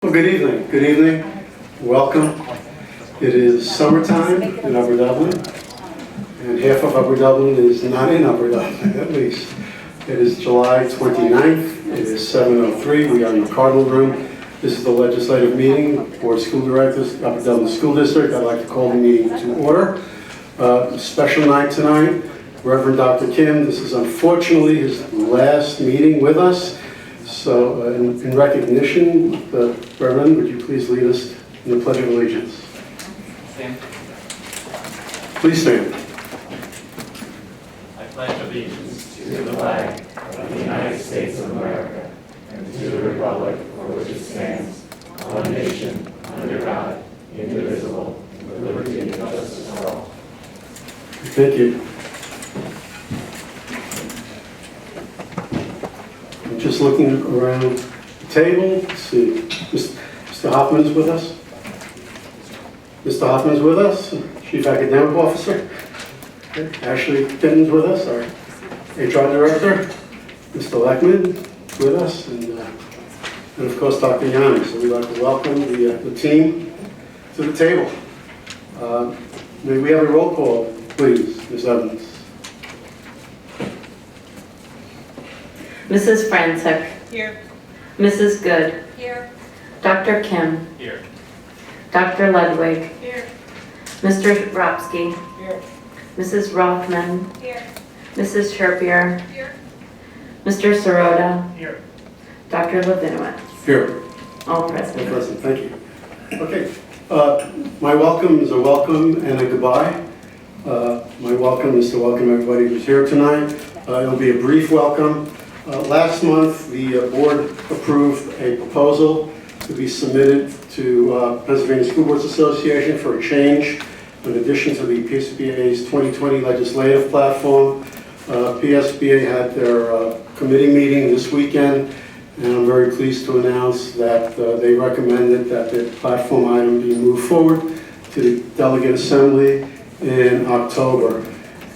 Well, good evening. Good evening. Welcome. It is summertime in Upper Dublin, and half of Upper Dublin is not in Upper Dublin, at least. It is July 29th. It is 7:03. We are in the Cardinal Room. This is the legislative meeting for school directors, Upper Dublin School District. I'd like to call the meeting to order. Special night tonight. Reverend Dr. Kim, this is unfortunately his last meeting with us. So in recognition, Reverend, would you please lead us in the Pledge of Allegiance? Stand. Please stand. I pledge allegiance to the flag of the United States of America and to the republic for which it stands, one nation, under God, indivisible, with liberty and justice for all. Thank you. I'm just looking around the table. Let's see. Mr. Hoffman's with us. Mr. Hoffman's with us, Chief Academic Officer. Ashley Pitten's with us, our HR Director. Mr. Leckman with us, and of course Dr. Yanni. So we'd like to welcome the team to the table. May we have a roll call, please, Ms. Evans? Mrs. Franczyk. Here. Mrs. Good. Here. Dr. Kim. Here. Dr. Ludwig. Here. Mr. Ropsky. Here. Mrs. Rothman. Here. Mrs. Sherpier. Here. Mr. Sirota. Here. Dr. Levinowitz. Here. All All present. present, thank you. Okay, my welcome is a welcome and a goodbye. My welcome is to welcome everybody who's here tonight. It'll be a brief welcome. Last month, the board approved a proposal to be submitted to Pennsylvania School Boards Association for a change in addition to the PSBA's 2020 legislative platform. PSBA had their committee meeting this weekend, and I'm very pleased to announce that they recommended that the platform item be moved forward to the Delegate Assembly in October.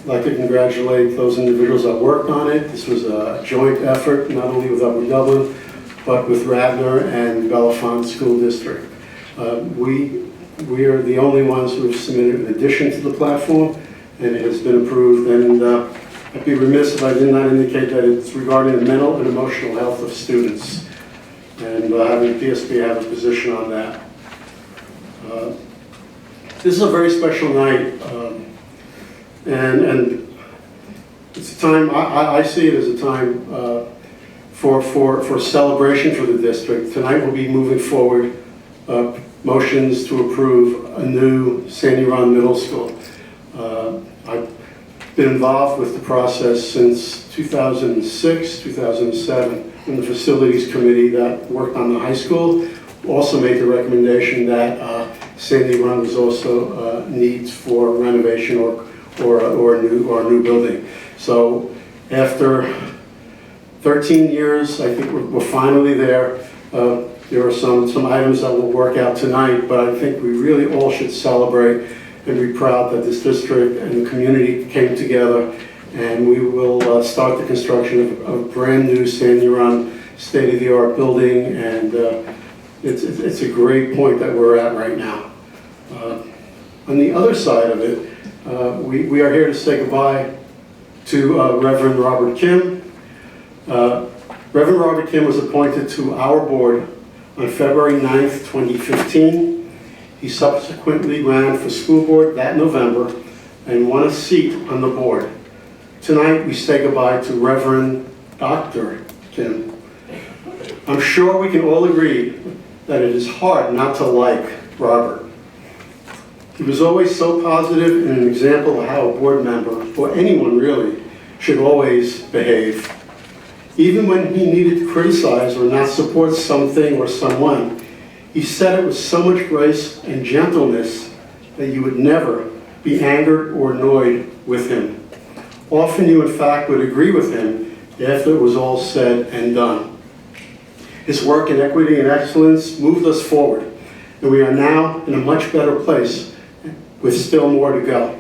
I'd like to congratulate those individuals that worked on it. This was a joint effort, not only with Upper Dublin, but with Radnor and Bellefonte School District. We are the only ones who have submitted an addition to the platform, and it has been approved. And I'd be remiss if I did not indicate that it's regarding the mental and emotional health of students, and having PSB have a position on that. This is a very special night, and it's a time, I see it as a time for celebration for the district. Tonight we'll be moving forward motions to approve a new Sandy Run Middle School. I've been involved with the process since 2006, 2007, when the facilities committee that worked on the high school also made the recommendation that Sandy Run was also needs for renovation or a new building. So after 13 years, I think we're finally there. There are some items that will work out tonight, but I think we really all should celebrate and be proud that this district and the community came together, and we will start the construction of a brand new Sandy Run state-of-the-art building, and it's a great point that we're at right now. On the other side of it, we are here to say goodbye to Reverend Robert Kim. Reverend Robert Kim was appointed to our board on February 9th, 2015. He subsequently ran for school board that November and won a seat on the board. Tonight we say goodbye to Reverend Dr. Kim. I'm sure we can all agree that it is hard not to like Robert. He was always so positive and an example of how a board member, or anyone really, should always behave. Even when he needed to criticize or not support something or someone, he said it with so much grace and gentleness that you would never be angered or annoyed with him. Often you, in fact, would agree with him after it was all said and done. His work in equity and excellence moved us forward, and we are now in a much better place with still more to go.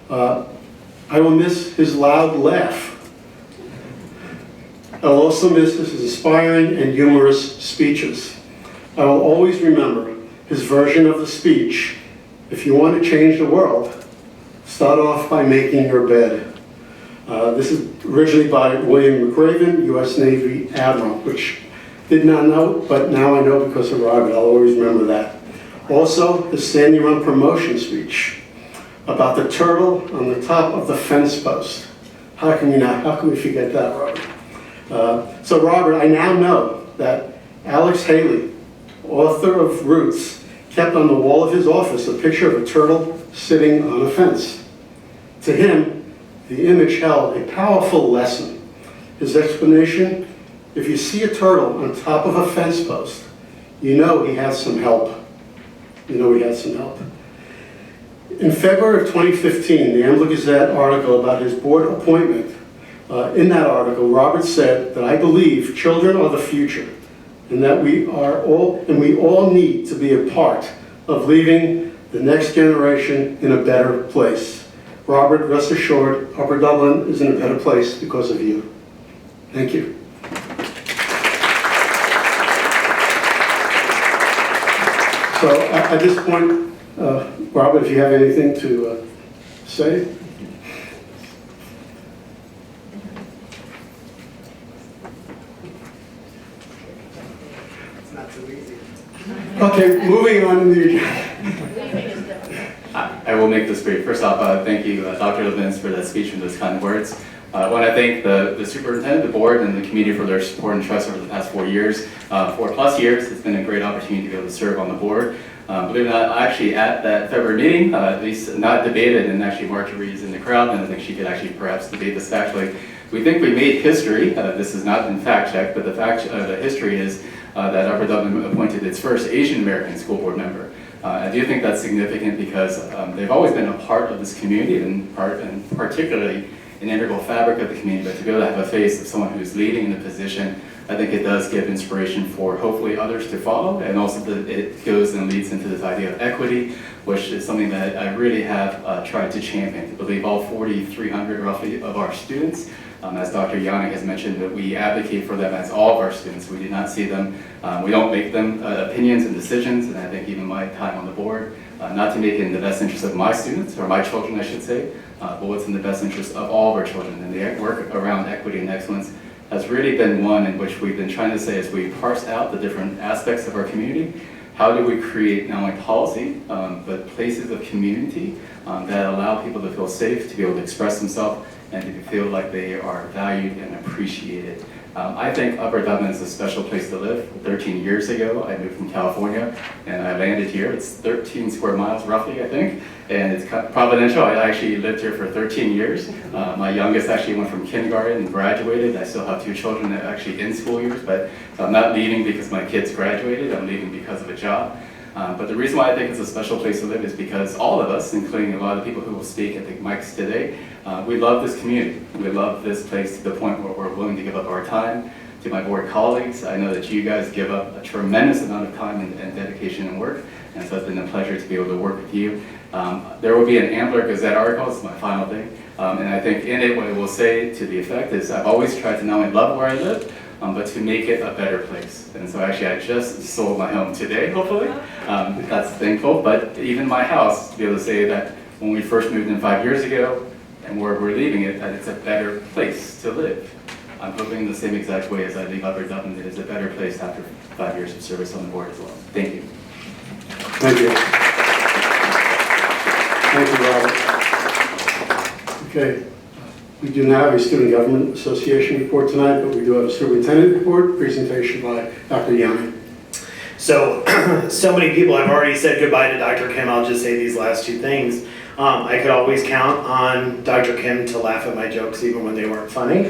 I will miss his loud laugh. I'll also miss his inspiring and humorous speeches. I will always remember his version of the speech, "If you want to change the world, start off by making your bed." This is originally by William McRaven, U.S. Navy Admiral, which did not know, but now I know because of Robert. I'll always remember that. Also, the standing run promotion speech about the turtle on the top of the fence post. How can we forget that, Robert? So Robert, I now know that Alex Haley, author of Roots, kept on the wall of his office a picture of a turtle sitting on a fence. To him, the image held a powerful lesson. His explanation: if you see a turtle on top of a fence post, you know he has some help. You know he has some help. In February of 2015, the Ambler Gazette article about his board appointment, in that article, Robert said that I believe children are the future, and that we all need to be a part of leaving the next generation in a better place. Robert, rest assured, Upper Dublin is in a better place because of you. Thank you. So at this point, Robert, if you have anything to say? It's not so easy. Okay, moving on in the agenda. I will make this brief. First off, thank you, Dr. Levins, for that speech and those kind words. I want to thank the superintendent, the board, and the community for their support and trust over the past 4 years. 4+ years, it's been a great opportunity to be able to serve on the board. Believe it or not, actually at that February meeting, at least not debated, and actually Marjorie is in the crowd, and I think she could actually perhaps debate this factually. We think we made history. This has not been fact-checked, but the history is that Upper Dublin appointed its first Asian American school board member. I do think that's significant because they've always been a part of this community and particularly an integral fabric of the community, but to be able to have a face of someone who's leading the position, I think it does give inspiration for hopefully others to follow, and also it goes and leads into this idea of equity, which is something that I really have tried to champion. I believe all 4,300 roughly of our students, as Dr. Yannick has mentioned, that we advocate for them as all of our students. We do not see them, we don't make them opinions and decisions, and I think even my time on the board, not to make it in the best interest of my students, or my children I should say, but what's in the best interest of all of our children. And the work around equity and excellence has really been one in which we've been trying to say as we parse out the different aspects of our community, how do we create not only policy, but places of community that allow people to feel safe, to be able to express themselves, and to feel like they are valued and appreciated. I think Upper Dublin is a special place to live. 13 years ago, I moved from California, and I landed here. It's 13 square miles roughly, I think, and it's providential. I actually lived here for 13 years. My youngest actually went from kindergarten and graduated. I still have 2 children that are actually in school years, but I'm not leaving because my kids graduated. I'm leaving because of a job. But the reason why I think it's a special place to live is because all of us, including a lot of people who will speak at the mics today, we love this community. We love this place to the point where we're willing to give up our time. To my board colleagues, I know that you guys give up a tremendous amount of time and dedication and work, and so it's been a pleasure to be able to work with you. There will be an Ambler Gazette article, this is my final thing, and I think in it what it will say to the effect is I've always tried to not only love where I live, but to make it a better place. And so actually I just sold my home today, hopefully. That's thankful, but even my house, to be able to say that when we first moved in 5 years ago, and where we're leaving it, that it's a better place to live. I'm hoping in the same exact way as I leave Upper Dublin, it is a better place after 5 years of service on the board as well. Thank you. Thank you. Thank you, Robert. Okay. We do not have a Student Government Association report tonight, but we do have a superintendent report, presentation by Dr. Yanni. So many people have already said goodbye to Dr. Kim. I'll just say these last 2 things. I could always count on Dr. Kim to laugh at my jokes even when they weren't funny.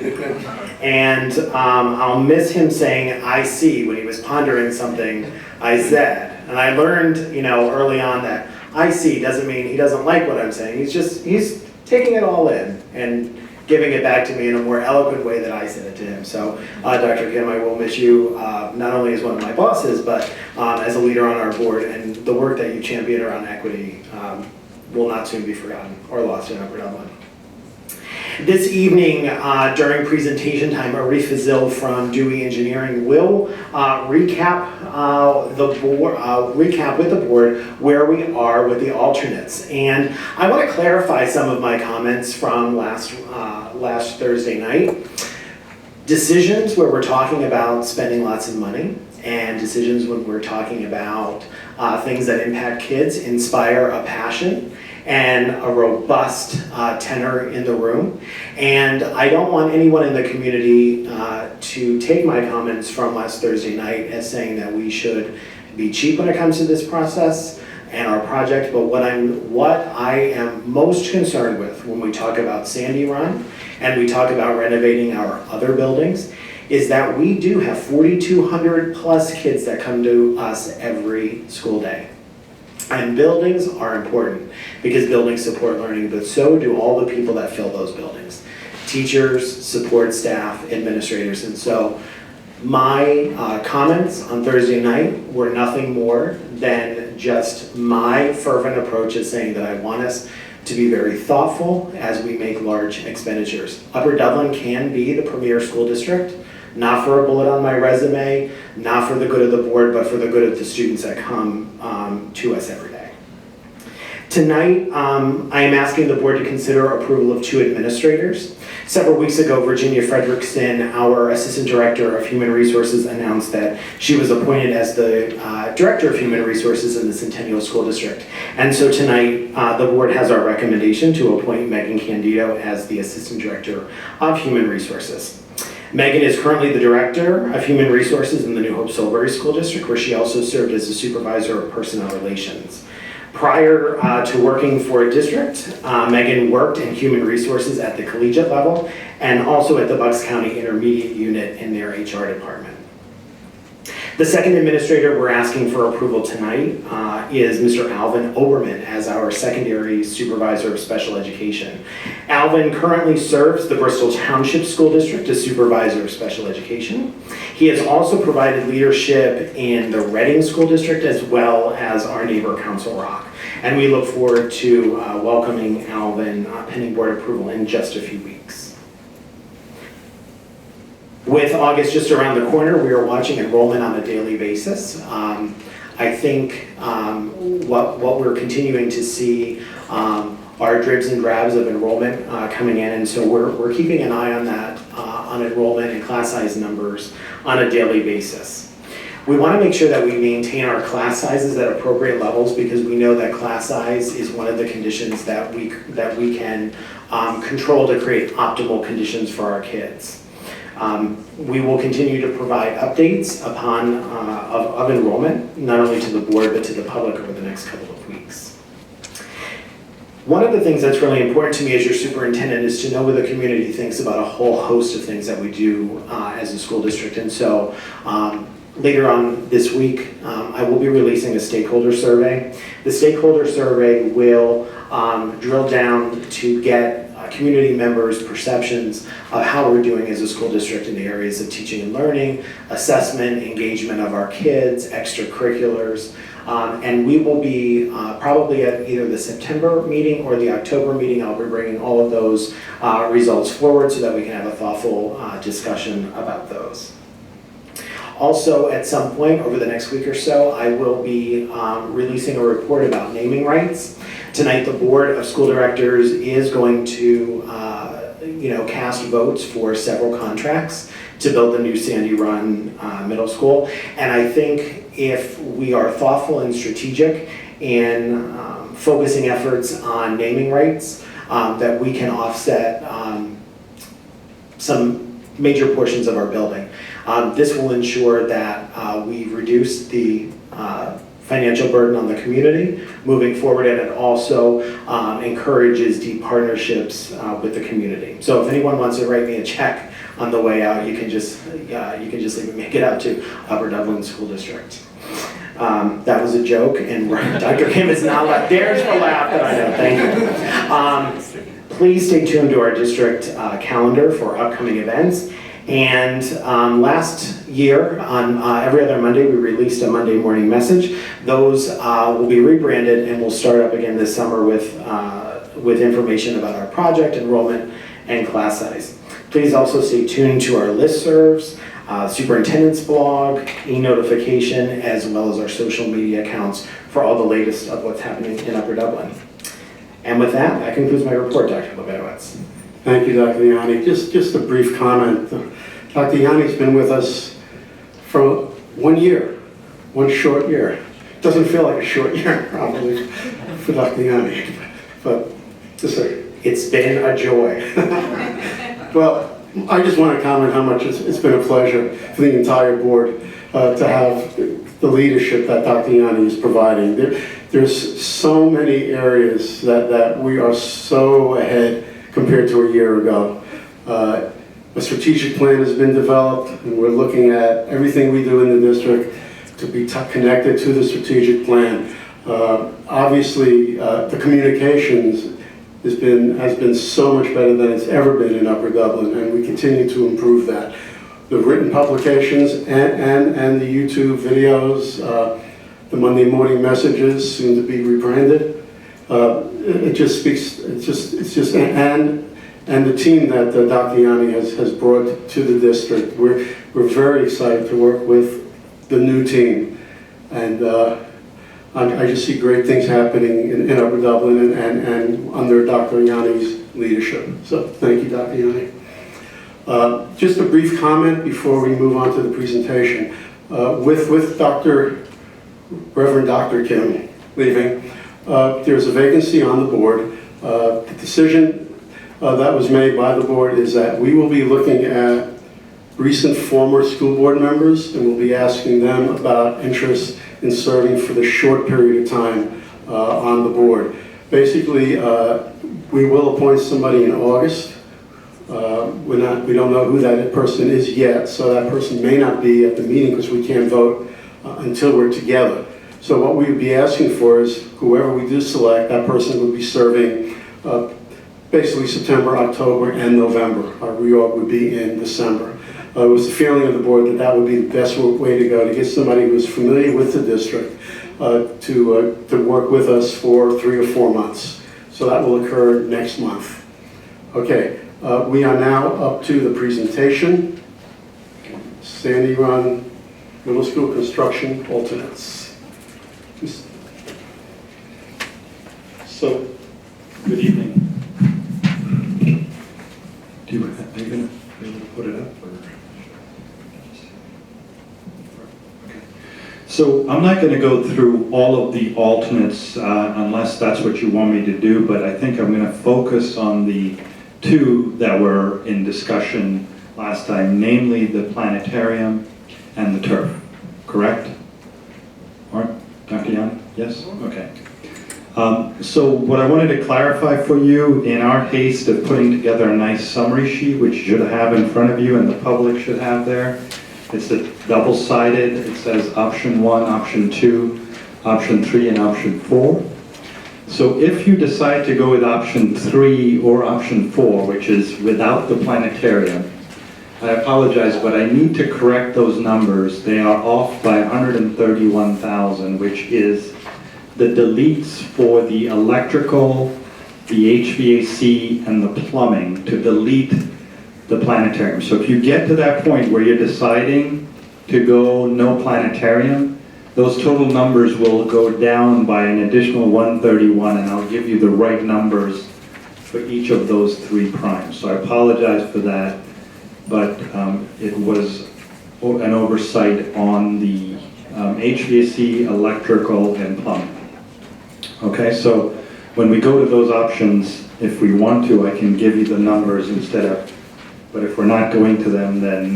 And I'll miss him saying, "I see," when he was pondering something I said. And I learned, early on that "I see" doesn't mean he doesn't like what I'm saying. He's taking it all in and giving it back to me in a more eloquent way than I said it to him. So, Dr. Kim, I will miss you not only as one of my bosses, but as a leader on our board, and the work that you champion around equity will not soon be forgotten or lost in Upper Dublin. This evening, during presentation time, Arif Fazil from Dewey Engineering will recap with the board where we are with the alternates. And I want to clarify some of my comments from last Thursday night. Decisions where we're talking about spending lots of money and decisions when we're talking about things that impact kids inspire a passion and a robust tenor in the room. And I don't want anyone in the community to take my comments from last Thursday night as saying that we should be cheap when it comes to this process and our project, but what I am most concerned with when we talk about Sandy Run and we talk about renovating our other buildings is that we do have 4,200 plus kids that come to us every school day. And buildings are important because buildings support learning, but so do all the people that fill those buildings. Teachers, support staff, administrators, and so my comments on Thursday night were nothing more than just my fervent approach of saying that I want us to be very thoughtful as we make large expenditures. Upper Dublin can be the premier school district, not for a bullet on my resume, not for the good of the board, but for the good of the students that come to us every day. Tonight, I am asking the board to consider approval of 2 administrators. Several weeks ago, Virginia Fredrickson, our Assistant Director of Human Resources, announced that she was appointed as the Director of Human Resources in the Centennial School District. And so tonight, the board has our recommendation to appoint Megan Candido as the Assistant Director of Human Resources. Megan is currently the Director of Human Resources in the New Hope Silbury School District, where she also served as the Supervisor of Personnel Relations. Prior to working for a district, Megan worked in human resources at the collegiate level and also at the Bucks County Intermediate Unit in their HR department. The second administrator we're asking for approval tonight is Mr. Alvin Oberman as our secondary supervisor of special education. Alvin currently serves the Bristol Township School District as supervisor of special education. He has also provided leadership in the Reading School District as well as our neighbor Council Rock. And we look forward to welcoming Alvin pending board approval in just a few weeks. With August just around the corner, we are watching enrollment on a daily basis. I think what we're continuing to see are dribs and drabs of enrollment coming in, and so we're keeping an eye on that, on enrollment and class size numbers on a daily basis. We want to make sure that we maintain our class sizes at appropriate levels because we know that class size is one of the conditions that we can control to create optimal conditions for our kids. We will continue to provide updates of enrollment, not only to the board, but to the public over the next couple of weeks. One of the things that's really important to me as your superintendent is to know what the community thinks about a whole host of things that we do as a school district. And so later on this week, I will be releasing a stakeholder survey. The stakeholder survey will drill down to get community members' perceptions of how we're doing as a school district in the areas of teaching and learning, assessment, engagement of our kids, extracurriculars, and we will be probably at either the September meeting or the October meeting. I'll be bringing all of those results forward so that we can have a thoughtful discussion about those. Also, at some point over the next week or so, I will be releasing a report about naming rights. Tonight, the Board of School Directors is going to cast votes for several contracts to build the new Sandy Run Middle School. And I think if we are thoughtful and strategic in focusing efforts on naming rights, that we can offset some major portions of our building. This will ensure that we reduce the financial burden on the community moving forward, and it also encourages deep partnerships with the community. So if anyone wants to write me a check on the way out, you can just make it out to Upper Dublin School District. That was a joke, and Dr. Kim is not left. There's the laugh that I know. Thank you. Please stay tuned to our district calendar for upcoming events. And last year, on every other Monday, we released a Monday morning message. Those will be rebranded and will start up again this summer with information about our project, enrollment, and class size. Please also stay tuned to our listservs, superintendent's blog, e-notification, as well as our social media accounts for all the latest of what's happening in Upper Dublin. And with that concludes my report, Dr. Levinowitz. Thank you, Dr. Yanni. Just a brief comment. Dr. Yanni's been with us for 1 year, one short year. Doesn't feel like a short year, probably, for Dr. Yanni, but just it's been a joy. Well, I just want to comment how much it's been a pleasure for the entire board to have the leadership that Dr. Yanni is providing. There's so many areas that we are so ahead compared to a year ago. A strategic plan has been developed, and we're looking at everything we do in the district to be connected to the strategic plan. Obviously, the communications has been so much better than it's ever been in Upper Dublin, and we continue to improve that. The written publications and the YouTube videos, the Monday morning messages, soon to be rebranded. It just speaks. And the team that Dr. Yanni has brought to the district. We're very excited to work with the new team, and I just see great things happening in Upper Dublin and under Dr. Yanni's leadership. So thank you, Dr. Yanni. Just a brief comment before we move on to the presentation. With Reverend Dr. Kim leaving, there's a vacancy on the board. The decision that was made by the board is that we will be looking at recent former school board members, and we'll be asking them about interest in serving for the short period of time on the board. Basically, we will appoint somebody in August. We don't know who that person is yet, so that person may not be at the meeting because we can't vote until we're together. So what we would be asking for is whoever we do select, that person would be serving basically September, October, and November. Our reorg would be in December. It was the feeling of the board that that would be the best way to go, to get somebody who's familiar with the district to work with us for 3 or 4 months. So that will occur next month. Okay, we are now up to the presentation. Sandy Run Middle School Construction Alternates. So, good evening. Are you going to be able to put it up? Or? Okay. So I'm not going to go through all of the alternates unless that's what you want me to do, but I think I'm going to focus on the 2 that were in discussion last time, namely the planetarium and the turf, correct? All right, Dr. Young? Yes? Okay. So what I wanted to clarify for you, in our haste of putting together a nice summary sheet, which you should have in front of you and the public should have there, it's a double-sided. It says option 1, option 2, option 3, and option 4. So if you decide to go with option 3 or option 4, which is without the planetarium, I apologize, but I need to correct those numbers. They are off by 131,000, which is the deletes for the electrical, the HVAC, and the plumbing to delete the planetarium. So if you get to that point where you're deciding to go no planetarium, those total numbers will go down by an additional 131, and I'll give you the right numbers for each of those 3 primes. So I apologize for that, but it was an oversight on the HVAC, electrical, and plumbing. Okay, so when we go to those options, if we want to, I can give you the numbers instead of, but if we're not going to them, then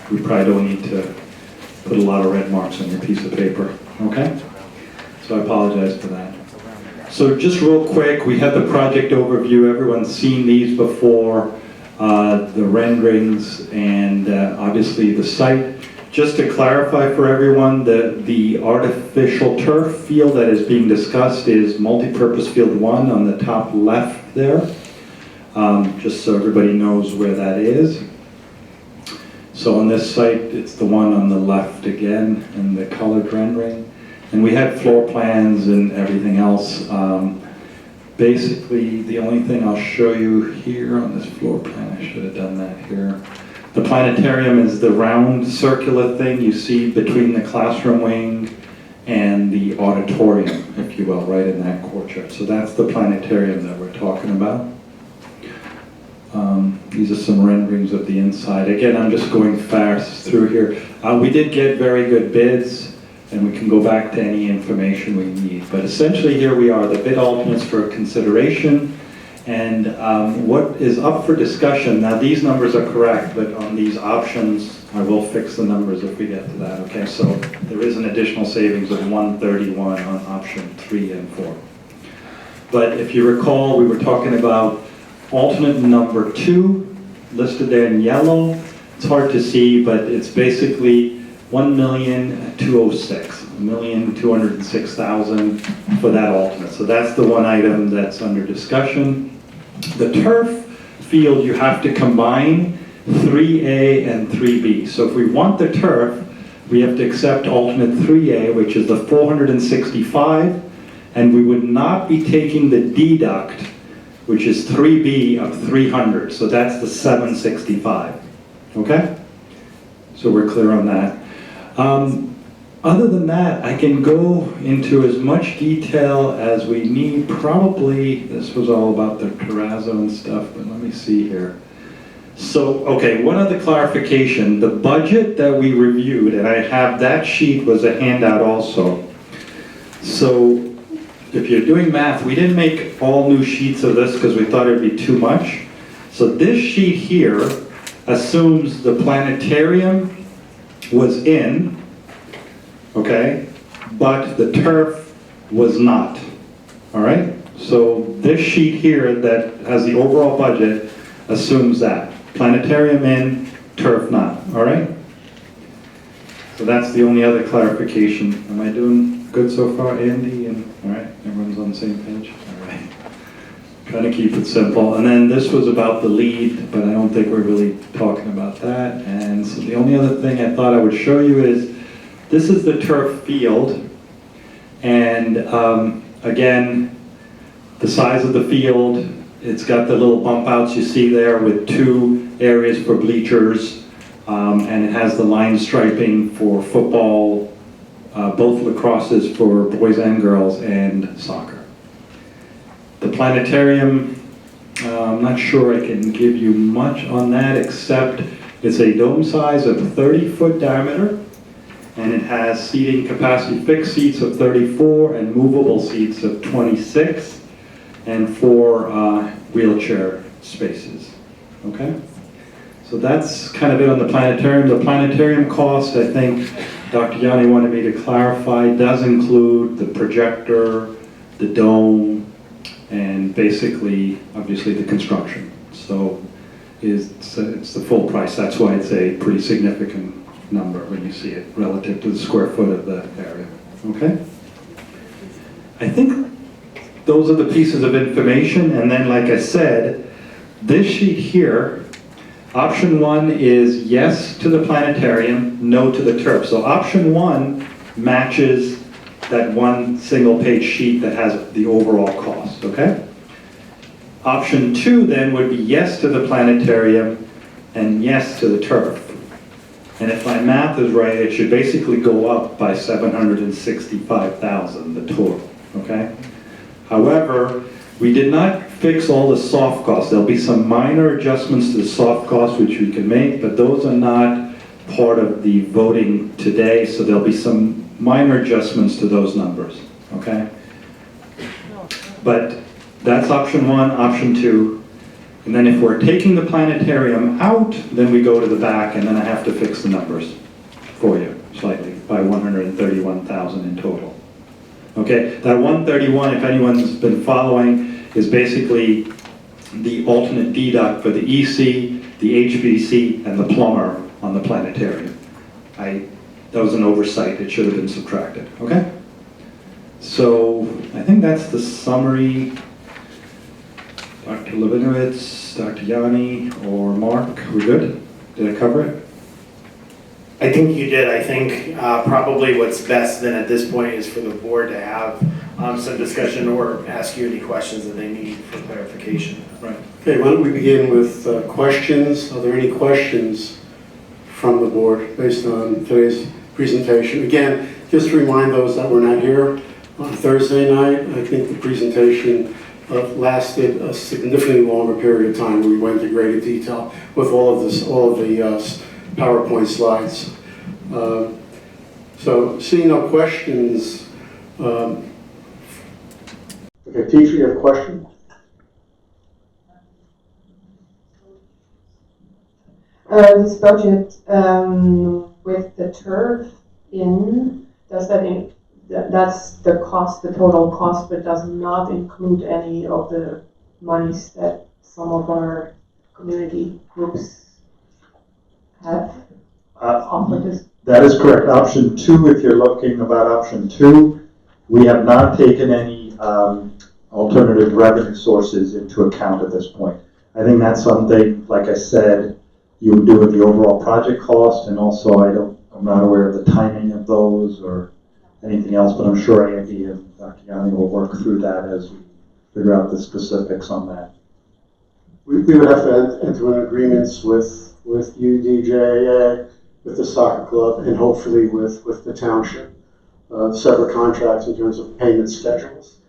we probably don't need to put a lot of red marks on your piece of paper, okay? So I apologize for that. So just real quick, we have the project overview. Everyone's seen these before, the renderings, and obviously the site. Just to clarify for everyone, the artificial turf field that is being discussed is multipurpose field 1 on the top left there, just so everybody knows where that is. So on this site, it's the one on the left again in the colored rendering. And we had floor plans and everything else. basically, the only thing I'll show you here on this floor plan, I should have done that here. The planetarium is the round circular thing you see between the classroom wing and the auditorium, if you will, right in that courtyard. So that's the planetarium that we're talking about. These are some renderings of the inside. Again, I'm just going fast through here. We did get very good bids, and we can go back to any information we need. But essentially here we are, the bid alternates for consideration, and what is up for discussion. Now these numbers are correct, but on these options, I will fix the numbers if we get to that, okay? So there is an additional savings of 131 on option 3 and 4. But if you recall, we were talking about alternate number 2, listed there in yellow. It's hard to see, but it's basically 1,206,000, 1,206,000 for that alternate. So that's the one item that's under discussion. The turf field, you have to combine 3A and 3B. So if we want the turf, we have to accept alternate 3A, which is the 465, and we would not be taking the deduct, which is 3B of 300. So that's the 765. Okay? So we're clear on that. Other than that, I can go into as much detail as we need. Probably, this was all about the terrazzo and stuff, but let me see here. So, okay, one other clarification. The budget that we reviewed, and I have that sheet, was a handout also. So, if you're doing math, we didn't make all new sheets of this because we thought it'd be too much. So this sheet here assumes the planetarium was in, okay, but the turf was not, all right? So this sheet here that has the overall budget assumes that. Planetarium in, turf not, all right? So that's the only other clarification. Am I doing good so far, Andy? And all right, everyone's on the same page? All right. Trying to keep it simple. And then this was about the lead, but I don't think we're really talking about that. And so the only other thing I thought I would show you is, this is the turf field. And again, the size of the field, it's got the little bump outs you see there with 2 areas for bleachers. And it has the line striping for football, both lacrosses for boys and girls, and soccer. The planetarium, I'm not sure I can give you much on that, except it's a dome size of 30-foot diameter, and it has seating capacity, fixed seats of 34 and movable seats of 26, and 4 wheelchair spaces, okay? So that's kind of it on the planetarium. The planetarium cost, I think Dr. Yanni wanted me to clarify, does include the projector, the dome, and basically, obviously, the construction. So it's the full price. That's why it's a pretty significant number when you see it relative to the square foot of the area. Okay? I think those are the pieces of information. And then, like I said, this sheet here, option 1 is yes to the planetarium, no to the turf. So option 1 matches that one single page sheet that has the overall cost, okay? Option 2 then would be yes to the planetarium and yes to the turf. And if my math is right, it should basically go up by $765,000, the total, okay? However, we did not fix all the soft costs. There'll be some minor adjustments to the soft costs which we can make, but those are not part of the voting today, so there'll be some minor adjustments to those numbers, okay? But that's option 1, option 2. And then if we're taking the planetarium out, then we go to the back, and then I have to fix the numbers for you slightly by 131,000 in total. Okay, that 131, if anyone's been following, is basically the alternate deduct for the EC, the HVC, and the plumber on the planetarium. That was an oversight. It should have been subtracted, okay? So I think that's the summary. Dr. Levinovitz, Dr. Yanni, or Mark, we good? Did I cover it? I think you did. I think probably what's best then at this point is for the board to have some discussion or ask you any questions that they need for clarification. Right. Okay, why don't we begin with questions? Are there any questions from the board based on today's presentation? Again, just to remind those that were not here on Thursday night, I think the presentation lasted a significantly longer period of time. We went into greater detail with all of the PowerPoint slides. So seeing no questions, okay, teacher, you have a question? This budget with the turf in, does that's the cost, the total cost, but does not include any of the monies that some of our community groups have offered us? That is correct. Option 2, if you're looking about option 2, we have not taken any alternative revenue sources into account at this point. I think that's something, like I said, you would do with the overall project cost, and also I'm not aware of the timing of those or anything else, but I'm sure Andy and Dr. Yanni will work through that as we figure out the specifics on that. We would have to enter in agreements with UDJA, with the soccer club, and hopefully with the township. Separate contracts in terms of payment schedules.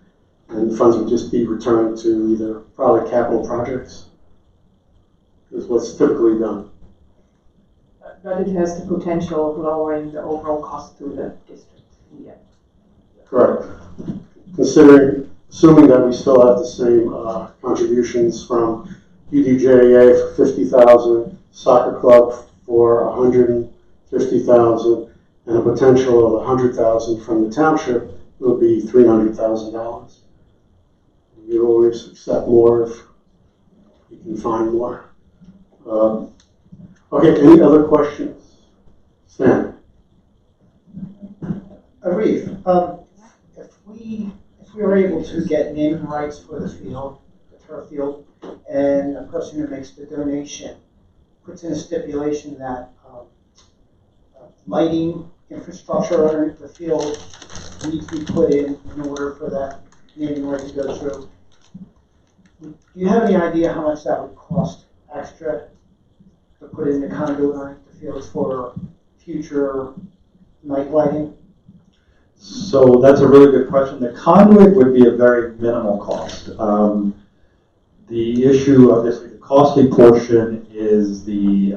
And the funds would just be returned to either probably capital projects, is what's typically done. But it has the potential of lowering the overall cost to the district. Yeah. Correct. Assuming that we still have the same contributions from UDJA for $50,000, soccer club for $150,000, and a potential of $100,000 from the township, it would be $300,000. You always accept more if you can find more. Okay, any other questions? Stan? Arif, if we were able to get naming rights for the field, the turf field, and a person who makes the donation puts in a stipulation that lighting infrastructure underneath the field needs to be put in order for that naming right to go through. Do you have any idea how much that would cost extra to put in the conduit underneath the fields for future night lighting? So that's a really good question. The conduit would be a very minimal cost. The issue, obviously, the costly portion is the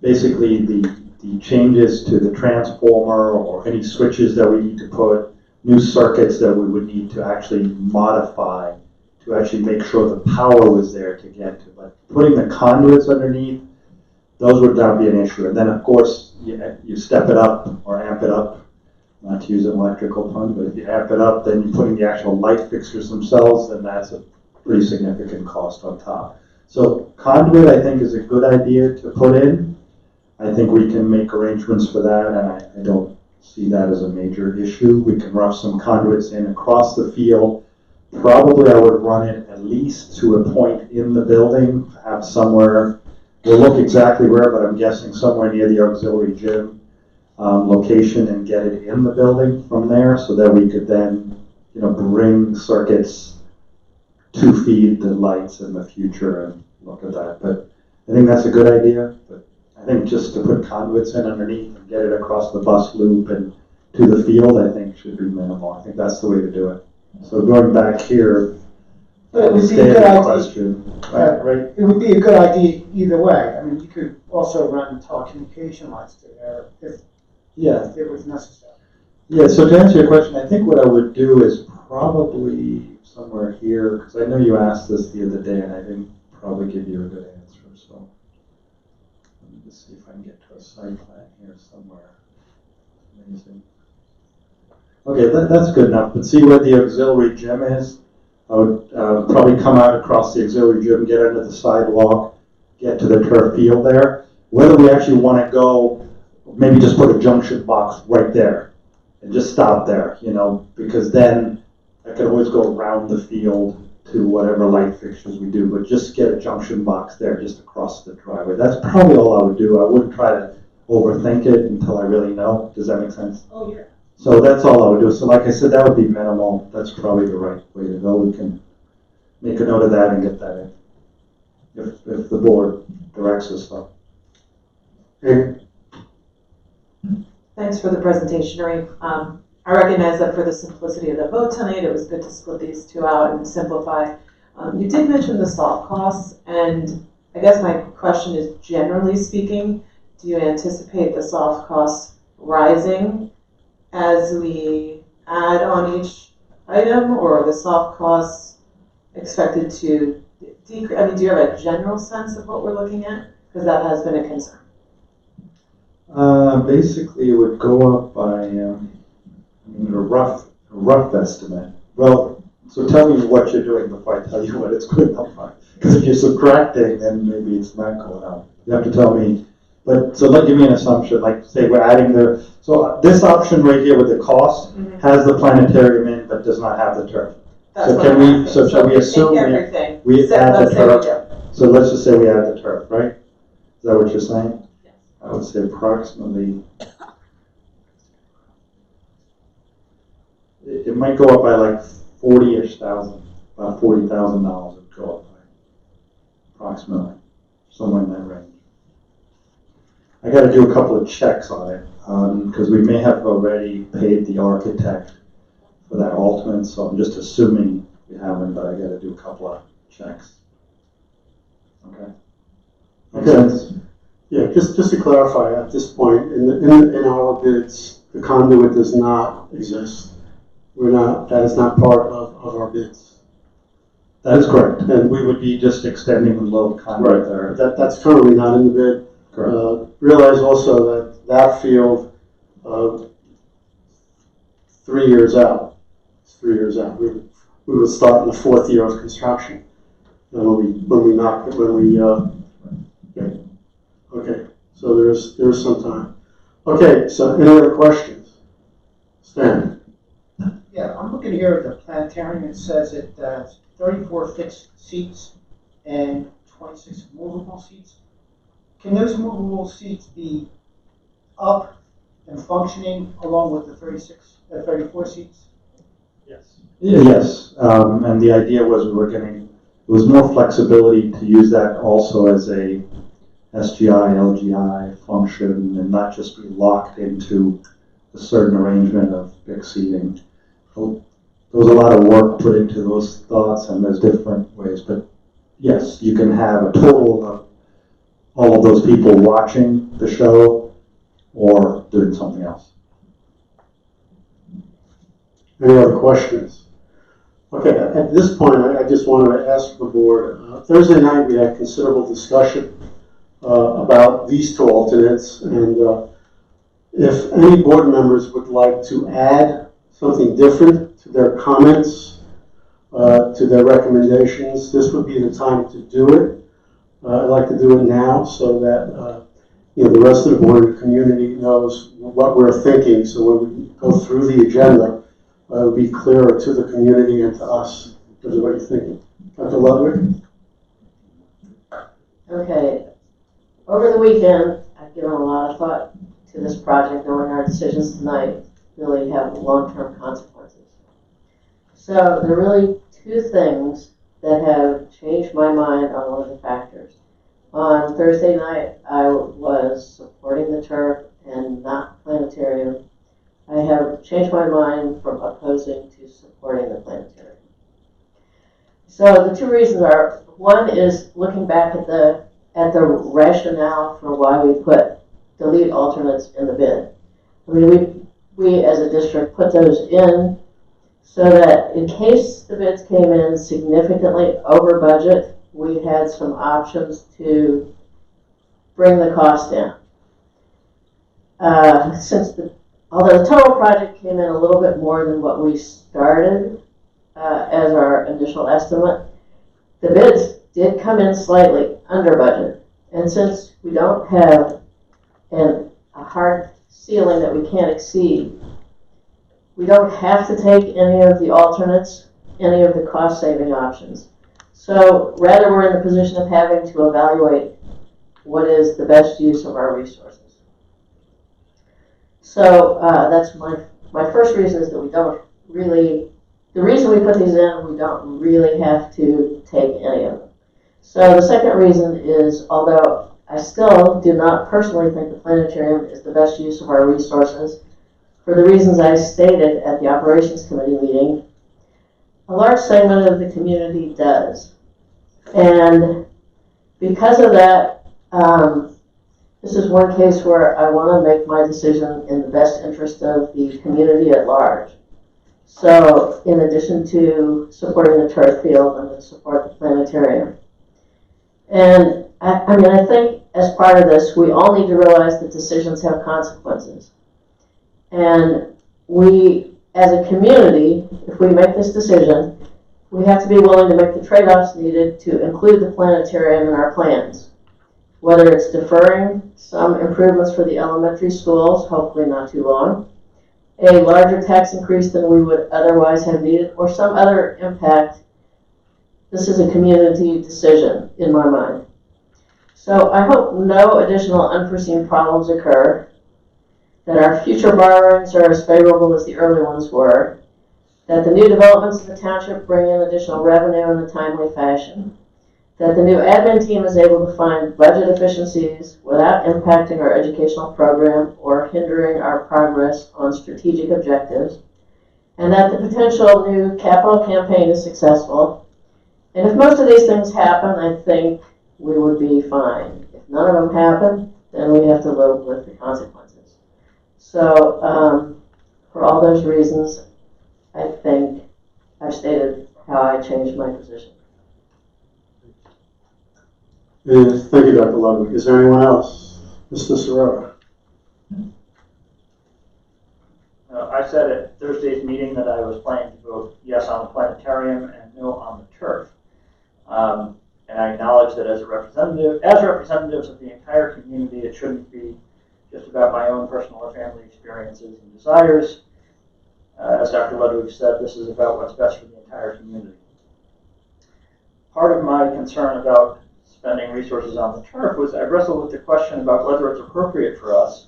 basically the changes to the transformer or any switches that we need to put, new circuits that we would need to actually modify to actually make sure the power was there to get to. But putting the conduits underneath, those would not be an issue. And then, of course, you step it up or amp it up. Not to use an electrical pun, but if you amp it up, then you're putting the actual light fixtures themselves, then that's a pretty significant cost on top. So conduit, I think, is a good idea to put in. I think we can make arrangements for that, and I don't see that as a major issue. We can rough some conduits in across the field. Probably I would run it at least to a point in the building, perhaps somewhere, we'll look exactly where, but I'm guessing somewhere near the auxiliary gym location, and get it in the building from there so that we could then, bring circuits to feed the lights in the future and look at that. But I think that's a good idea. But I think just to put conduits in underneath and get it across the bus loop and to the field, I think should be minimal. I think that's the way to do it. So going back here, But it would be a good idea. question, right? It would be a good idea either way. I mean, you could also run telecommunication lines to there if it was necessary. Yeah, so to answer your question, I think what I would do is probably somewhere here, because I know you asked this the other day and I didn't probably give you a good answer, so let me just see if I can get to a site plan here somewhere. Amazing. Okay, that's good enough, but see where the auxiliary gym is? I would probably come out across the auxiliary gym, get under the sidewalk, get to the turf field there. Whether we actually want to go, maybe just put a junction box right there and just stop there, because then I could always go around the field to whatever light fixtures we do, but just get a junction box there just across the driveway. That's probably all I would do. I wouldn't try to overthink it until I really know. Does that make sense? Oh, yeah. So that's all I would do. So like I said, that would be minimal. That's probably the right way to go. We can make a note of that and get that in. If the board directs us so. Okay. Thanks for the presentation, Ray. I recognize that for the simplicity of the vote tonight, it was good to split these two out and simplify. You did mention the soft costs, and I guess my question is, generally speaking, do you anticipate the soft costs rising as we add on each item, or are the soft costs expected to decrease? I mean, do you have a general sense of what we're looking at? Because that has been a concern. Basically, it would go up by a rough estimate. Well, so tell me what you're doing before I tell you what it's going up by. Because if you're subtracting, then maybe it's not going up. You have to tell me. But so give me an assumption. Like say we're adding so this option right here with the cost has the planetarium in, but does not have the turf. That's So what can I'm we? asking. So shall we assume everything? we So add the let's say we turf? do. So let's just say we add the turf, right? Is that what you're saying? Yes. I would say approximately. It might go up by like 40-ish thousand, about $40,000 would go up by, approximately, somewhere in that range. I got to do a couple of checks on it because we may have already paid the architect for that alternate, so I'm just assuming we haven't, but I got to do a couple of checks. Okay. Make sense? Yeah, just to clarify, at this point, in our bids, the conduit does not exist. That is not part of our bids. That is correct. And we would be just extending the low conduit there. That's currently not in the bid. Correct. Realize also that field, 3 years out. It's 3 years out. We would start in the 4th year of construction. Okay, so there's some time. Okay, so any other questions? Stan? Yeah, I'm looking here at the planetarium. It says it 34 fixed seats and 26 movable seats. Can those movable seats be up and functioning along with the 34 seats? Yes. Yes, and the idea was it was more flexibility to use that also as a SGI, LGI function and not just be locked into a certain arrangement of fixed seating. So there was a lot of work put into those thoughts and there's different ways, but yes, you can have a total of all of those people watching the show or doing something else. Any other questions? Okay, at this point, I just wanted to ask the board, Thursday night we had considerable discussion about these two alternates, and if any board members would like to add something different to their comments, to their recommendations, this would be the time to do it. I'd like to do it now so that the rest of the board and the community knows what we're thinking, so when we go through the agenda, it'll be clearer to the community and to us in terms of what you're thinking. Dr. Ludwig? Okay. Over the weekend, I've given a lot of thought to this project, knowing our decisions tonight really have long-term consequences. So there are really two things that have changed my mind on one of the factors. On Thursday night, I was supporting the turf and not planetarium. I have changed my mind from opposing to supporting the planetarium. So the two reasons are, one is looking back at the rationale for why we put delete alternates in the bid. I mean, we as a district put those in so that in case the bids came in significantly over budget, we had some options to bring the cost down. Although the total project came in a little bit more than what we started as our initial estimate, the bids did come in slightly under budget. And since we don't have a hard ceiling that we can't exceed, we don't have to take any of the alternates, any of the cost-saving options. So rather, we're in the position of having to evaluate what is the best use of our resources. So that's my first reason is that we don't really, the reason we put these in, we don't really have to take any of them. So the second reason is, although I still do not personally think the planetarium is the best use of our resources, for the reasons I stated at the Operations Committee meeting, a large segment of the community does. And because of that, this is one case where I want to make my decision in the best interest of the community at large. So in addition to supporting the turf field, I'm going to support the planetarium. And I think as part of this, we all need to realize that decisions have consequences. And we, as a community, if we make this decision, we have to be willing to make the trade-offs needed to include the planetarium in our plans. Whether it's deferring some improvements for the elementary schools, hopefully not too long, a larger tax increase than we would otherwise have needed, or some other impact. This is a community decision in my mind. So I hope no additional unforeseen problems occur, that our future borrowings are as favorable as the early ones were, that the new developments in the township bring in additional revenue in a timely fashion, that the new admin team is able to find budget efficiencies without impacting our educational program or hindering our progress on strategic objectives, and that the potential new capital campaign is successful. And if most of these things happen, I think we would be fine. If none of them happen, then we have to live with the consequences. So for all those reasons, I think I've stated how I changed my position. Yes, thank you, Dr. Ludwig. Is there anyone else? Mr. Sirota? I said at Thursday's meeting that I was planning to vote yes on the planetarium and no on the turf. And I acknowledge that as representatives of the entire community, it shouldn't be just about my own personal or family experiences and desires. As Dr. Ludwig said, this is about what's best for the entire community. Part of my concern about spending resources on the turf was I wrestled with the question about whether it's appropriate for us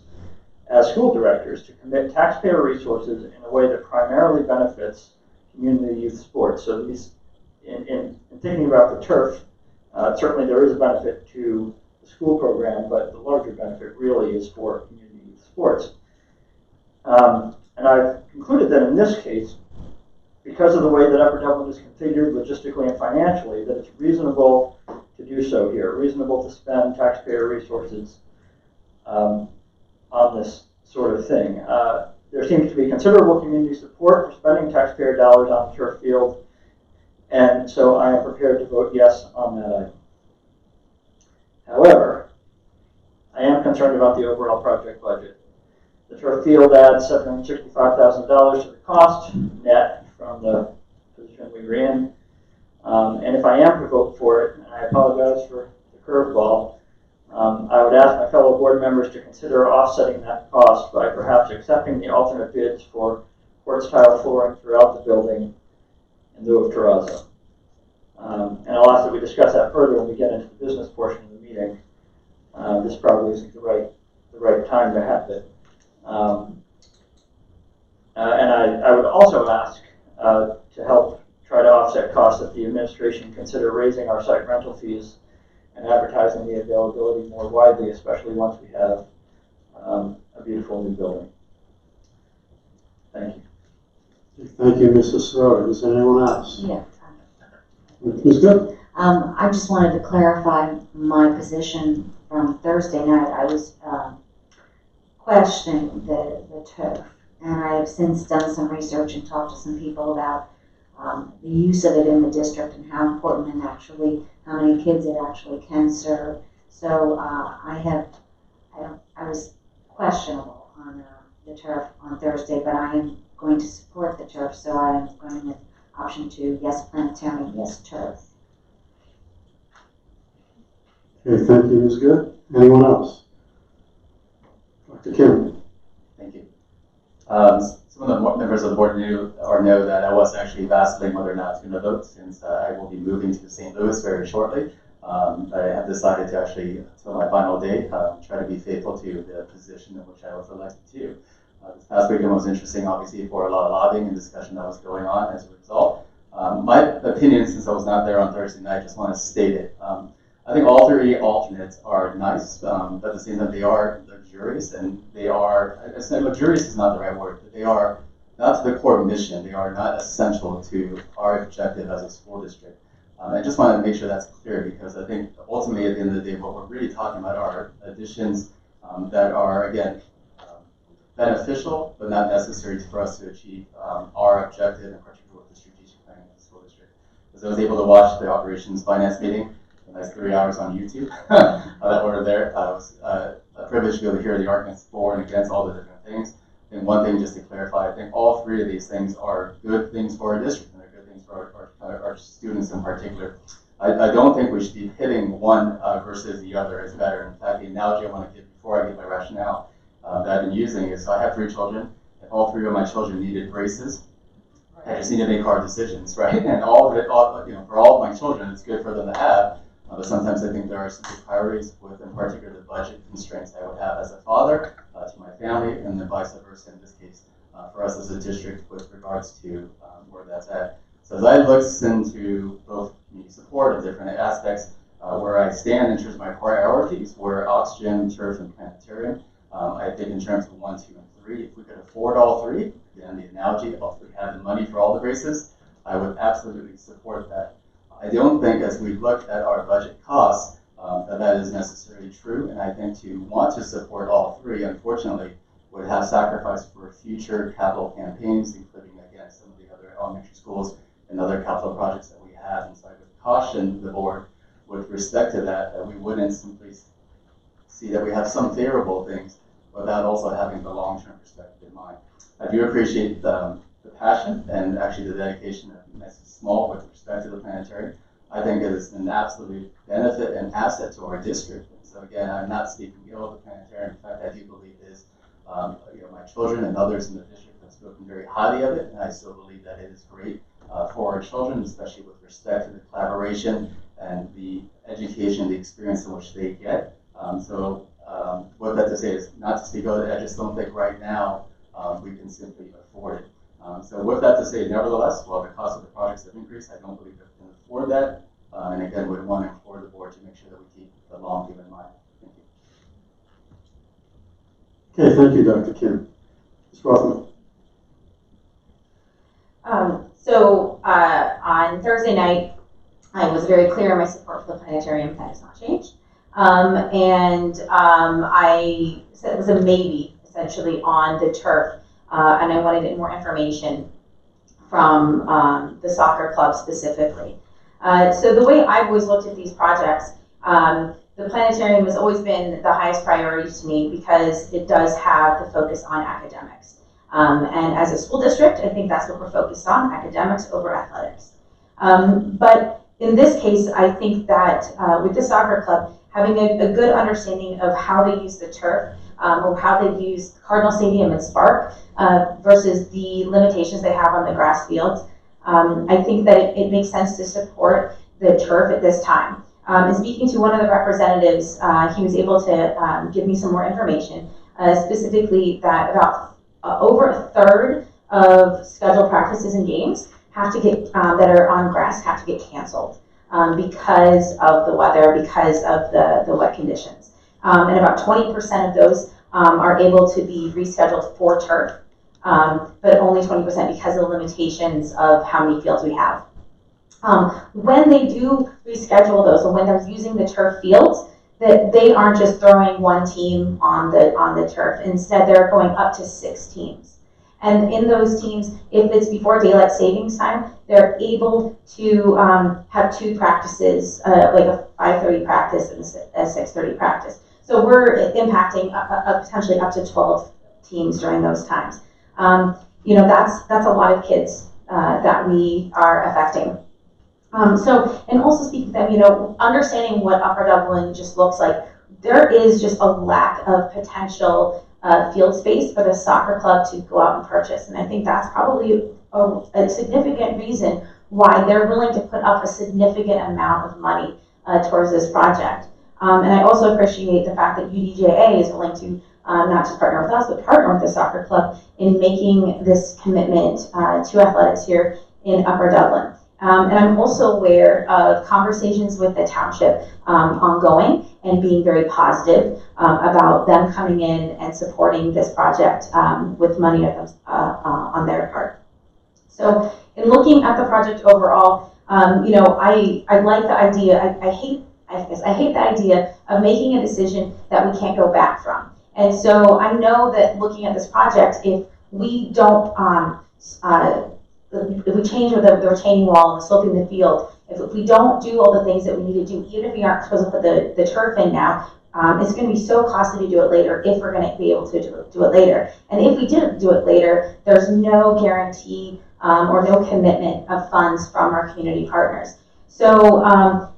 as school directors to commit taxpayer resources in a way that primarily benefits community youth sports. So these, in thinking about the turf, certainly there is a benefit to the school program, but the larger benefit really is for community youth sports. And I've concluded that in this case, because of the way that Upper Dublin is configured logistically and financially, that it's reasonable to do so here, reasonable to spend taxpayer resources on this sort of thing. There seems to be considerable community support for spending taxpayer dollars on the turf field, and so I am prepared to vote yes on that item. However, I am concerned about the overall project budget. The turf field adds $765,000 to the cost net from the position we were in. And if I am to vote for it, and I apologize for the curveball, I would ask my fellow board members to consider offsetting that cost by perhaps accepting the alternate bids for quartz tile flooring throughout the building in lieu of terrazzo. And I'll ask that we discuss that further when we get into the business portion of the meeting. This probably isn't the right time to have it. And I would also ask to help try to offset costs that the administration consider raising our site rental fees and advertising the availability more widely, especially once we have a beautiful new building. Thank you. Thank you, Mrs. Sirota. Is there anyone else? Yeah. Ms. Good? I just wanted to clarify my position from Thursday night. I was questioning the turf, and I have since done some research and talked to some people about the use of it in the district and how important and actually how many kids it actually can serve. So I was questionable on the turf on Thursday, but I am going to support the turf, so I am going with option 2, yes planetarium, yes turf. Okay, thank you, Ms. Good. Anyone else? Dr. Kim. Thank you. Some of the members of the board know that I was actually vacillating whether or not to vote, since I will be moving to St. Louis very shortly. But I have decided to actually, until my final day, try to be faithful to the position in which I was elected to. This past weekend was interesting, obviously, for a lot of lobbying and discussion that was going on as a result. My opinion, since I was not there on Thursday night, just want to state it. I think all three alternates are nice, but at the same time, they are luxurious, and they are, luxurious is not the right word, but they are not to the core mission. They are not essential to our objective as a school district. I just want to make sure that's clear, because I think ultimately at the end of the day, what we're really talking about are additions that are, again, beneficial, but not necessary for us to achieve our objective, in particular with the strategic planning of the school district. Because I was able to watch the operations finance meeting, a nice 3 hours on YouTube that were there. It was a privilege to be able to hear the arguments for and against all the different things. And one thing just to clarify, I think all three of these things are good things for our district, and they're good things for our students in particular. I don't think we should be pitting one versus the other as better. In fact, the analogy I want to give before I give my rationale that I've been using is, I have 3 children. If all 3 of my children needed braces, I just need to make hard decisions, right? And all of it, for all of my children, it's good for them to have. But sometimes I think there are some big priorities with, in particular, the budget constraints I would have as a father to my family, and then vice versa in this case for us as a district with regards to where that's at. So as I look into both community support of different aspects, where I stand in terms of my priorities, where oxygen, turf, and planetarium, I think in terms of 1, 2, and 3, if we could afford all 3, again, the analogy, if we had the money for all the braces, I would absolutely support that. I don't think, as we look at our budget costs, that is necessarily true, and I think to want to support all 3, unfortunately, would have sacrificed for future capital campaigns, including, again, some of the other elementary schools and other capital projects that we have. And so I would caution the board with respect to that we wouldn't simply see that we have some favorable things without also having the long-term perspective in mind. I do appreciate the passion and actually the dedication of Mrs. Small with respect to the planetarium. I think it is an absolute benefit and asset to our district. And so again, I'm not speaking ill of the planetarium. In fact, I do believe it is, my children and others in the district have spoken very highly of it, and I still believe that it is great for our children, especially with respect to the collaboration and the education, the experience in which they get. What that to say is not to speak ill of it. I just don't think right now we can simply afford it. So with that to say, nevertheless, while the cost of the projects have increased, I don't believe that we can afford that. And again, we want to implore the board to make sure that we keep the long view in mind. Thank you. Okay, thank you, Dr. Kim. Ms. Rothman. On Thursday night, I was very clear in my support for the planetarium. That has not changed. I said it was a maybe, essentially, on the turf. And I wanted more information from the soccer club specifically. So the way I've always looked at these projects, the planetarium has always been the highest priority to me because it does have the focus on academics. And as a school district, I think that's what we're focused on, academics over athletics. But in this case, I think that with the soccer club, having a good understanding of how they use the turf, or how they use Cardinal Stadium and Spark versus the limitations they have on the grass fields, I think that it makes sense to support the turf at this time. And speaking to one of the representatives, he was able to give me some more information, specifically that about over a third of scheduled practices and games have to get that are on grass have to get canceled because of the weather, because of the wet conditions. And about 20% of those are able to be rescheduled for turf, but only 20% because of the limitations of how many fields we have. When they do reschedule those, and when they're using the turf fields, that they aren't just throwing one team on the turf. Instead, they're going up to 6 teams. And in those teams, if it's before daylight savings time, they're able to have 2 practices, like a 5:30 practice and a 6:30 practice. So we're impacting potentially up to 12 teams during those times. That's a lot of kids that we are affecting. And also speaking to them, understanding what Upper Dublin just looks like, there is just a lack of potential field space for the soccer club to go out and purchase. And I think that's probably a significant reason why they're willing to put up a significant amount of money towards this project. And I also appreciate the fact that UDJA is willing to not just partner with us, but partner with the soccer club in making this commitment to athletics here in Upper Dublin. And I'm also aware of conversations with the township ongoing and being very positive about them coming in and supporting this project with money on their part. So in looking at the project overall, I like the idea. I hate the idea of making a decision that we can't go back from. And so I know that looking at this project, if we don't, if we change with the retaining wall and sloping the field, if we don't do all the things that we need to do, even if we aren't supposed to put the turf in now, it's going to be so costly to do it later if we're going to be able to do it later. And if we didn't do it later, there's no guarantee or no commitment of funds from our community partners. So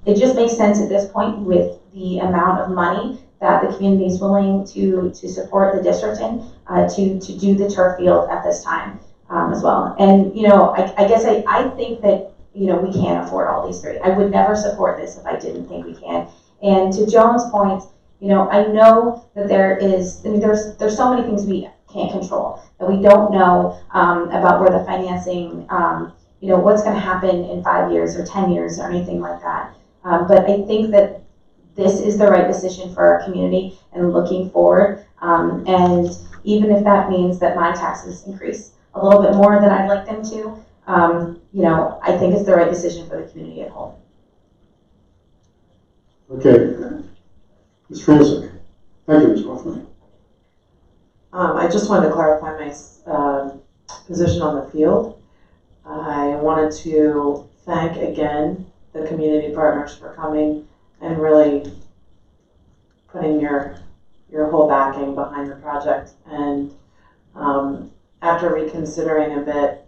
it just makes sense at this point with the amount of money that the community is willing to support the district in to do the turf field at this time as well. And I guess I think that we can't afford all these three. I would never support this if I didn't think we can. And to Joan's point, I know that there's so many things we can't control, that we don't know about where the financing, what's going to happen in 5 years or 10 years or anything like that. But I think that this is the right decision for our community and looking forward. And even if that means that my taxes increase a little bit more than I'd like them to, I think it's the right decision for the community at whole. Okay. Ms. Francis. Thank you, Ms. Rothman. I just wanted to clarify my position on the field. I wanted to thank again the community partners for coming and really putting your whole backing behind the project. And after reconsidering a bit,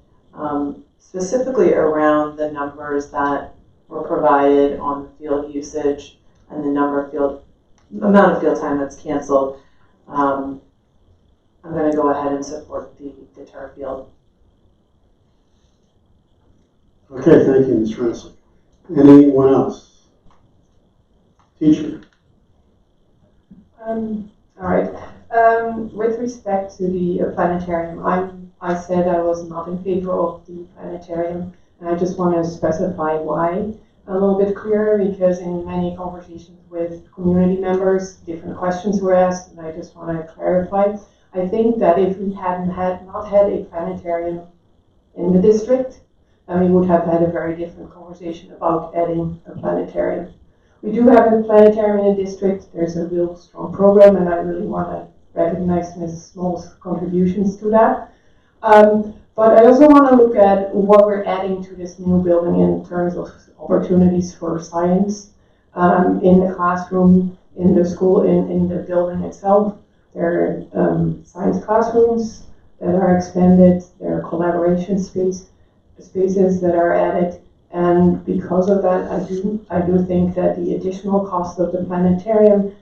specifically around the numbers that were provided on the field usage and the amount of field time that's canceled, I'm going to go ahead and support the turf field. Okay, thank you, Ms. Francis. Anyone else? Teacher. All right. With respect to the planetarium, I said I was not in favor of the planetarium, and I just want to specify why a little bit clearer, because in many conversations with community members, different questions were asked, and I just want to clarify. I think that if we hadn't not had a planetarium in the district, then we would have had a very different conversation about adding a planetarium. We do have a planetarium in the district. There's a real strong program, and I really want to recognize Ms. Small's contributions to that. But I also want to look at what we're adding to this new building in terms of opportunities for science in the classroom, in the school, in the building itself. There are science classrooms that are expanded. There are collaboration spaces that are added. And because of that, I do think that the additional cost of the planetarium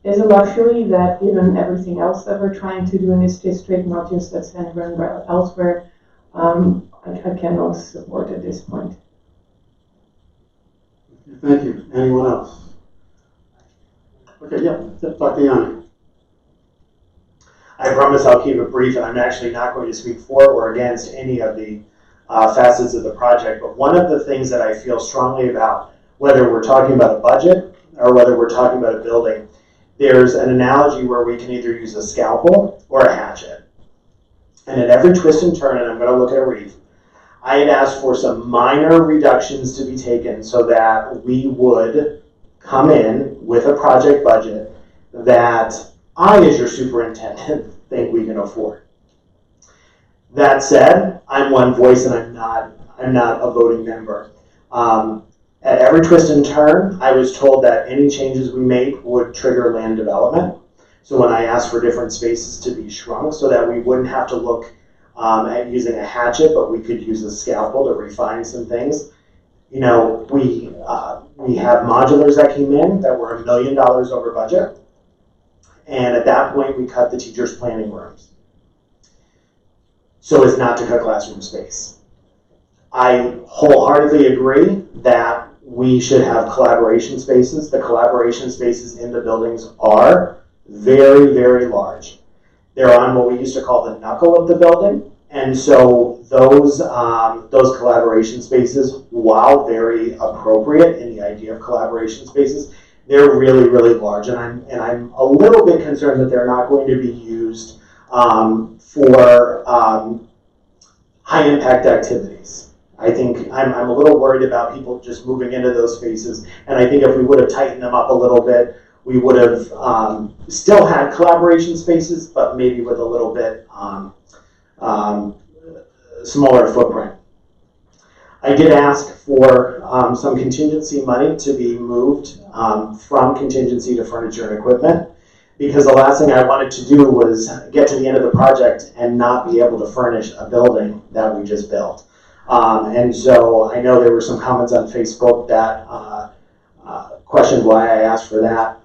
is a luxury that, given everything else that we're trying to do in this district, not just at Sandra but elsewhere, I cannot support at this point. Thank you. Anyone else? Okay, yeah, Dr. Yanni. I promise I'll keep it brief, and I'm actually not going to speak for or against any of the facets of the project. But one of the things that I feel strongly about, whether we're talking about a budget or whether we're talking about a building, there's an analogy where we can either use a scalpel or a hatchet. And at every twist and turn, and I'm going to look at Reeve, I had asked for some minor reductions to be taken so that we would come in with a project budget that I, as your superintendent, think we can afford. That said, I'm one voice and I'm not a voting member. At every twist and turn, I was told that any changes we made would trigger land development. So when I asked for different spaces to be shrunk so that we wouldn't have to look at using a hatchet, but we could use a scalpel to refine some things. We have modulars that came in that were $1 million over budget. And at that point, we cut the teachers' planning rooms so as not to cut classroom space. I wholeheartedly agree that we should have collaboration spaces. The collaboration spaces in the buildings are very, very large. They're on what we used to call the knuckle of the building. And so those collaboration spaces, while very appropriate in the idea of collaboration spaces, they're really, really large. And I'm a little bit concerned that they're not going to be used for high impact activities. I think I'm a little worried about people just moving into those spaces. And I think if we would have tightened them up a little bit, we would have still had collaboration spaces, but maybe with a little bit smaller footprint. I did ask for some contingency money to be moved from contingency to furniture and equipment, because the last thing I wanted to do was get to the end of the project and not be able to furnish a building that we just built. And so I know there were some comments on Facebook that questioned why I asked for that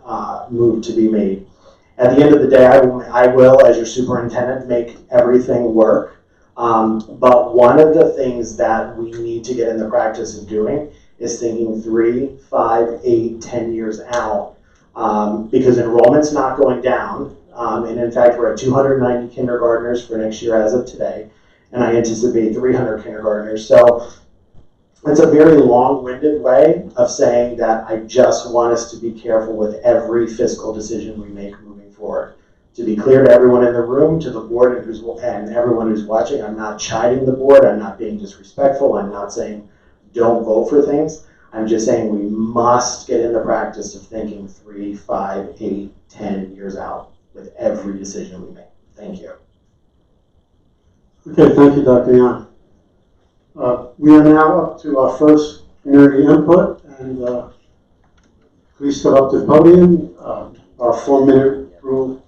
move to be made. At the end of the day, I will, as your superintendent, make everything work. But one of the things that we need to get in the practice of doing is thinking 3, 5, 8, 10 years out, because enrollment's not going down. And in fact, we're at 290 kindergartners for next year as of today, and I anticipate 300 kindergartners. So it's a very long-winded way of saying that I just want us to be careful with every fiscal decision we make moving forward. To be clear to everyone in the room, to the board and everyone who's watching, I'm not chiding the board, I'm not being disrespectful, I'm not saying don't vote for things. I'm just saying we must get in the practice of thinking 3, 5, 8, 10 years out with every decision we make. Thank you. Okay, thank you, Dr. Young. We are now up to our first community input, and please step up to the podium. Our 4-minute rule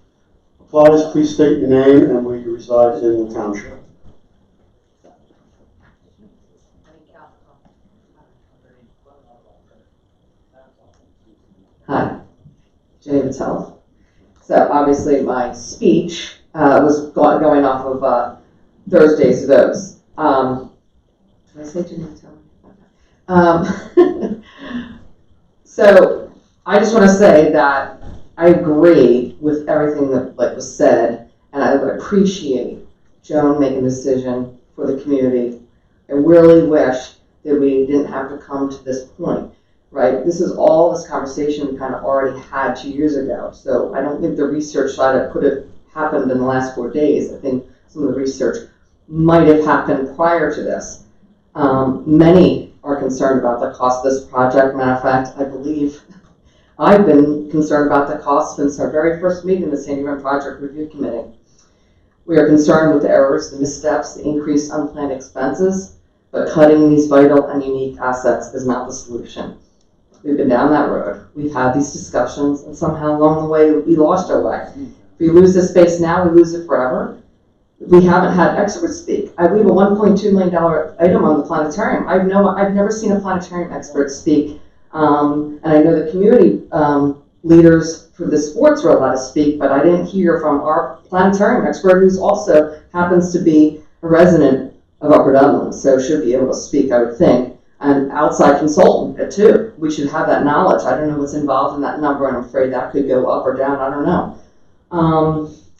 applies. Please state your name and where you reside in the township. Hi, Jenny Patel. So obviously my speech was going off of Thursday's votes. Did I say Jenny Patel? So I just want to say that I agree with everything that was said, and I would appreciate Joan making a decision for the community. I really wish that we didn't have to come to this point. Right, this conversation we kind of already had 2 years ago. So I don't think the research side of could have happened in the last 4 days. I think some of the research might have happened prior to this. Many are concerned about the cost of this project. Matter of fact, I believe I've been concerned about the cost since our very first meeting of the Sandy Run Project Review Committee. We are concerned with the errors, the missteps, the increased unplanned expenses, but cutting these vital and unique assets is not the solution. We've been down that road. We've had these discussions, and somehow along the way, we lost our way. If we lose this space now, we lose it forever. We haven't had experts speak. We have a $1.2 million item on the planetarium. I've never seen a planetarium expert speak, and I know the community leaders for the sports were allowed to speak, but I didn't hear from our planetarium expert, who's also happens to be a resident of Upper Dublin, so should be able to speak, I would think. An outside consultant too. We should have that knowledge. I don't know what's involved in that number, and I'm afraid that could go up or down. I don't know.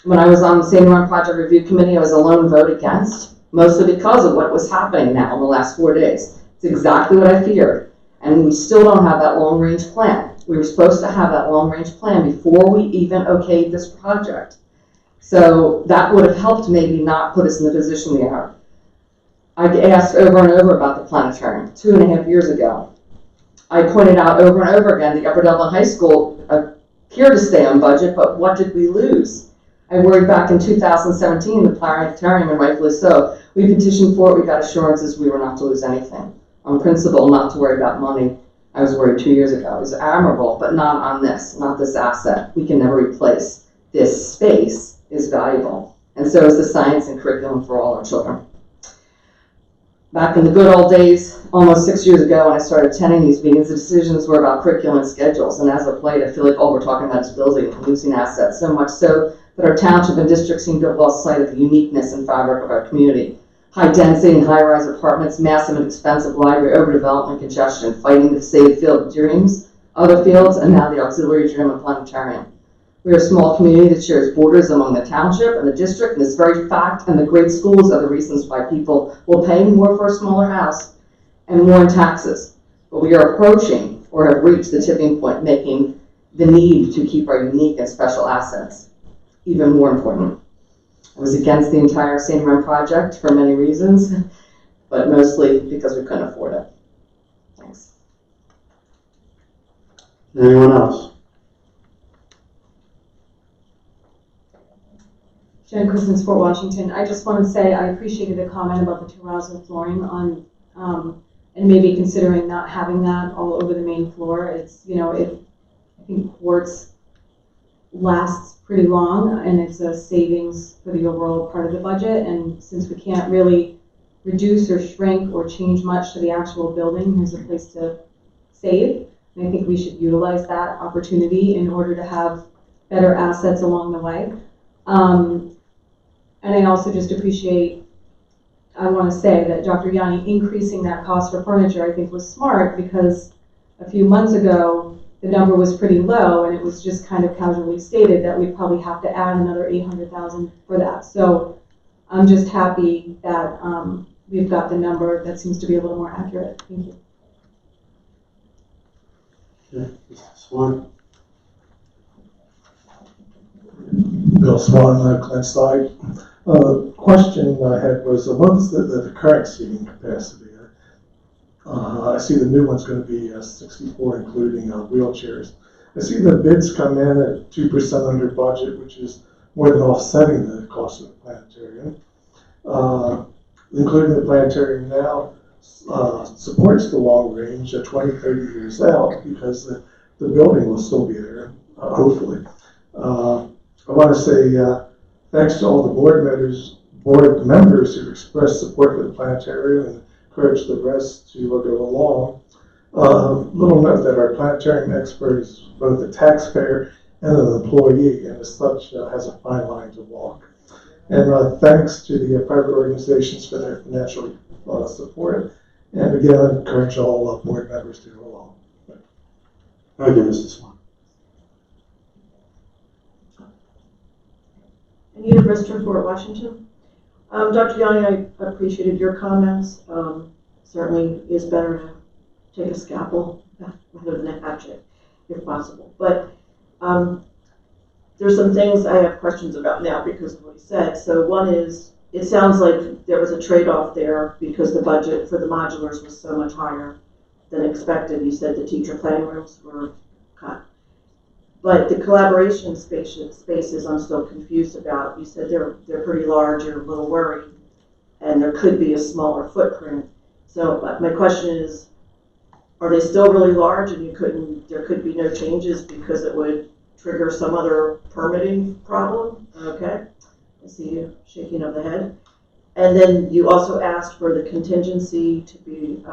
When I was on the Sandy Run Project Review Committee, I was a lone vote against, mostly because of what was happening now in the last 4 days. It's exactly what I feared. And we still don't have that long-range plan. We were supposed to have that long-range plan before we even okayed this project. So that would have helped maybe not put us in the position we are. I asked over and over about the planetarium 2.5 years ago. I pointed out over and over again the Upper Dublin High School appeared to stay on budget, but what did we lose? I worried back in 2017, the planetarium, and rightfully so. We petitioned for it, we got assurances we were not to lose anything. On principle, not to worry about money. I was worried 2 years ago. It was admirable, but not on this, not this asset. We can never replace. This space is valuable, and so is the science and curriculum for all our children. Back in the good old days, almost 6 years ago, when I started attending these meetings, the decisions were about curriculum and schedules. And as of late, I feel like all we're talking about is building and losing assets, so much so that our township and district seem to have lost sight of the uniqueness and fabric of our community. High density and high rise apartments, massive and expensive library, overdevelopment, congestion, fighting to save field dreams, other fields, and now the auxiliary gym and planetarium. We are a small community that shares borders among the township and the district, and this very fact and the great schools are the reasons why people will pay more for a smaller house and more in taxes. But we are approaching or have reached the tipping point, making the need to keep our unique and special assets even more important. I was against the entire Sandy Run project for many reasons, but mostly because we couldn't afford it. Thanks. Anyone else? Jen Christens, Fort Washington. I just want to say I appreciated the comment about the terrazzo flooring on, and maybe considering not having that all over the main floor. It's, I think quartz lasts pretty long and it's a savings for the overall part of the budget. And since we can't really reduce or shrink or change much to the actual building, here's a place to save. And I think we should utilize that opportunity in order to have better assets along the way. And I also just appreciate, I want to say that Dr. Yanni increasing that cost for furniture I think was smart, because a few months ago the number was pretty low and it was just kind of casually stated that we'd probably have to add another $800,000 for that. So I'm just happy that we've got the number that seems to be a little more accurate. Thank you. Okay, Mr. Swan. Bill Swan, Clint. Question I had was, what is the current seating capacity? I see the new one's going to be 64, including wheelchairs. I see the bids come in at 2% under budget, which is more than offsetting the cost of the planetarium. Including the planetarium now supports the long range at 20, 30 years out, because the building will still be there, hopefully. I want to say thanks to all the board members who expressed support for the planetarium and encourage the rest to go along. Little note that our planetarium expert is both a taxpayer and an employee, and as such has a fine line to walk. And thanks to the private organizations for their financial support. And again, I encourage all board members to go along. Thank you, Mr. Swan. Anita Brister, Fort Washington. Dr. Yanni, I appreciated your comments. Certainly is better to take a scalpel rather than a hatchet, if possible. But there's some things I have questions about now because of what he said. So one is, it sounds like there was a trade-off there because the budget for the modulars was so much higher than expected. You said the teacher planning rooms were cut. But the collaboration spaces I'm still confused about. You said they're pretty large, you're a little worried, and there could be a smaller footprint. So my question is, are they still really large and there could be no changes because it would trigger some other permitting problem? Okay, I see you shaking of the head. And then you also asked for the contingency to be,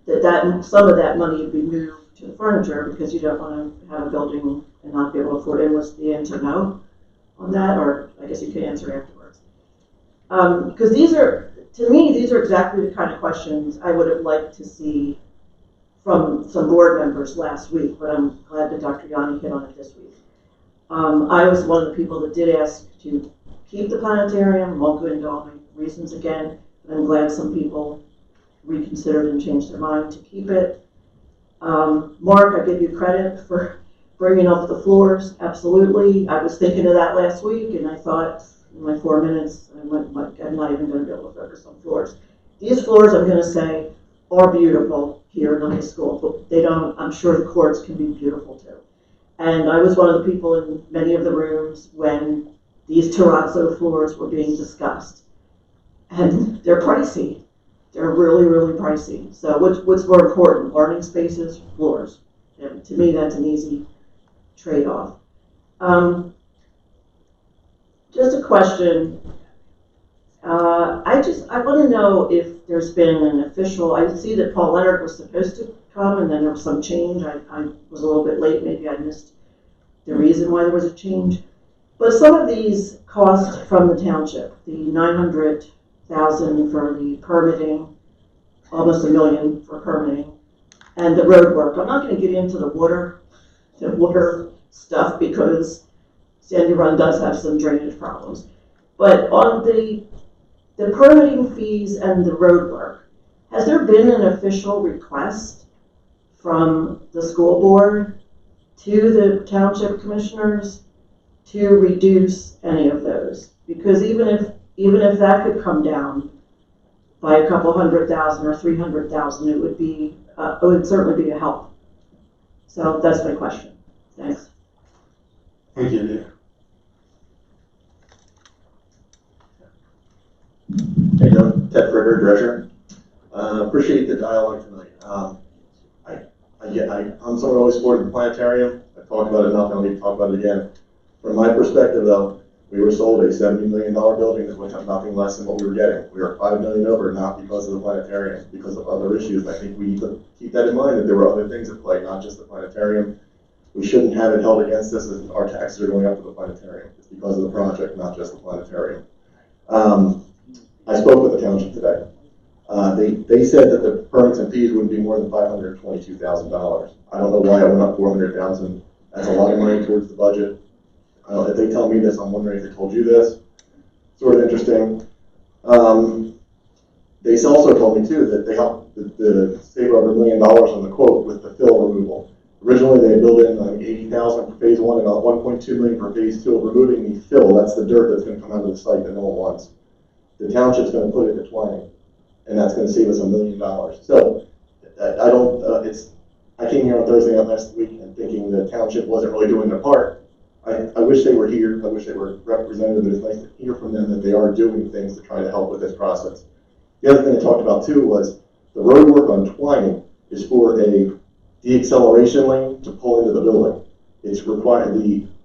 that some of that money would be moved to the furniture because you don't want to have a building and not be able to afford it. Was the answer no on that? Or I guess you could answer afterwards. Because to me, these are exactly the kind of questions I would have liked to see from some board members last week, but I'm glad that Dr. Yanni hit on it this week. I was one of the people that did ask to keep the planetarium, won't go into all the reasons again, but I'm glad some people reconsidered and changed their mind to keep it. Mark, I give you credit for bringing up the floors, absolutely. I was thinking of that last week, and I thought in my 4 minutes, I'm not even going to be able to focus on floors. These floors, I'm going to say, are beautiful here in the high school, but they don't, I'm sure the courts can be beautiful too. And I was one of the people in many of the rooms when these terrazzo floors were being discussed. And they're pricey. They're really, really pricey. So what's more important, learning spaces, floors? And to me, that's an easy trade-off. Just a question. I want to know if there's been an official, I see that Paul Leonard was supposed to come and then there was some change. I was a little bit late, maybe I missed the reason why there was a change. But some of these costs from the township, the $900,000 for the permitting, almost $1 million for permitting, and the road work. I'm not going to get into the water stuff because Sandy Run does have some drainage problems. But on the permitting fees and the road work, has there been an official request from the school board to the township commissioners to reduce any of those? Because even if that could come down by a couple $100,000 or $300,000, it would certainly be a help. So that's my question. Thanks. Thank you, Nick. Hey, Doug. Ted Fricker, Treasurer. Appreciate the dialogue tonight. I'm someone who always supported the planetarium. I've talked about it enough, I don't need to talk about it again. From my perspective, though, we were sold a $70 million building that went up nothing less than what we were getting. We were $5 million over, not because of the planetarium, because of other issues. I think we need to keep that in mind, that there were other things at play, not just the planetarium. We shouldn't have it held against us as our taxes are going up to the planetarium. It's because of the project, not just the planetarium. I spoke with the township today. They said that the permits and fees wouldn't be more than $522,000. I don't know why it went up $400,000. That's a lot of money towards the budget. If they tell me this, I'm wondering if they told you this. Sort of interesting. They also told me too that they helped the save over $1 million on the quote with the fill removal. Originally they built in like $80,000 for phase 1 and about $1.2 million for phase 2 of removing the fill. That's the dirt that's going to come out of the site that no one wants. The township's going to put it at Twining, and that's going to save us $1 million. So I came here on Thursday night last week and thinking the township wasn't really doing their part. I wish they were here. I wish they were represented, but it's nice to hear from them that they are doing things to try to help with this process. The other thing I talked about too was the road work on Twining is for a deacceleration lane to pull into the building. It's required.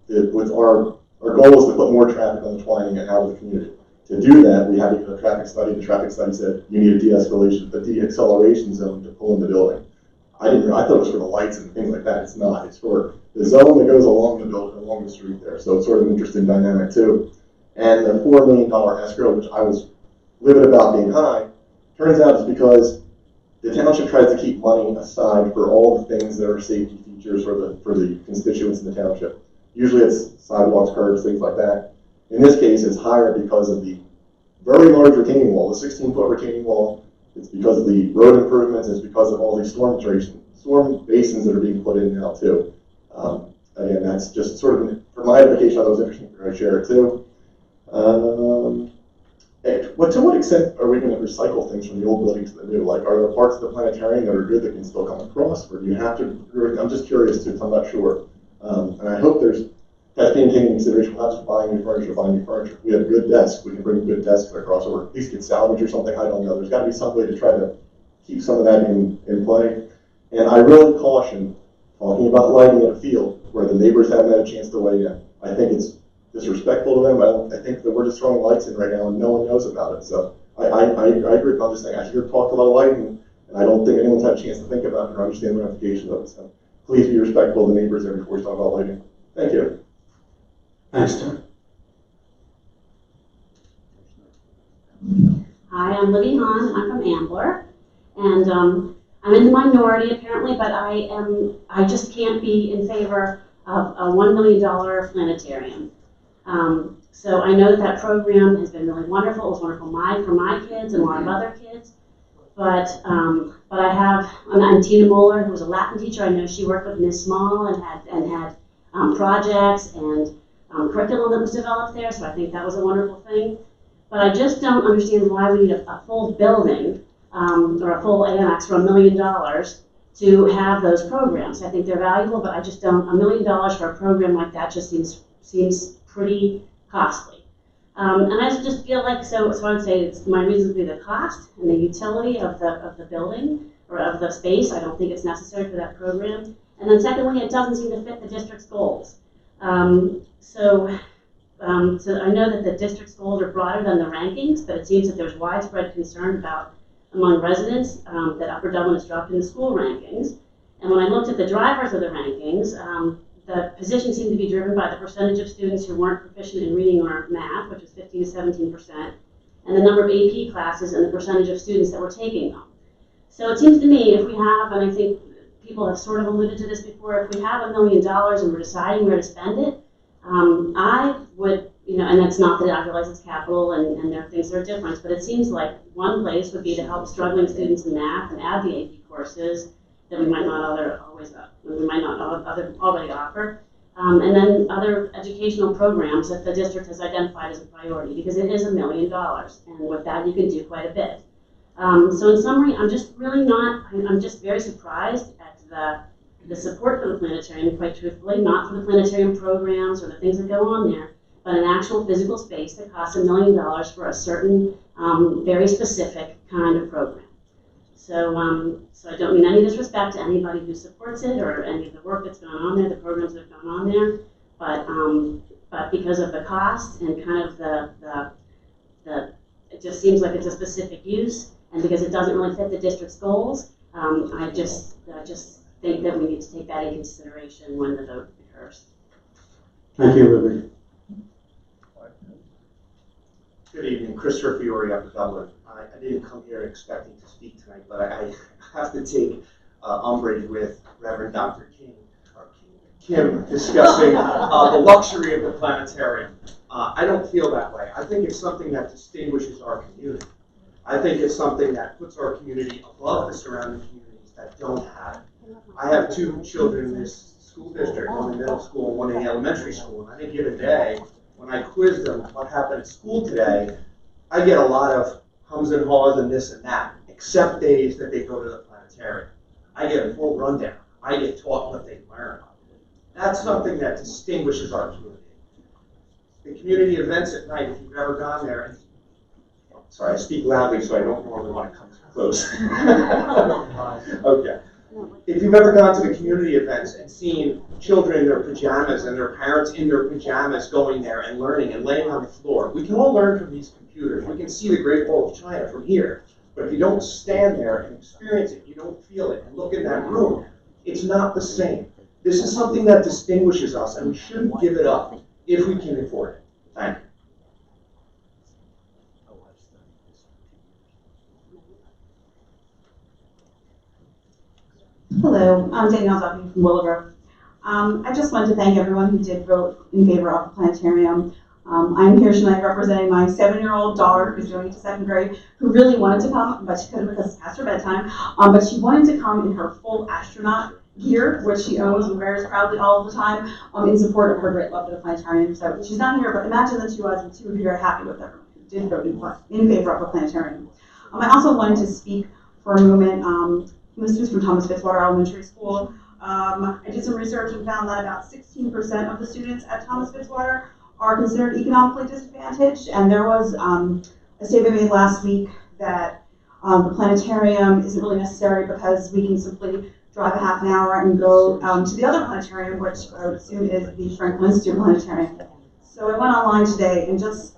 With our goal is to put more traffic on the Twining and out of the community. To do that, we had to do a traffic study. The traffic study said you need a deacceleration zone to pull in the building. I thought it was for the lights and things like that. It's not. It's for the zone that goes along the building, along the street there. So it's sort of an interesting dynamic too. And the $4 million escrow, which I was livid about being high, turns out is because the township tries to keep money aside for all the things that are safety features for the constituents in the township. Usually it's sidewalks, curbs, things like that. In this case, it's higher because of the very large retaining wall, the 16-foot retaining wall. It's because of the road improvements. It's because of all these storm basins that are being put in now too. Again, that's just sort of, for my education, I thought it was interesting for I share it too. To what extent are we going to recycle things from the old building to the new? Like, are there parts of the planetarium that are good that can still come across, or do you have to? I'm just curious too, 'cause I'm not sure. And I hope that's being taken into consideration. We're not just buying new furniture, We have good desks. We can bring good desks across, or at least get salvage or something. I don't know. There's got to be some way to try to keep some of that in play. And I really caution talking about lighting in a field where the neighbors haven't had a chance to weigh in. I think it's disrespectful to them. I think that we're just throwing lights in right now and no one knows about it. So I agree with this thing. I hear talk about lighting, and I don't think anyone's had a chance to think about it or understand the ramifications of it. So please be respectful of the neighbors there before we talk about lighting. Thank you. Thanks, Tim. Hi, I'm Libby Hahn. I'm from Ambler, and I'm in the minority apparently, but I just can't be in favor of a $1 million planetarium. So I know that program has been really wonderful. It was wonderful for my kids and a lot of other kids. But I have, I'm Tina Moeller, who was a Latin teacher. I know she worked with Ms. Small and had projects and curriculum that was developed there. So I think that was a wonderful thing. But I just don't understand why we need a full building or a full annex for $1 million to have those programs. I think they're valuable, but I just don't. $1 million for a program like that just seems pretty costly. And I just feel like, so I would say my reason would be the cost and the utility of the building or of the space. I don't think it's necessary for that program. And then secondly, it doesn't seem to fit the district's goals. So I know that the district's goals are broader than the rankings, but it seems that there's widespread concern among residents that Upper Dublin has dropped in the school rankings. And when I looked at the drivers of the rankings, the position seemed to be driven by the percentage of students who weren't proficient in reading or math, which was 15 to 17%, and the number of AP classes and the percentage of students that were taking them. So it seems to me if we have, and I think people have sort of alluded to this before, if we have $1 million and we're deciding where to spend it, I would, and it's not that I realize it's capital and there are things that are different, but it seems like one place would be to help struggling students in math and add the AP courses that we might not already offer. And then other educational programs that the district has identified as a priority, because it is $1 million, and with that you can do quite a bit. So in summary, I'm just very surprised at the support for the planetarium, quite truthfully, not for the planetarium programs or the things that go on there, but an actual physical space that costs $1 million for a certain, very specific kind of program. So, so I don't mean any disrespect to anybody who supports it or any of the work that's gone on there, the programs that have gone on there, but because of the cost and kind of it just seems like it's a specific use, and because it doesn't really fit the district's goals, I just think that we need to take that into consideration when the vote occurs. Thank you, Libby. Good evening, Christopher Fiore up at Dublin. I didn't come here expecting to speak tonight, but I have to take umbrage with Reverend Dr. Kim discussing the luxury of the planetarium. I don't feel that way. I think it's something that distinguishes our community. I think it's something that puts our community above the surrounding communities that don't have it. I have 2 children in this school district, one in middle school and one in elementary school, and on any given day, when I quiz them what happened at school today, I get a lot of hums and haws and this and that, except days that they go to the planetarium. I get a full rundown. I get taught what they learn. That's something that distinguishes our community. The community events at night, if you've ever gone there, and sorry, I speak loudly so I don't normally want to come too close. Okay. If you've ever gone to the community events and seen children in their pajamas and their parents in their pajamas going there and learning and laying on the floor, we can all learn from these computers. We can see the Great Wall of China from here. But if you don't stand there and experience it, you don't feel it, and look in that room, it's not the same. This is something that distinguishes us, and we shouldn't give it up if we can afford it. Thank you. Hello, I'm Danielle Duffy from Willowbrook. I just wanted to thank everyone who did vote in favor of the planetarium. I'm here tonight representing my 7-year-old daughter who's going to 2nd grade, who really wanted to come, but she couldn't because it's past her bedtime. But she wanted to come in her full astronaut gear, which she owns and wears proudly all the time, in support of her great love for the planetarium. So she's not here, but imagine that she was, and she would be very happy with everyone who did vote in favor of the planetarium. I also wanted to speak for a moment. This is from Thomas Fitzwater Elementary School. I did some research and found that about 16% of the students at Thomas Fitzwater are considered economically disadvantaged, and there was a statement made last week that the planetarium isn't really necessary because we can simply drive a half an hour and go to the other planetarium, which I would assume is the Franklin Institute Planetarium. So I went online today, and just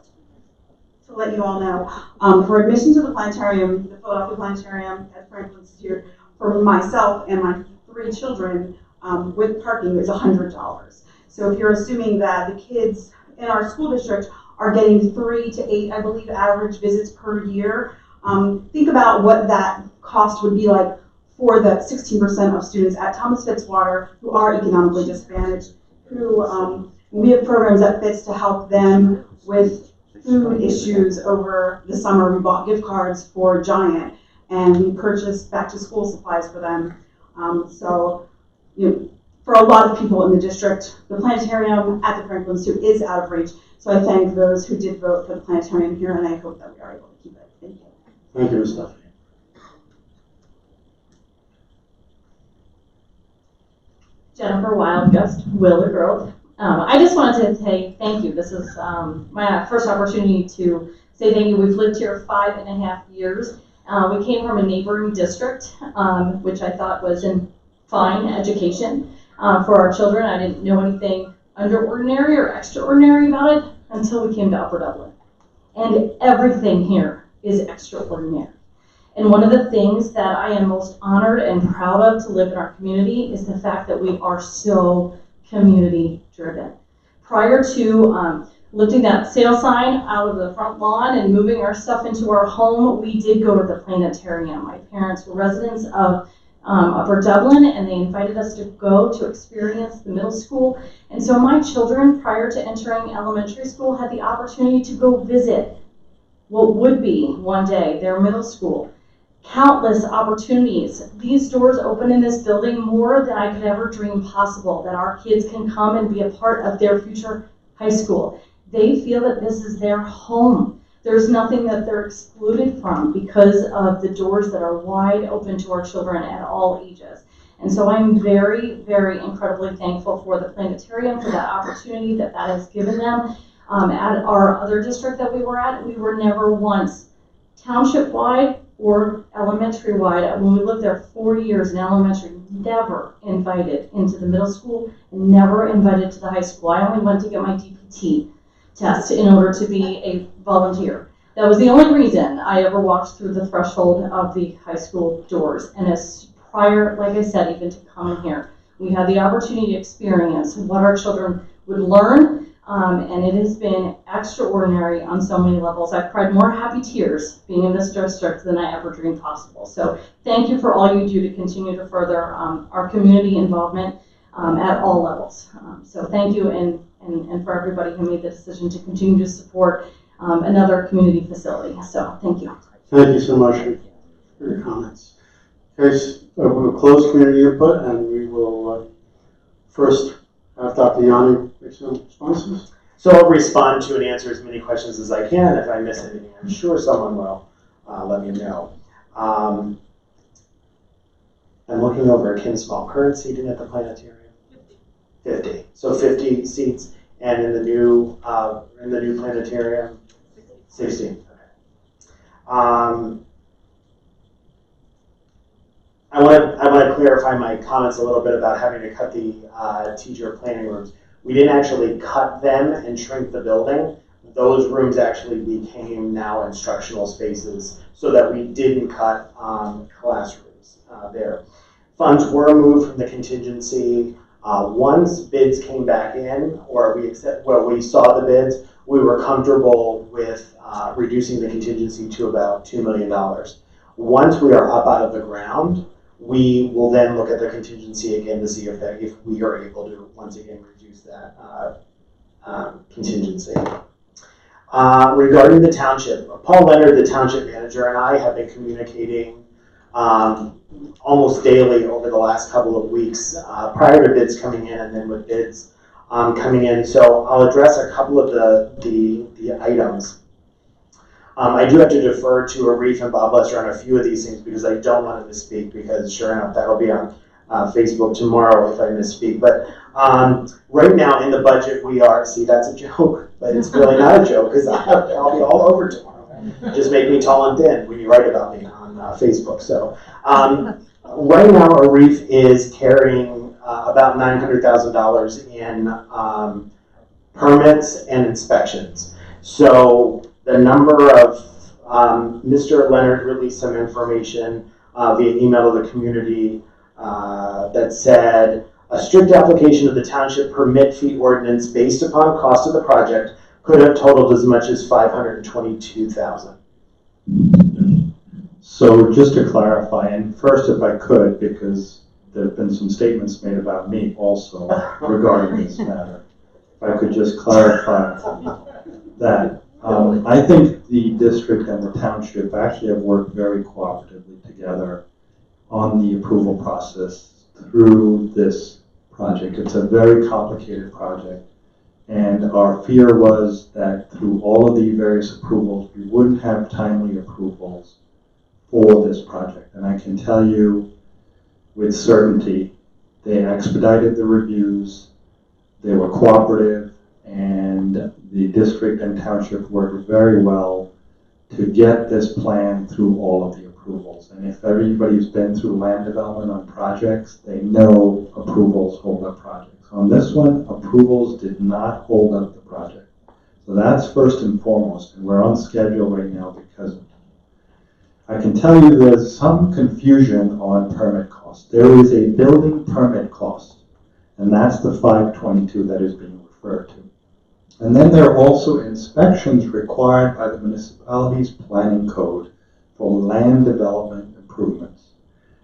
to let you all know, for admission to the planetarium, the Philadelphia Planetarium at Franklin Institute, for myself and my 3 children with parking is $100. So if you're assuming that the kids in our school district are getting 3 to 8, I believe, average visits per year, think about what that cost would be like for the 16% of students at Thomas Fitzwater who are economically disadvantaged, who we have programs at Fitz to help them with food issues over the summer. We bought gift cards for Giant, and we purchased back-to-school supplies for them. So, for a lot of people in the district, the planetarium at the Franklin Institute is out of reach. So I thank those who did vote for the planetarium here, and I hope that we are able to keep it. Thank you. Thank you, Ms. Duffy. Jennifer Wildgust, Willowbrook. I just wanted to say thank you. This is my first opportunity to say thank you. We've lived here 5.5 years. We came from a neighboring district, which I thought was in fine education for our children. I didn't know anything underordinary or extraordinary about it until we came to Upper Dublin. And everything here is extraordinary. And one of the things that I am most honored and proud of to live in our community is the fact that we are so community driven. Prior to lifting that sale sign out of the front lawn and moving our stuff into our home, we did go to the planetarium. My parents were residents of Upper Dublin, and they invited us to go to experience the middle school. And so my children, prior to entering elementary school, had the opportunity to go visit what would be one day their middle school. Countless opportunities. These doors open in this building more than I could ever dream possible, that our kids can come and be a part of their future high school. They feel that this is their home. There's nothing that they're excluded from because of the doors that are wide open to our children at all ages. And so I'm very, very incredibly thankful for the planetarium, for that opportunity that has given them. At our other district that we were at, we were never once township-wide or elementary-wide. When we lived there 4 years in elementary, never invited into the middle school, and never invited to the high school. I only went to get my DPT test in order to be a volunteer. That was the only reason I ever walked through the threshold of the high school doors. And as prior, like I said, even to coming here, we had the opportunity to experience what our children would learn. And it has been extraordinary on so many levels. I've cried more happy tears being in this district than I ever dreamed possible. So thank you for all you do to continue to further our community involvement at all levels. So thank you, and for everybody who made the decision to continue to support another community facility. So thank you. Thank you so much for your comments. Okay, we'll close community input, and we will first have Dr. Yanni make some responses. So I'll respond to and answer as many questions as I can. If I miss anything, I'm sure someone will let me know. I'm looking over at Kim's small current seating at the planetarium. 50. So 50 seats, and in the new planetarium, 60. Okay. I want to clarify my comments a little bit about having to cut the teacher planning rooms. We didn't actually cut them and shrink the building. Those rooms actually became now instructional spaces, so that we didn't cut classrooms there. Funds were moved from the contingency. Once bids came back in, or we saw the bids, we were comfortable with reducing the contingency to about $2 million. Once we are up out of the ground, we will then look at the contingency again to see if we are able to once again reduce that contingency. Regarding the township, Paul Leonard, the township manager, and I have been communicating almost daily over the last couple of weeks prior to bids coming in, and then with bids coming in. So I'll address a couple of the items. I do have to defer to Arif and Bob Lester on a few of these things because I don't want to misspeak, because sure enough, that'll be on Facebook tomorrow if I misspeak. But right now in the budget we are, see, that's a joke, but it's really not a joke because I'll be all over tomorrow. Just make me tall and thin when you write about me on Facebook. So right now Arif is carrying about $900,000 in permits and inspections. So the number of, Mr. Leonard released some information via email to the community that said, a strict application of the township permit fee ordinance based upon cost of the project could have totaled as much as $522,000. So just to clarify, and first if I could, because there have been some statements made about me also regarding this matter, if I could just clarify that. I think the district and the township actually have worked very cooperatively together on the approval process through this project. It's a very complicated project, and our fear was that through all of the various approvals, we wouldn't have timely approvals for this project. And I can tell you with certainty, they expedited the reviews, they were cooperative, and the district and township worked very well to get this plan through all of the approvals. And if everybody's been through land development on projects, they know approvals hold up projects. On this one, approvals did not hold up the project. So that's first and foremost, and we're on schedule right now because of it. I can tell you there's some confusion on permit costs. There is a building permit cost, and that's the 522 that is being referred to. And then there are also inspections required by the municipality's planning code for land development improvements.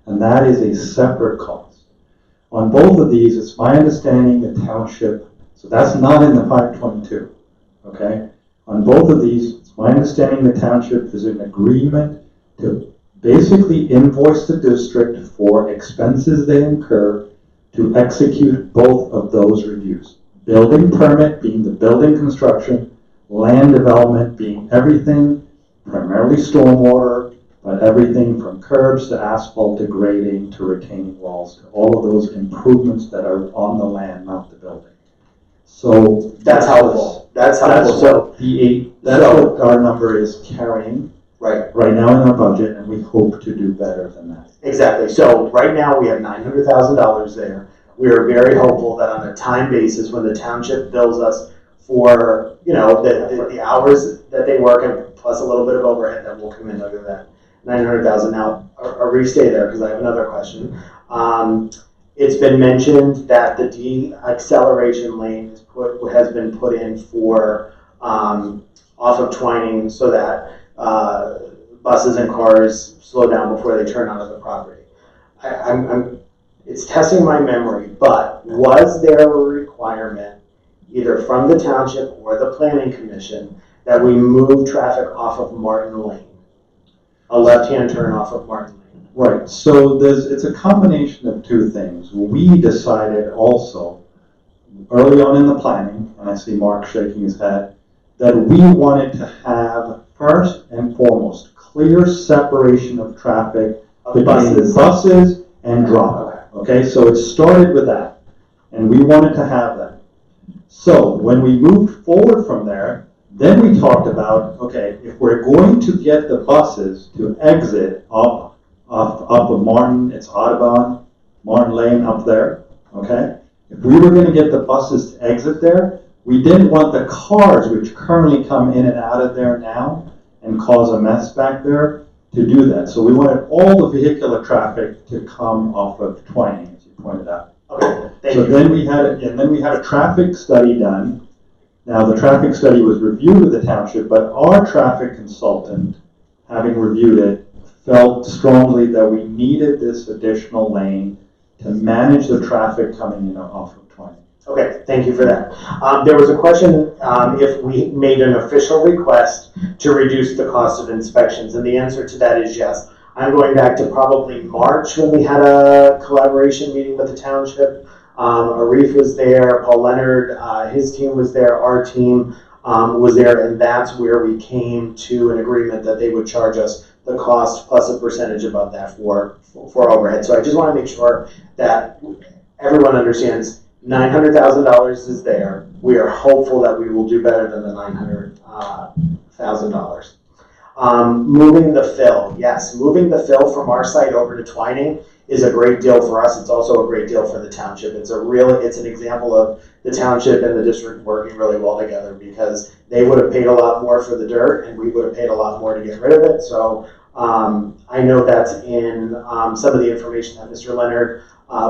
And and that is a separate cost. On both of these, it's my understanding the township, so that's not in the 522, okay? On both of these, it's my understanding the township is in agreement to basically invoice the district for expenses they incur to execute both of those reviews. Building permit being the building construction, land development being everything, primarily stormwater, but everything from curbs to asphalt to grading to retaining walls, to all of those improvements that are on the land, not the building. So That's helpful. That's helpful. That's what our number is carrying right now in our budget, and we hope to do better than that. Exactly. So right now we have $900,000 there. We are very hopeful that on a time basis, when the township bills us for, you know, the hours that they work and plus a little bit of overhead, that will come in under that $900,000. Now, I'll stay there because I have another question. It's been mentioned that the de-acceleration lane has been put in for off of Twining so that buses and cars slow down before they turn onto the property. It's testing my memory, but was there a requirement, either from the township or the planning commission, that we move traffic off of Martin Lane? A left-hand turn off of Martin Lane. Right, so it's a combination of two things. We decided also, early on in the planning, and I see Mark shaking his head, that we wanted to have, first and foremost, clear separation of traffic between buses and drop. Okay, so it started with that, and we wanted to have that. So when we moved forward from there, then we talked about, okay, if we're going to get the buses to exit up of Martin, it's Audubon, Martin Lane up there, okay? If we were going to get the buses to exit there, we didn't want the cars, which currently come in and out of there now and cause a mess back there, to do that. So we wanted all the vehicular traffic to come off of Twining, as you pointed out. Okay, thank so you. then we had a traffic study done. Now the traffic study was reviewed with the township, but our traffic consultant, having reviewed it, felt strongly that we needed this additional lane to manage the traffic coming in off of Twining. Okay, thank you for that. There was a question if we made an official request to reduce the cost of inspections, and the answer to that is yes. I'm going back to probably March when we had a collaboration meeting with the township. Arif was there, Paul Leonard, his team was there, our team was there, and that's where we came to an agreement that they would charge us the cost plus a percentage above that for overhead. So I just want to make sure that everyone understands $900,000 is there. We are hopeful that we will do better than the $900,000. Moving the fill, yes, moving the fill from our site over to Twining is a great deal for us. It's also a great deal for the township. It's an example of the township and the district working really well together, because they would have paid a lot more for the dirt and we would have paid a lot more to get rid of it. So I know that's in some of the information that Mr. Leonard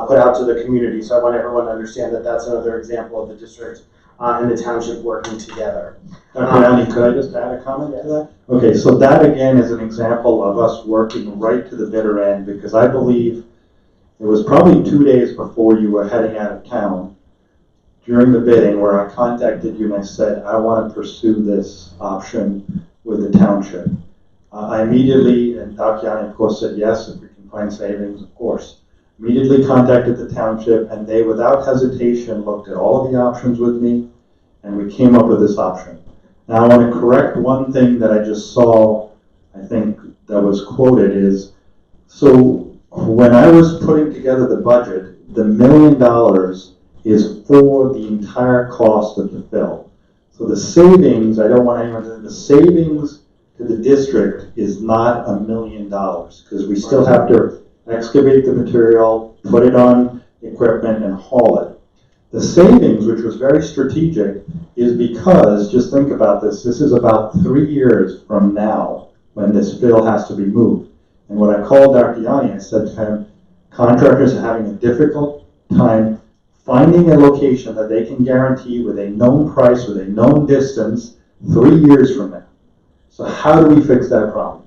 put out to the community. So I want everyone to understand that that's another example of the district and the township working together. Dr. Annie, could I just add a comment to that? Okay, so that again is an example of us working right to the bitter end, because I believe it was probably 2 days before you were heading out of town during the bidding where I contacted you and I said, I want to pursue this option with the township. I immediately, and Dr. Yanni of course said yes, if we can find savings, of course. Immediately contacted the township, and they without hesitation looked at all of the options with me, and we came up with this option. Now I want to correct one thing that I just saw, I think that was quoted is, so when I was putting together the budget, the $1 million is for the entire cost of the fill. So the savings, I don't want anyone to, the savings to the district is not $1 million, because we still have to excavate the material, put it on equipment, and haul it. The savings, which was very strategic, is because, just think about this is about 3 years from now when this fill has to be moved. And when I called Dr. Yanni, I said to him, contractors are having a difficult time finding a location that they can guarantee with a known price, with a known distance, 3 years from now. So how do we fix that problem?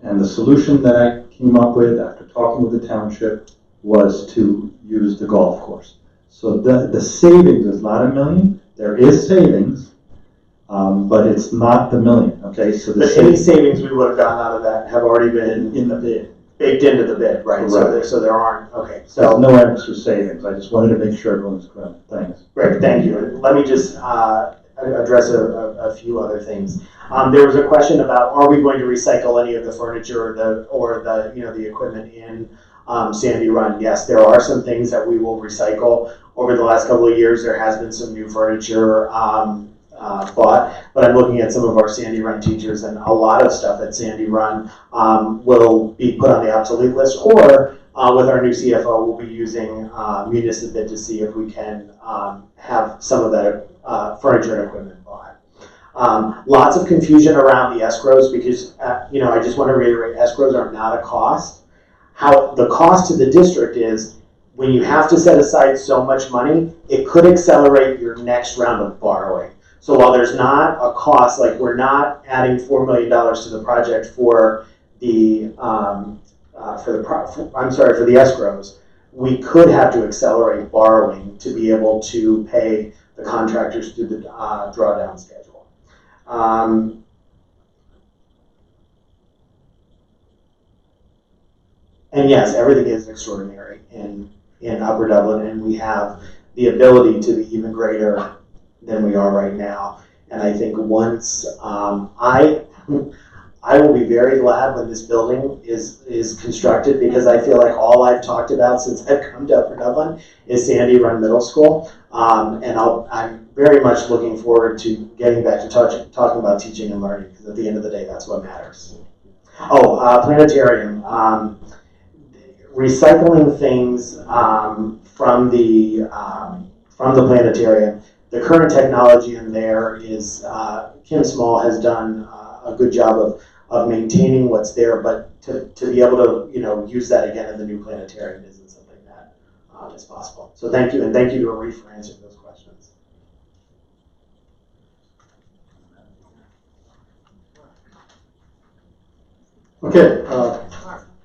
And the solution that I came up with after talking with the township, was to use the golf course. So the savings is not $1 million. There is savings, but it's not the $1 million, okay? So the But any savings we would have gotten out of that have already been in the bid. baked into the bid, right? Right. So there aren't, okay, There's so. no extra savings. I just wanted to make sure everyone's clear. Thanks. Great, thank you. Let me just address a few other things. There was a question about, are we going to recycle any of the furniture or the equipment in Sandy Run? Yes, there are some things that we will recycle. Over the last couple of years, there has been some new furniture bought, but I'm looking at some of our Sandy Run teachers, and a lot of stuff at Sandy Run will be put on the obsolete list, or with our new CFO, we'll be using Municipal to see if we can have some of that furniture and equipment bought. Lots of confusion around the escrows because, I just want to reiterate, escrows are not a cost. How the cost to the district is, when you have to set aside so much money, it could accelerate your next round of borrowing. So while there's not a cost, like we're not adding $4 million to the project for the escrows, we could have to accelerate borrowing to be able to pay the contractors through the drawdown schedule. And yes, everything is extraordinary in Upper Dublin, and we have the ability to be even greater than we are right now. And I think once I will be very glad when this building is constructed, because I feel like all I've talked about since I've come to Upper Dublin is Sandy Run Middle School. And I'm very much looking forward to getting back to talking about teaching and learning, because at the end of the day, that's what matters. Planetarium. Recycling things from the planetarium. The current technology in there is, Kim Small has done a good job of maintaining what's there, but to be able to use that again in the new planetarium isn't something that is possible. So thank you, and thank you to Arif for answering those questions. Okay,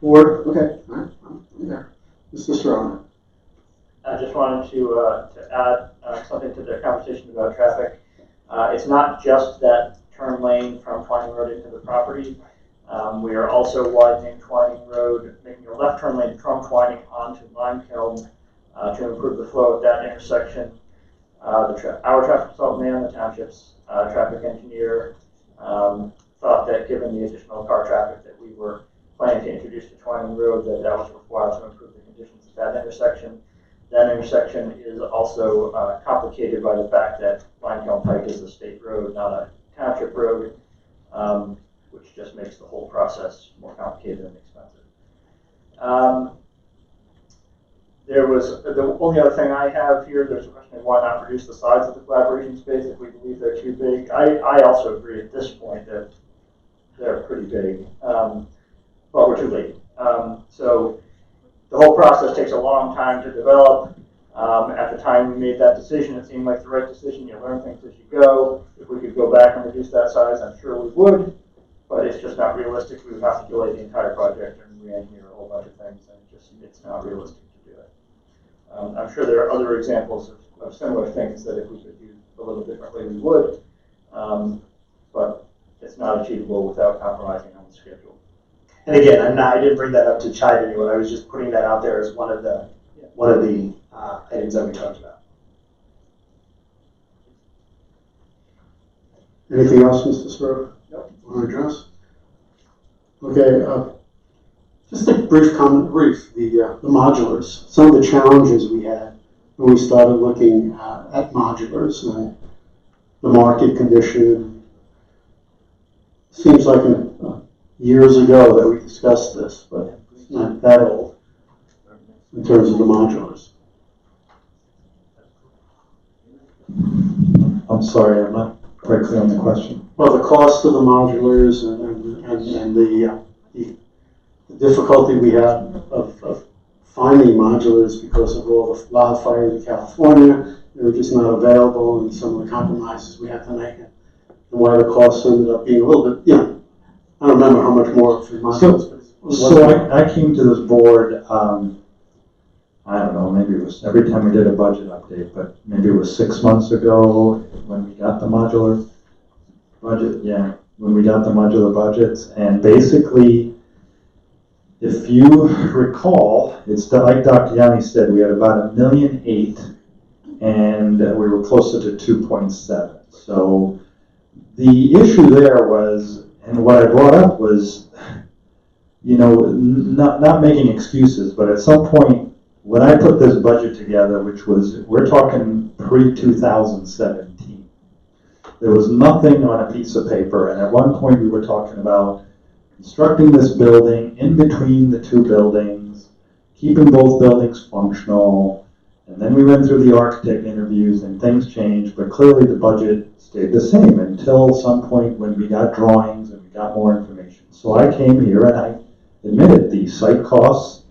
board, okay, all right, I'm there. Mr. Serrano. I just wanted to add something to the conversation about traffic. It's not just that turn lane from Twining Road into the property. We are also widening Twining Road, making a left turn lane from Twining onto Limekiln to improve the flow at that intersection. Our traffic consultant and the township's traffic engineer thought that given the additional car traffic that we were planning to introduce to Twining Road, that was worthwhile to improve the conditions at that intersection. That intersection is also complicated by the fact that Limekiln Pike is a state road, not a township road, which just makes the whole process more complicated and expensive. There was the only other thing I have here. There's a question of why not reduce the size of the collaboration space if we believe they're too big. I also agree at this point that they're pretty big, but we're too late. So the whole process takes a long time to develop. At the time we made that decision, it seemed like the right decision. You learn things as you go. If we could go back and reduce that size, I'm sure we would, but it's just not realistic. We would have to delay the entire project and re-engineer a whole bunch of things, and it's not realistic to do it. I'm sure there are other examples of similar things that if we could do a little differently, we would, but it's not achievable without compromising on the schedule. And again, I didn't bring that up to chide anyone. I was just putting that out there as one of the items that we talked about. Anything else, Mr. Sparrow? Nope. Want to address? Okay, just a brief comment, the modulars. Some of the challenges we had when we started looking at modulars, the market condition. Seems like years ago that we discussed this, but it's not that old in terms of the modulars. I'm sorry, I'm not quite clear on the question. Well, the cost of the modulars and the difficulty we have of finding modulars because of all the wildfires in California. They were just not available, and some of the compromises we had to make, and why the costs ended up being a little bit, I don't remember how much more for modulars. So I came to this board, I don't know, maybe it was every time we did a budget update, but maybe it was 6 months ago when we got the modular budget, when we got the modular budgets. And basically, if you recall, it's like Dr. Yanni said, we had about $1.8 million and we were closer to 2.7. So the issue there was, and what I brought up was, not making excuses, but at some point, when I put this budget together, which was, we're talking pre-2017, there was nothing on a piece of paper, and at one point we were talking about constructing this building in between the two buildings, keeping both buildings functional, and then we went through the architect interviews and things changed, but clearly the budget stayed the same until some point when we got drawings and we got more information. So I came here and I admitted the site costs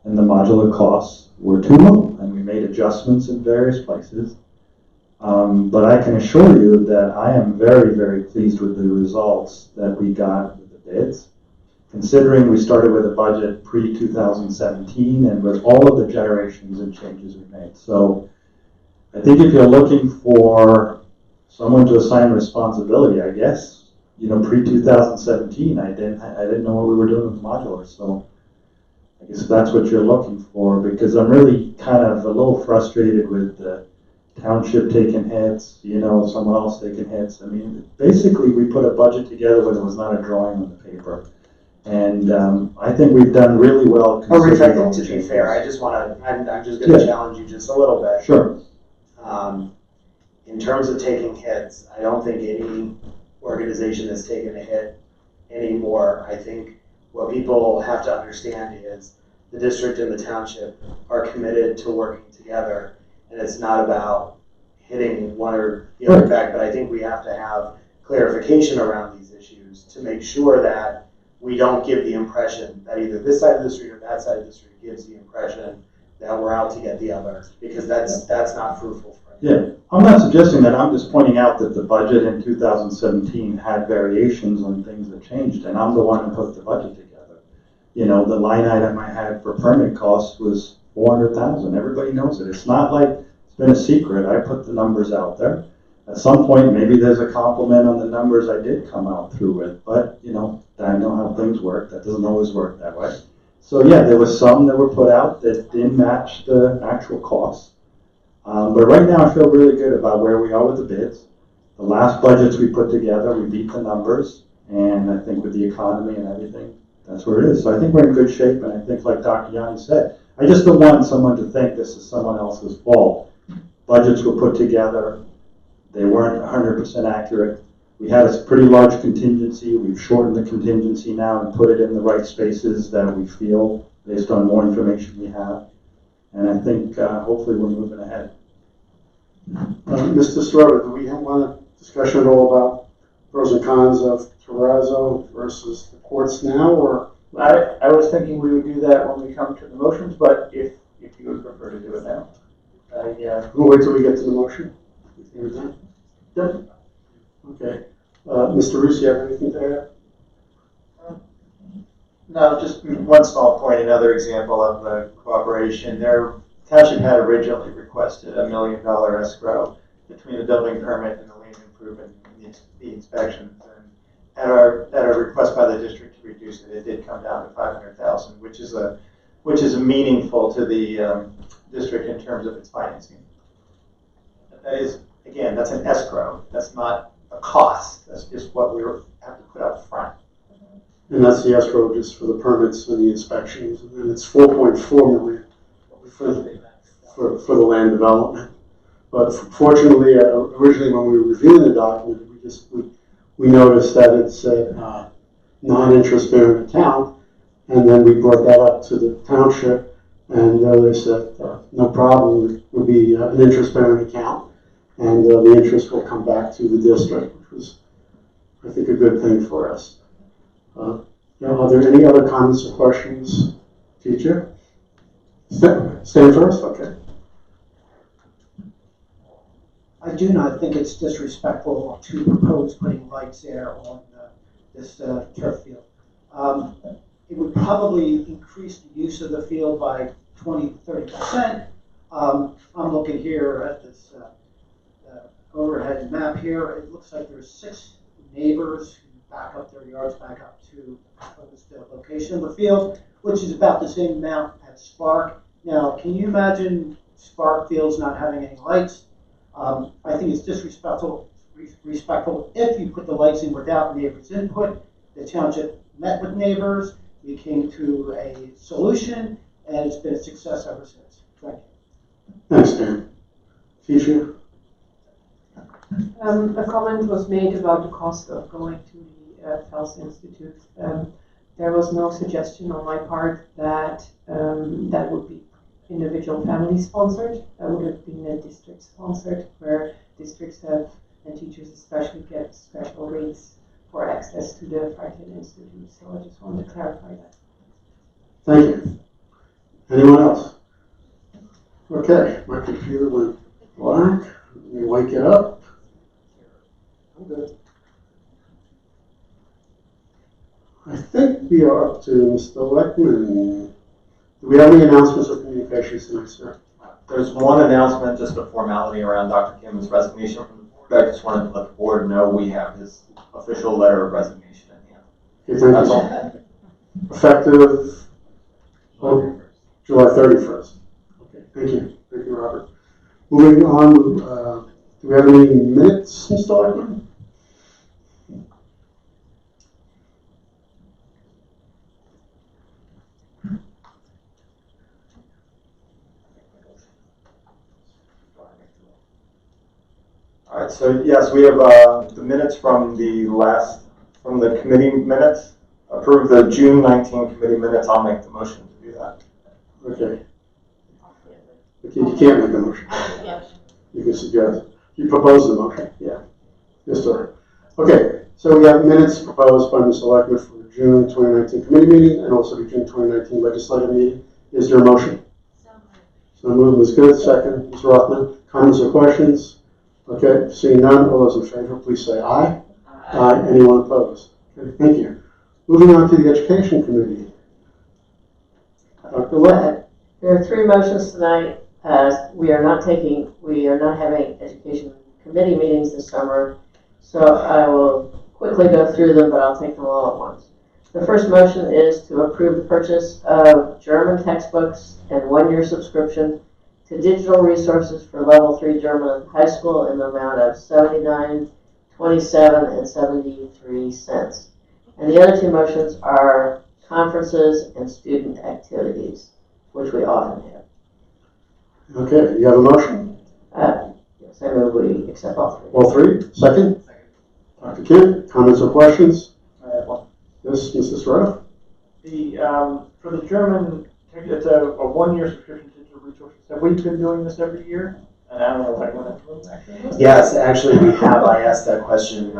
and the modular costs were too low, and we made adjustments in various places. But I can assure you that I am very, very pleased with the results that we got with the bids, considering we started with a budget pre-2017 and with all of the gyrations and changes we made. So I think if you're looking for someone to assign responsibility, I guess, pre-2017, I didn't know what we were doing with modular. So I guess that's what you're looking for, because I'm really kind of a little frustrated with the township taking hits, someone else taking hits. I mean, basically we put a budget together when it was not a drawing on the paper. And I think we've done really well. Rich, I think to be fair, I'm just going to challenge you just a little bit. Sure. In terms of taking hits, I don't think any organization has taken a hit anymore. I think what people have to understand is the district and the township are committed to working together, and it's not about hitting one or the other back, but I think we have to have clarification around these issues to make sure that we don't give the impression that either this side of the street or that side of the street gives the impression that we're out to get the other, because that's not fruitful for anyone. Yeah, I'm not suggesting that. I'm just pointing out that the budget in 2017 had variations on things that changed, and I'm the one who put the budget together. The line item I had for permit costs was $400,000. Everybody knows it. It's not like it's been a secret. I put the numbers out there. At some point, maybe there's a compliment on the numbers I did come out through with, but I know how things work. That doesn't always work that way. So yeah, there was some that were put out that didn't match the actual costs. But right now I feel really good about where we are with the bids. The last budgets we put together, we beat the numbers, and I think with the economy and everything, that's where it is. So I think we're in good shape, and I think like Dr. Yanni said, I just don't want someone to think this is someone else's fault. Budgets were put together. They weren't 100% accurate. We had a pretty large contingency. We've shortened the contingency now and put it in the right spaces that we feel based on more information we have. And I think hopefully we're moving ahead. Mr. Sirota, do we want a discussion at all about pros and cons of terrazzo versus the quartz now, or? I was thinking we would do that when we come to the motions, but if you would prefer to do it now. We'll wait till we get to the motion. Okay. Mr. Roos, you have anything to add? No, just one small point, another example of the cooperation. Their township had originally requested $1 million escrow between the building permit and the land improvement and the inspections. And at our request by the district to reduce it, it did come down to $500,000, which is meaningful to the district in terms of its financing. That is, again, that's an escrow. That's not a cost. That's just what we have to put up front. And that's the escrow just for the permits and the inspections, and then it's $4.4 million for the land development. But fortunately, originally when we were reviewing the document, we noticed that it's a non-interest bearing account, and then we brought that up to the township, and they said no problem, it would be an interest bearing account, and the interest will come back to the district, which was, I think, a good thing for us. Are there any other comments or questions, teacher? Stand first, okay. I do not think it's disrespectful to propose putting lights there on this turf field. it would probably increase the use of the field by 20 to 30%. I'm looking here at this overhead map here. It looks like there's 6 neighbors who back up their yards back up to this location of the field, which is about the same amount at Spark. Now, can you imagine Spark Fields not having any lights? I think it's disrespectful if you put the lights in without neighbors' input. The township met with neighbors, we came to a solution, and it's been a success ever since. Thank you. Thanks, Dan. Teacher? A comment was made about the cost of going to the Health Institute. There was no suggestion on my part that that would be individual family sponsored. That would have been a district sponsored, where districts have, and teachers especially, get special rates for access to the Franklin Institute. So I just wanted to clarify that. Thank you. Anyone else? Okay, my computer went black. Let me wake it up. I'm good. I think we are up to Mr. Leckman. Do we have any announcements or communications tonight, sir? There's one announcement, just a formality around Dr. Kim's resignation from the board. I just wanted to let the board know we have his official letter of resignation in hand. Okay, thank That's you. all. Effective July 31st. Okay, thank you. Thank you, Robert. Moving on, do we have any minutes, Mr. Leckman? All right, so yes, we have the minutes from the committee minutes. Approve the June 19 committee minutes. I'll make the motion to do that. Okay. Okay, you can't make a motion. You can suggest. You propose the motion? Yeah. Yes, sir. Okay, so we have minutes proposed by Mr. Leckman for the June 2019 committee meeting and also the June 2019 legislative meeting. Is there a motion? So moved, Ms. Good. Second, Ms. Rothman. Comments or questions? Okay, seeing none, all those in favor, please say aye. Aye. Anyone opposed? Okay, thank you. Moving on to the Education Committee. Dr. Leck. There are 3 motions tonight. We are not having Education Committee meetings this summer, so I will quickly go through them, but I'll take them all at once. The first motion is to approve the purchase of German textbooks and 1-year subscription to digital resources for level 3 German at high school in the amount of $79.27 and 73 cents. And the other 2 motions are conferences and student activities, which we often have. Okay, you have a motion? Yes, I move we accept all 3. All 3? Second? Dr. Kim, comments or questions? I have one. Yes, Mrs. Rowe? For the German, it's a 1-year subscription to digital resources. Have we been doing this every year? And I don't know when it's actually. Yes, actually we have. I asked that question.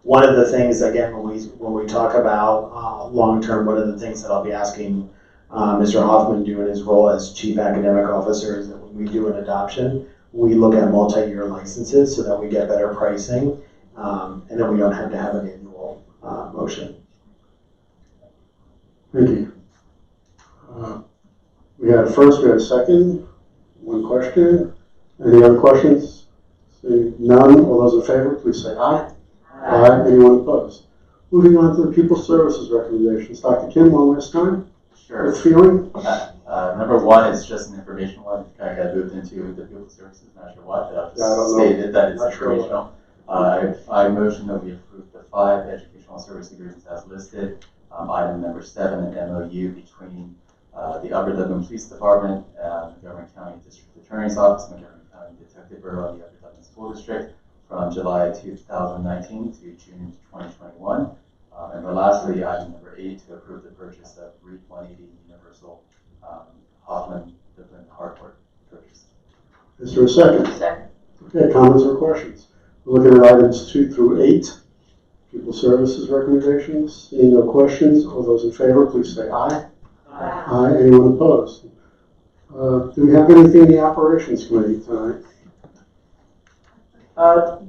One of the things, again, when we talk about long-term, one of the things that I'll be asking Mr. Hoffman to do in his role as Chief Academic Officer is that when we do an adoption, we look at multi-year licenses so that we get better pricing, and then we don't have to have an annual motion. Thank you. We had a first, we had a second. One question. Any other questions? See none. All those in favor, please say aye. Aye. Anyone opposed? Moving on to the Pupil Services recommendations. Dr. Kim, one last time. Sure. Good feeling? Number 1 is just an informational one. I got moved into the Pupil Services, not sure why, but I'll just state it that it's informational. I motion that we approve the 5 educational service agreements as listed. Item number 7, an MOU between the Upper Dublin Police Department, the Montgomery County District Attorney's Office, Montgomery County Detective Bureau, and the Upper Dublin School District from July 2019 to June 2021. And then lastly, item number 8, to approve the purchase of REIT 180 Universal Hoffman Dublin hardware purchase. Is there a second? Second. Okay, comments or questions? We're looking at items 2 through 8. Pupil Services recommendations. Seeing no questions, all those in favor, please say aye. Aye. Aye. Anyone opposed? Do we have anything in the Operations Committee tonight?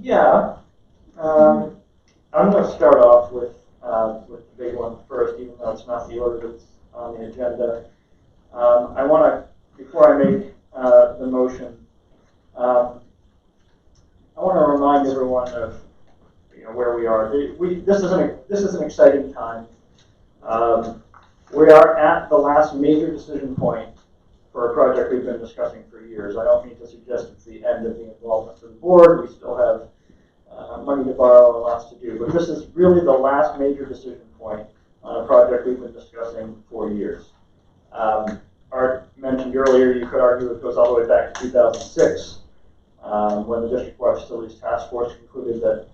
Yeah. I'm going to start off with with the big one first, even though it's not the order that's on the agenda. I want to, before I make the motion, I want to remind everyone of where we are. This is an exciting time. We are at the last major decision point for a project we've been discussing for years. I don't mean to suggest it's the end of the involvement for the board. We still have money to borrow and lots to do, but this is really the last major decision point on a project we've been discussing for years. Art mentioned earlier, you could argue it goes all the way back to 2006, when the District-Wide Facilities Task Force concluded that,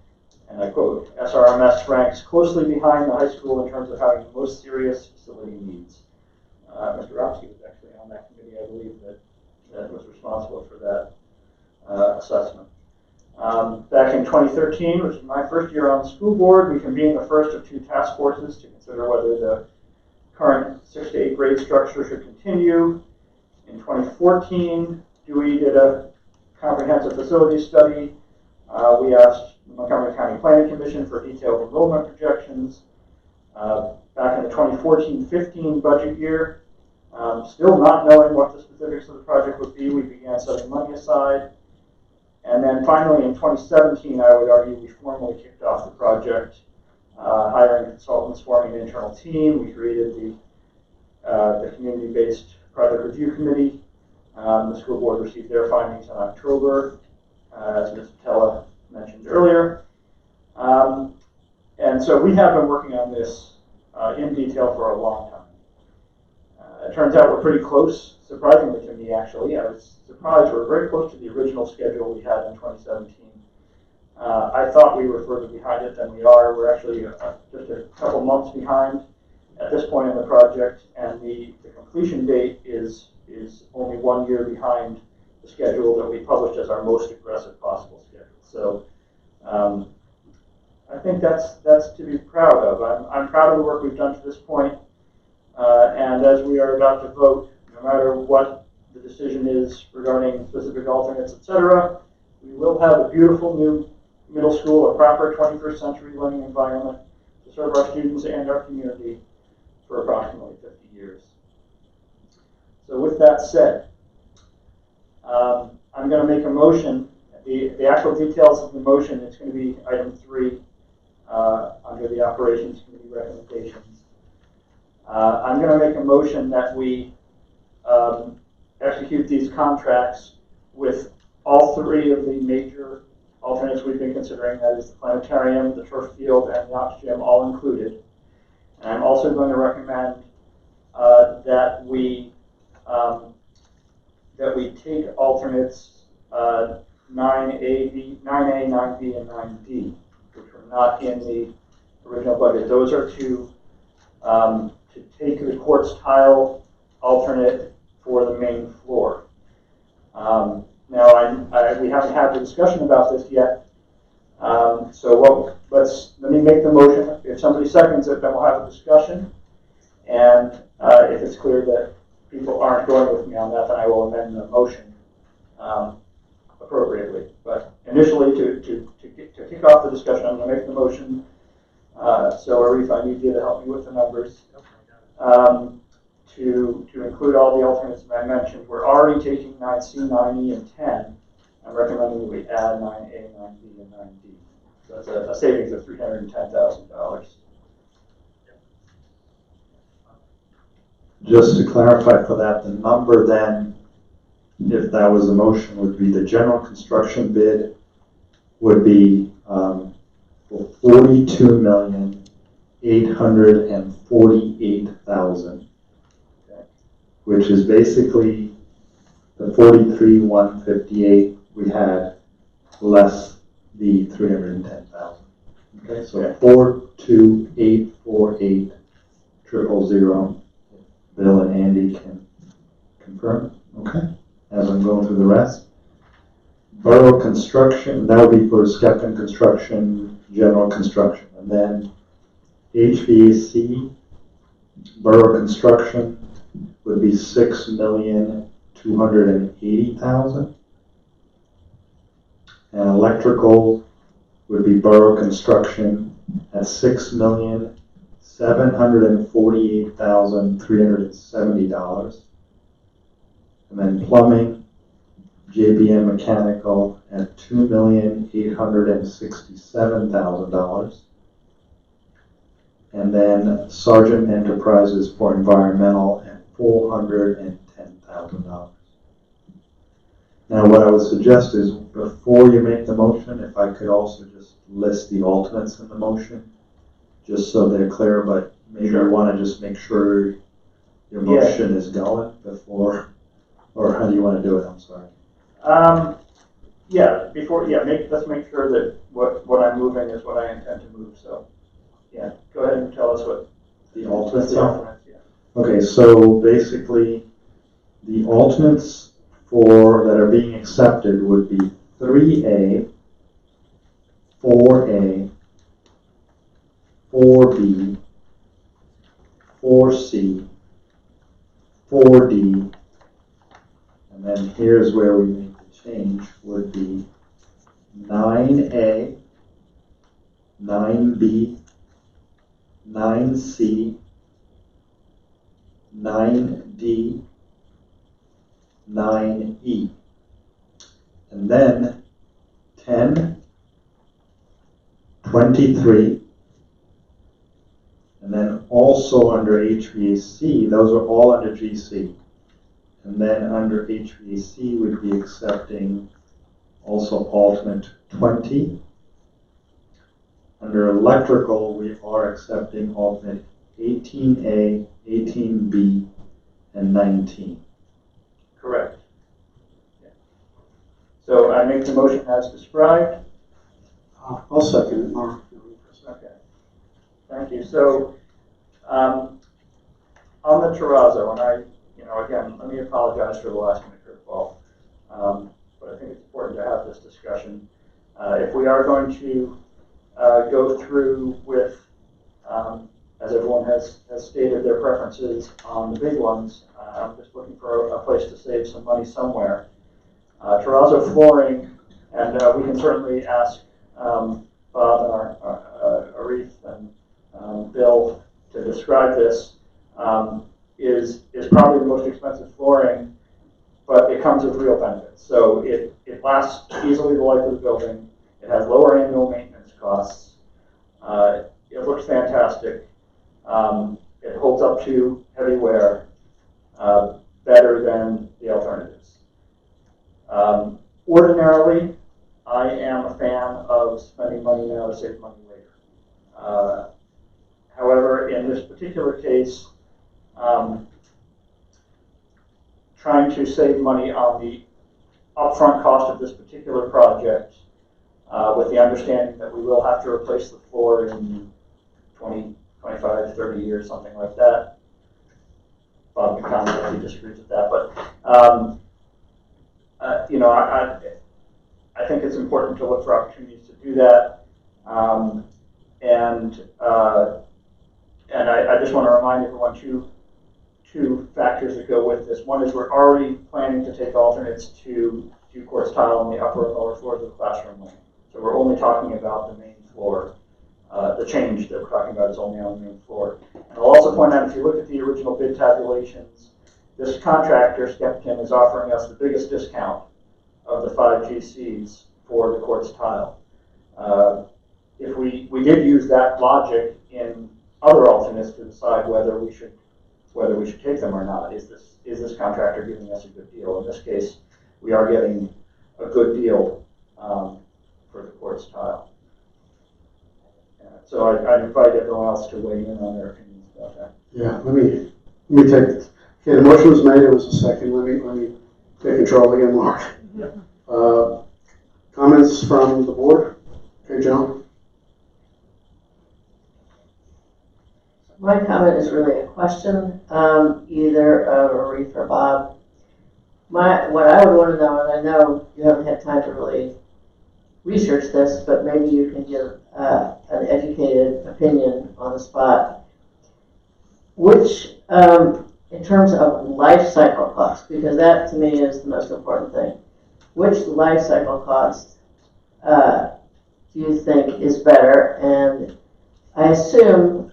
and I quote, SRMS ranks closely behind the high school in terms of having the most serious facility needs. Mr. Robsky was actually on that committee, I believe, that was responsible for that assessment. Back in 2013, which is my first year on the school board, we convened the first of 2 task forces to consider whether the current 6 to 8 grade structure should continue. In 2014, Dewey did a comprehensive facility study. We asked the Montgomery County Planning Commission for detailed enrollment projections. Back in the 2014-15 budget year, still not knowing what the specifics of the project would be, we began setting money aside. And then finally in 2017, I would argue, we formally kicked off the project, hiring consultants, forming an internal team. We created the community-based project review committee. The school board received their findings in October, as Ms. Patella mentioned earlier. And so we have been working on this in detail for a long time. It turns out we're pretty close, surprisingly to me actually. I was surprised we're very close to the original schedule we had in 2017. I thought we were further behind it than we are. We're actually just a couple months behind at this point in the project, and the completion date is only 1 year behind the schedule that we published as our most aggressive possible schedule. So I think that's to be proud of. I'm proud of the work we've done to this point, and as we are about to vote, no matter what the decision is regarding specific alternates, etc., we will have a beautiful new middle school, a proper 21st century learning environment to serve our students and our community for approximately 50 years. So with that said, I'm going to make a motion. The actual details of the motion, it's going to be item 3 under the Operations Committee recommendations. I'm going to make a motion that we execute these contracts with all 3 of the major alternates we've been considering, that is the planetarium, the turf field, and the Ox Gym, all included. And I'm also going to recommend that we take alternates 9A, 9B, and 9D, which were not in the original budget. Those are to take the quartz tile alternate for the main floor. Now, we haven't had the discussion about this yet, so let me make the motion. If somebody seconds it, then we'll have a discussion, and if it's clear that people aren't going with me on that, then I will amend the motion appropriately. But initially, to kick off the discussion, I'm going to make the motion. So Arif, I need you to help me with the numbers. To include all the alternates that I mentioned. We're already taking 9C, 9E, and 10. I'm recommending that we add 9A, 9B, and 9D. So that's a savings of $310,000. Just to clarify for that, the number then, if that was a motion, would be the general construction bid would be for $42,848,000. Which is basically the 43,158 we had less the 310,000. Okay, so 42,848,000. Bill and Andy can confirm. Okay, as I'm going through the rest. Borough construction, that would be for Skepton construction, general construction, and then HVAC, borough construction would be $6,280,000, and electrical would be borough construction at $6,748,370. And then plumbing, JBM Mechanical at $2,867,000. And then Sargent Enterprises for environmental at $410,000. Now, what I would suggest is before you make the motion, if I could also just list the alternates in the motion, just so they're clear, but maybe you want to just make sure your motion is going before, or how do you want to do it? I'm sorry. Let's make sure that what I'm moving is what I intend to move, so, yeah, go ahead and tell us what The alternates the are? alternates, yeah. Okay, so basically, the alternates that are being accepted would be 3A, 4A, 4B, 4C, 4D, and then here's where we make the change, would be 9A, 9B, 9C, 9D, 9E. And then 10, 23, and then also under HVAC, those are all under GC. And then under HVAC, we'd be accepting also alternate 20. Under electrical, we are accepting alternate 18A, 18B, and 19. Correct. Yeah. So I make the motion as described. I'll second it, Mark. Okay. Thank you. So on the terrazzo, and again, let me apologize for the last minute curveball, but I think it's important to have this discussion. If we are going to go through with, as everyone has stated their preferences on the big ones, I'm just looking for a place to save some money somewhere. Terrazzo flooring, and we can certainly ask Bob and Arif and Bill to describe this, is probably the most expensive flooring, but it comes with real benefits. So it lasts easily the life of the building. It has lower annual maintenance costs. It looks fantastic. It holds up to heavy wear better than the alternatives. Ordinarily, I am a fan of spending money now to save money later. However, in this particular case, trying to save money on the upfront cost of this particular project, with the understanding that we will have to replace the floor in 20, 25, 30 years, something like that. Bob can comment if he disagrees with that, but I think it's important to look for opportunities to do that. And I just want to remind everyone two factors that go with this. One is we're already planning to take alternates to do quartz tile on the upper and lower floors of the classroom wing. So we're only talking about the main floor. The change that we're talking about is only on the main floor. And I'll also point out, if you look at the original bid tabulations, this contractor, Skepchem, is offering us the biggest discount of the 5 GCs for the quartz tile. If we did use that logic in other alternates to decide whether we should take them or not, is this contractor giving us a good deal? In this case, we are getting a good deal for the quartz tile. So I'd invite everyone else to weigh in on their opinions about that. Yeah, let me take it. Okay, the motion was made, it was a second. Let me take control again, Mark. Yep. Comments from the board? Okay, John? My comment is really a question, either of Arif or Bob. What I would want to know, and I know you haven't had time to really research this, but maybe you can give an educated opinion on the spot. Which, in terms of life cycle costs, because that to me is the most important thing, which life cycle cost do you think is better? And I assume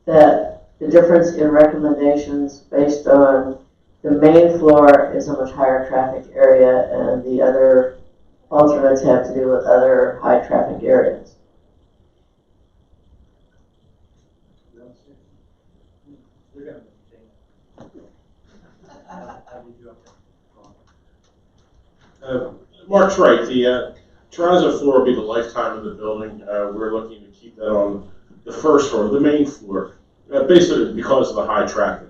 that the difference in recommendations based on the main floor is a much higher traffic area and the other alternates have to do with other high traffic areas. Mark's right. The terrazzo floor will be the lifetime of the building. We're looking to keep that on the first floor, the main floor, basically because of the high traffic.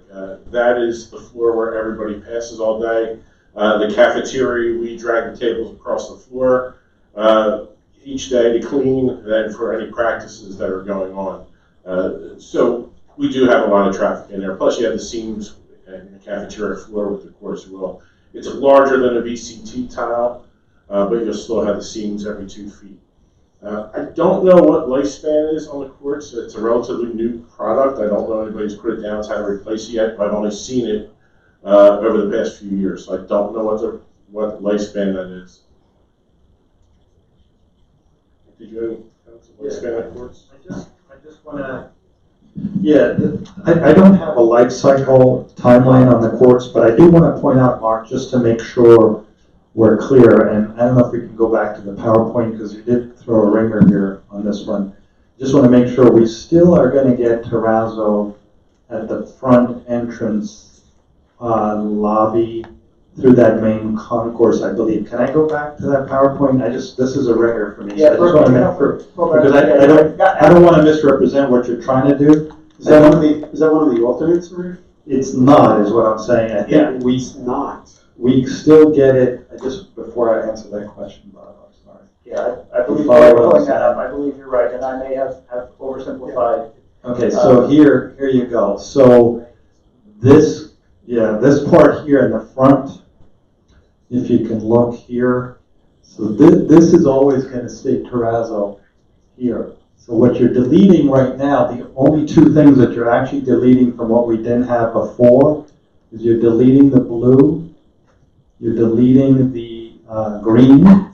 That is the floor where everybody passes all day. The cafeteria, we drag the tables across the floor each day to clean and for any practices that are going on. So we do have a lot of traffic in there. Plus you have the seams in the cafeteria floor with the courts as well. It's larger than a VCT tile, but you'll still have the seams every 2 feet. I don't know what lifespan is on the courts. It's a relatively new product. I don't know anybody's put it down to how to replace it yet, but I've only seen it over the past few years. So I don't know what lifespan that is. Did you have some lifespan on courts? I just want to. Yeah, I don't have a life cycle timeline on the courts, but I do want to point out, Mark, just to make sure we're clear, and I don't know if we can go back to the PowerPoint because you did throw a ringer here on this one. Just want to make sure we still are going to get terrazzo at the front entrance lobby through that main concourse, I believe. Can I go back to that PowerPoint? This is a ringer for me. Yeah, so I just want to make sure, because I don't want to misrepresent what you're trying to do. Is that one of the alternates, or? It's not, is what I'm saying. I think we still get it. Just before I answer that question, Bob, I'm sorry. Yeah, I believe you're pulling that up. I believe you're right, and I may have oversimplified. Okay, so here you go. So this part here in the front, if you can look here, so this is always going to stay terrazzo here. So what you're deleting right now, the only two things that you're actually deleting from what we didn't have before is you're deleting the blue, you're deleting the green,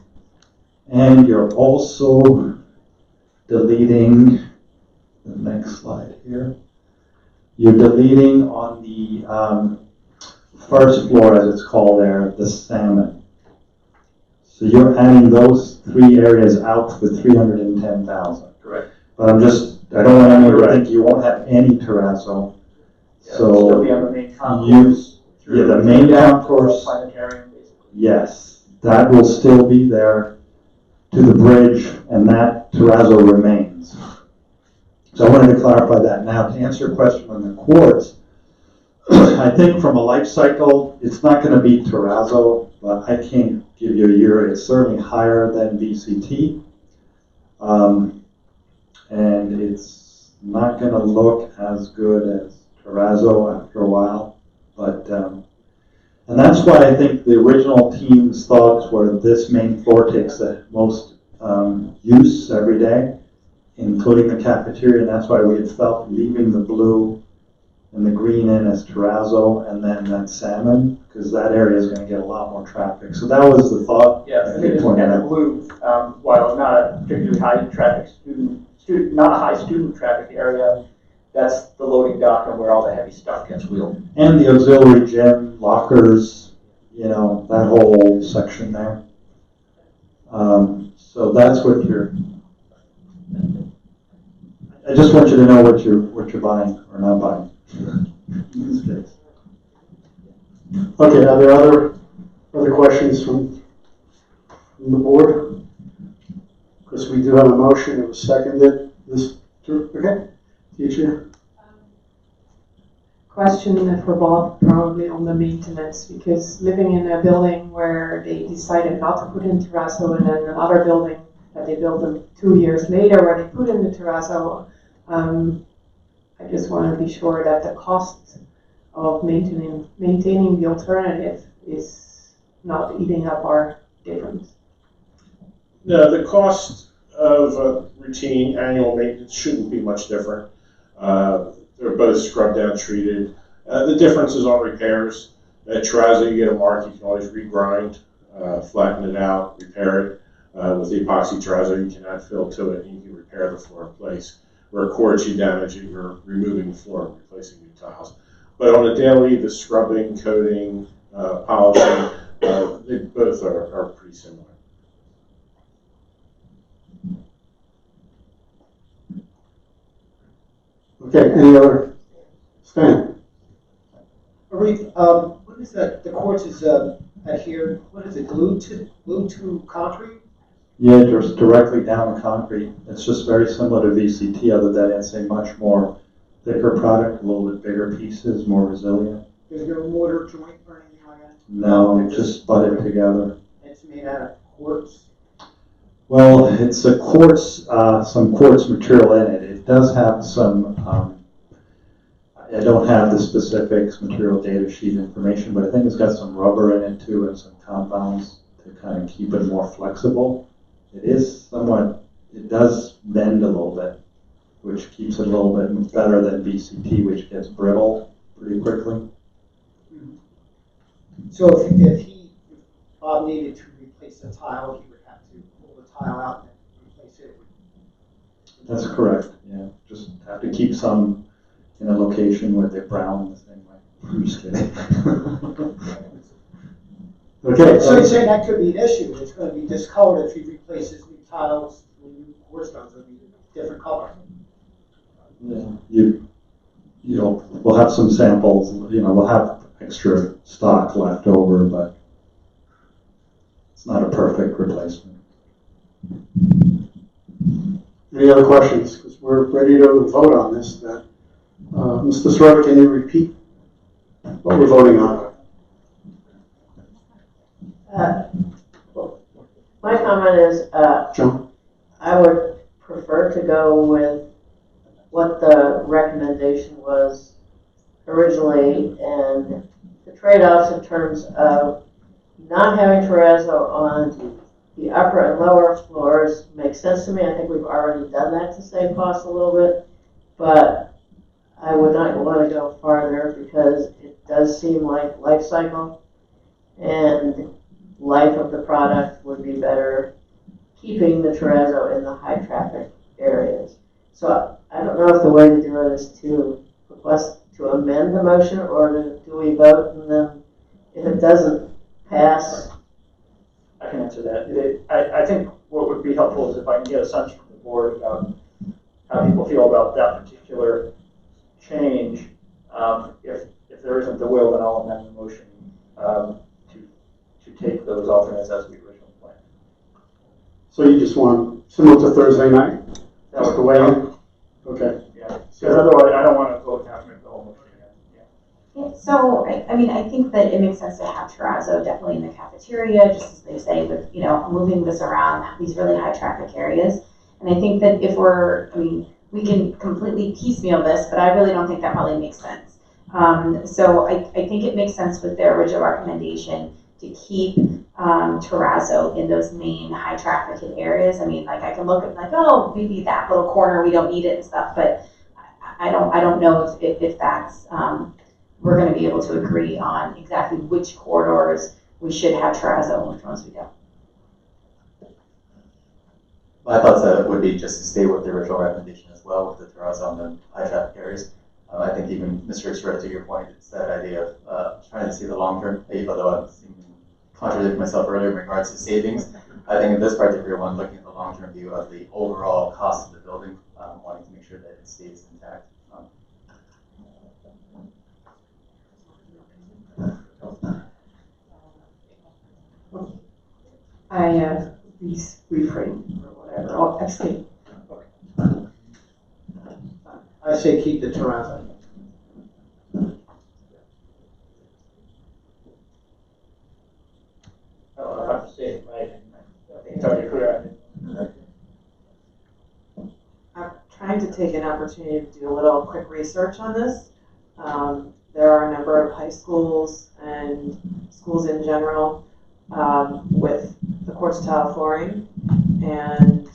and you're also deleting the next slide here. You're deleting on the first floor, as it's called there, the salmon. So you're adding those three areas out for 310,000. Correct. But I don't want anyone to think you won't have any terrazzo. So Still be on the main concourse. the main concourse. Planetarium, basically. Yes, that will still be there to the bridge, and that terrazzo remains. So I wanted to clarify that. Now, to answer your question on the courts, I think from a life cycle, it's not going to be terrazzo, but I can't give you a year. It's certainly higher than VCT. And it's not going to look as good as terrazzo after a while. But and that's why I think the original team's thoughts were this main floor takes the most use every day, including the cafeteria, and that's why we had felt leaving the blue and the green in as terrazzo, and then that salmon, because that area is going to get a lot more traffic. So that was the thought. Yeah, and the blue, while not a particularly high traffic not a high student traffic area, that's the loading dock and where all the heavy stuff gets wheeled. And the auxiliary gym, lockers, that whole section there. So that's what I just want you to know what you're buying or not buying in this case. Okay, are there other questions from the board? Because we do have a motion, it was seconded. Okay, teacher? Question for Bob, probably on the maintenance, because living in a building where they decided not to put in terrazzo, and then another building that they built 2 years later where they put in the terrazzo, I just want to be sure that the cost of maintaining the alternative is not eating up our difference. No, the cost of routine annual maintenance shouldn't be much different. They're both scrubbed down, treated. The difference is on repairs. At terrazzo, you get a mark, you can always regrind, flatten it out, repair it. With the epoxy terrazzo, you can add fill to it and you can repair the floor in place. where courts you damaging or removing the floor and replacing new tiles. But on a daily, the scrubbing, coating, polishing, they both are pretty similar. Okay, any other? Stan? Arif, what is that, the quartz is adhered, what is it, glued to concrete? Yeah, just directly down the concrete. It's just very similar to VCT, other than it's a much more thicker product, a little bit bigger pieces, more resilient. Is there a mortar joint or anything like that? No, just butted together. It's made out of quartz? Well, it's a quartz, some quartz material in it. It does have some, I don't have the specifics, material data sheet information, but I think it's got some rubber in it too and some compounds to kind of keep it more flexible. It is somewhat, it does bend a little bit, which keeps it a little bit better than VCT, which gets brittle pretty quickly. So if Bob needed to replace a tile, he would have to pull the tile out and replace it? That's correct, yeah. Just have to keep some in a location where they're brown the same way. I'm just kidding. Okay. So you're saying that could be an issue, it's going to be discolored if he replaces new tiles, new quartz stones, it'll be a different color. Yeah, we'll have some samples, we'll have extra stock left over, but it's not a perfect replacement. Any other questions? Because we're ready to vote on this. Mr. Swerve, can you repeat what we're voting on? My comment is, John? I would prefer to go with what the recommendation was originally, and the trade-offs in terms of not having terrazzo on the upper and lower floors makes sense to me. I think we've already done that to save costs a little bit, but I would not want to go farther because it does seem like life cycle and life of the product would be better keeping the terrazzo in the high traffic areas. So I don't know if the way to do it is to request to amend the motion, or do we vote and then if it doesn't pass? I can answer that. I think what would be helpful is if I can get a sense from the board about how people feel about that particular change. If there isn't the will, then I'll amend the motion to take those alternates as we originally planned. So you just want similar to Thursday night? That was the way in? Okay. Yeah, because otherwise I don't want to vote now to make the whole motion again. Yeah. So, I think that it makes sense to have terrazzo definitely in the cafeteria, just as they say, with, moving this around these really high traffic areas. And I think that if we can completely piecemeal this, but I really don't think that probably makes sense. So I think it makes sense with their original recommendation to keep terrazzo in those main high traffic areas. I can look at oh, maybe that little corner, we don't need it and stuff, but I don't know if that's, we're going to be able to agree on exactly which corridors we should have terrazzo and which ones we don't. My thoughts would be just to stay with the original recommendation as well, with the terrazzo on the high traffic areas. I think even Mr. Express, to your point, it's that idea of trying to see the long-term, although I contradicted myself earlier in regards to savings. I think in this particular one, looking at the long-term view of the overall cost of the building, wanting to make sure that it stays intact. I refrain or whatever. I'll abstain. I say keep the terrazzo. I don't know if I'm saying it right. I think it's already clear. I'm trying to take an opportunity to do a little quick research on this. There are a number of high schools and schools in general with the quartz tile flooring, and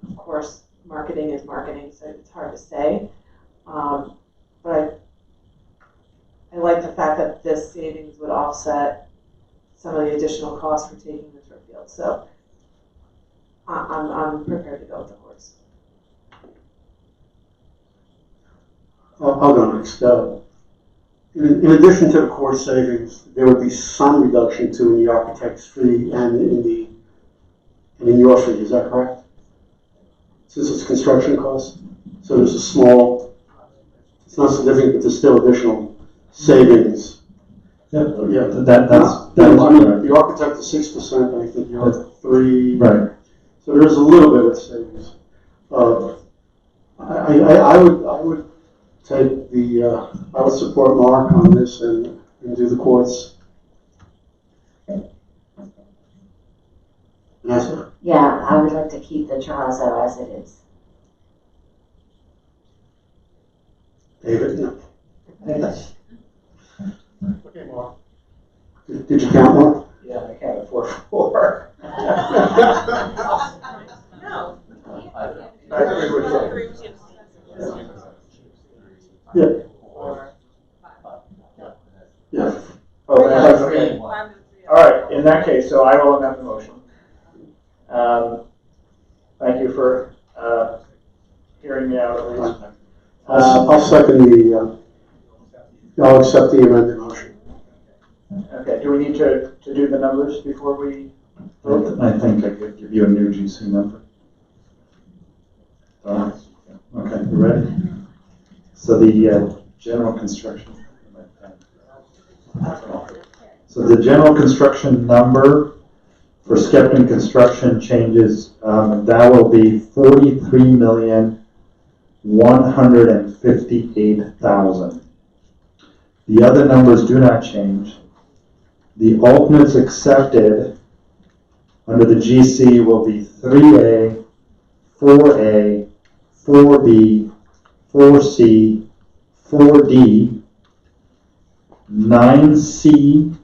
of course marketing is marketing, so it's hard to say. But I like the fact that this savings would offset some of the additional costs for taking the turf field. So I'm prepared to go with the horse. I'll go next. In addition to the court savings, there would be some reduction too in the architect's fee and in your fee, is that correct? Since it's construction costs, so there's a small, it's not significant, but there's still additional savings. Yeah, That I mean, the architect is 6%, and I think the other 3%. Right. So there is a little bit of savings. I would take the, I would support Mark on this and do the courts. Vanessa? Yeah, I would like to keep the terrazzo as it is. David? No. Okay, Mark. Did you count, Mark? Yeah, I counted 4. No. I agree with you. Yeah. Yeah. Oh, that's okay. All right, in that case, so I will amend the motion. Thank you for hearing me out at least. I'll second I'll accept the amended motion. Okay, do we need to do the numbers before we vote? I think I could give you a new GC number. Okay, you ready? So the general construction. So the general construction number for Skepton Construction changes, that will be $43,158,000. The other numbers do not change. The alternates accepted under the GC will be 3A, 4A, 4B, 4C, 4D, 9C,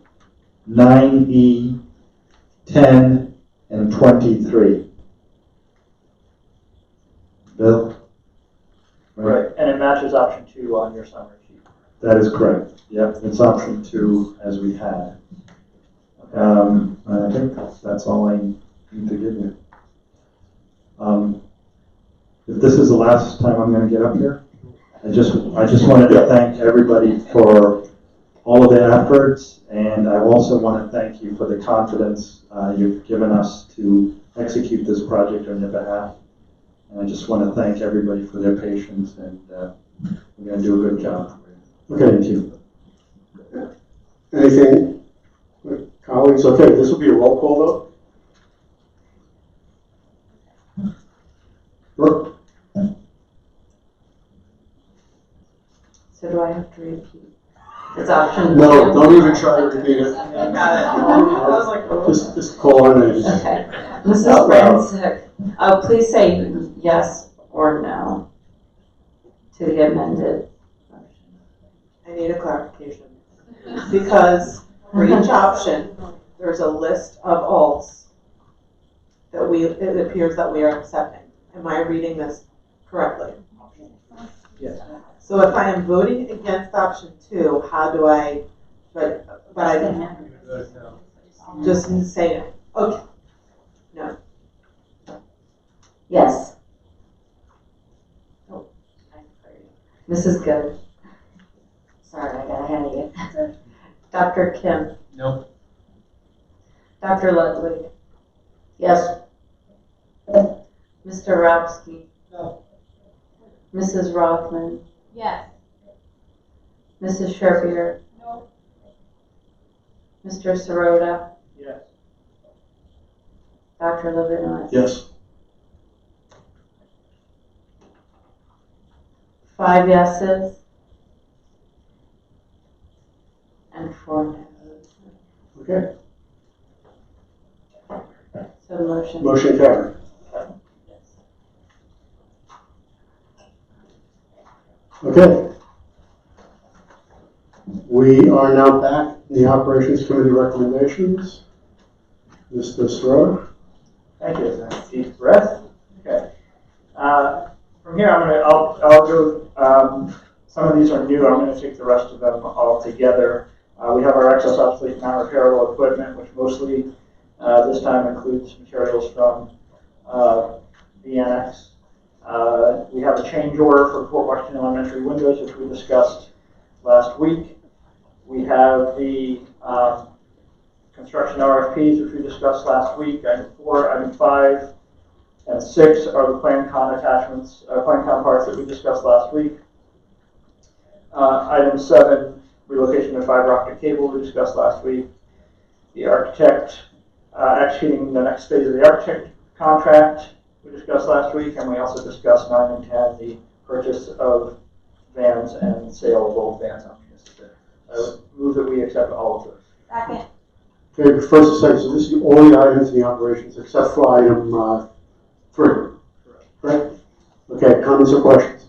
9E, 10, and 23. Bill? Right, and it matches option 2 on your summary sheet. That is correct. Yep, it's option 2 as we had. I think that's all I need to give you. If this is the last time I'm going to get up here, I just wanted to thank everybody for all of their efforts, and I also want to thank you for the confidence you've given us to execute this project on your behalf. And I just want to thank everybody for their patience, and we're going to do a good job. Okay. Thank you. Anything, colleagues? Okay, this will be a roll call vote. Brooke? So do I have to repeat? It's option No, 2? don't even try to repeat it. Just call our names. Okay. Mrs. Francis, please say yes or no to the amended. I need a clarification. Because for each option, there's a list of alts that it appears that we are accepting. Am I reading this correctly? Yes. So if I am voting against option 2, how do I, but I didn't, just say no. Okay. No. Yes. Oh, Mrs. Good. Sorry, I got ahead of you. Dr. Kim. No. Dr. Ludwig. Yes. Mr. Rapsky. No. Mrs. Rothman. Yes. Mrs. Sherbier. No. Mr. Sirota. Yes. Dr. Levinovitz. Yes. 5 yeses. And 4 noes. Okay. So the motion. Motion carried. Okay. We are now back in the Operations Committee recommendations. Mr. Sirota. Thank you. Deep breath. Okay. From here, I'll go. Some of these are new. I'm going to take the rest of them all together. We have our excess obsolete non-repairable equipment, which mostly this time includes materials from the annex. We have a change order for Fort Washington Elementary windows, which we discussed last week. We have the construction RFPs, which we discussed last week. Item 4, item 5, and 6 are the Plan Con attachments, Plan Con parts that we discussed last week. Item 7, relocation of fiber optic cable, we discussed last week. The architect executing the next phase of the architect contract, we discussed last week, and we also discussed 9 and 10, the purchase of vans and sale of old vans on municipal. I would move that we accept all of those. Second. Okay, first and second, so this is all the items in the operations except for item 3. Correct? Okay, comments or questions?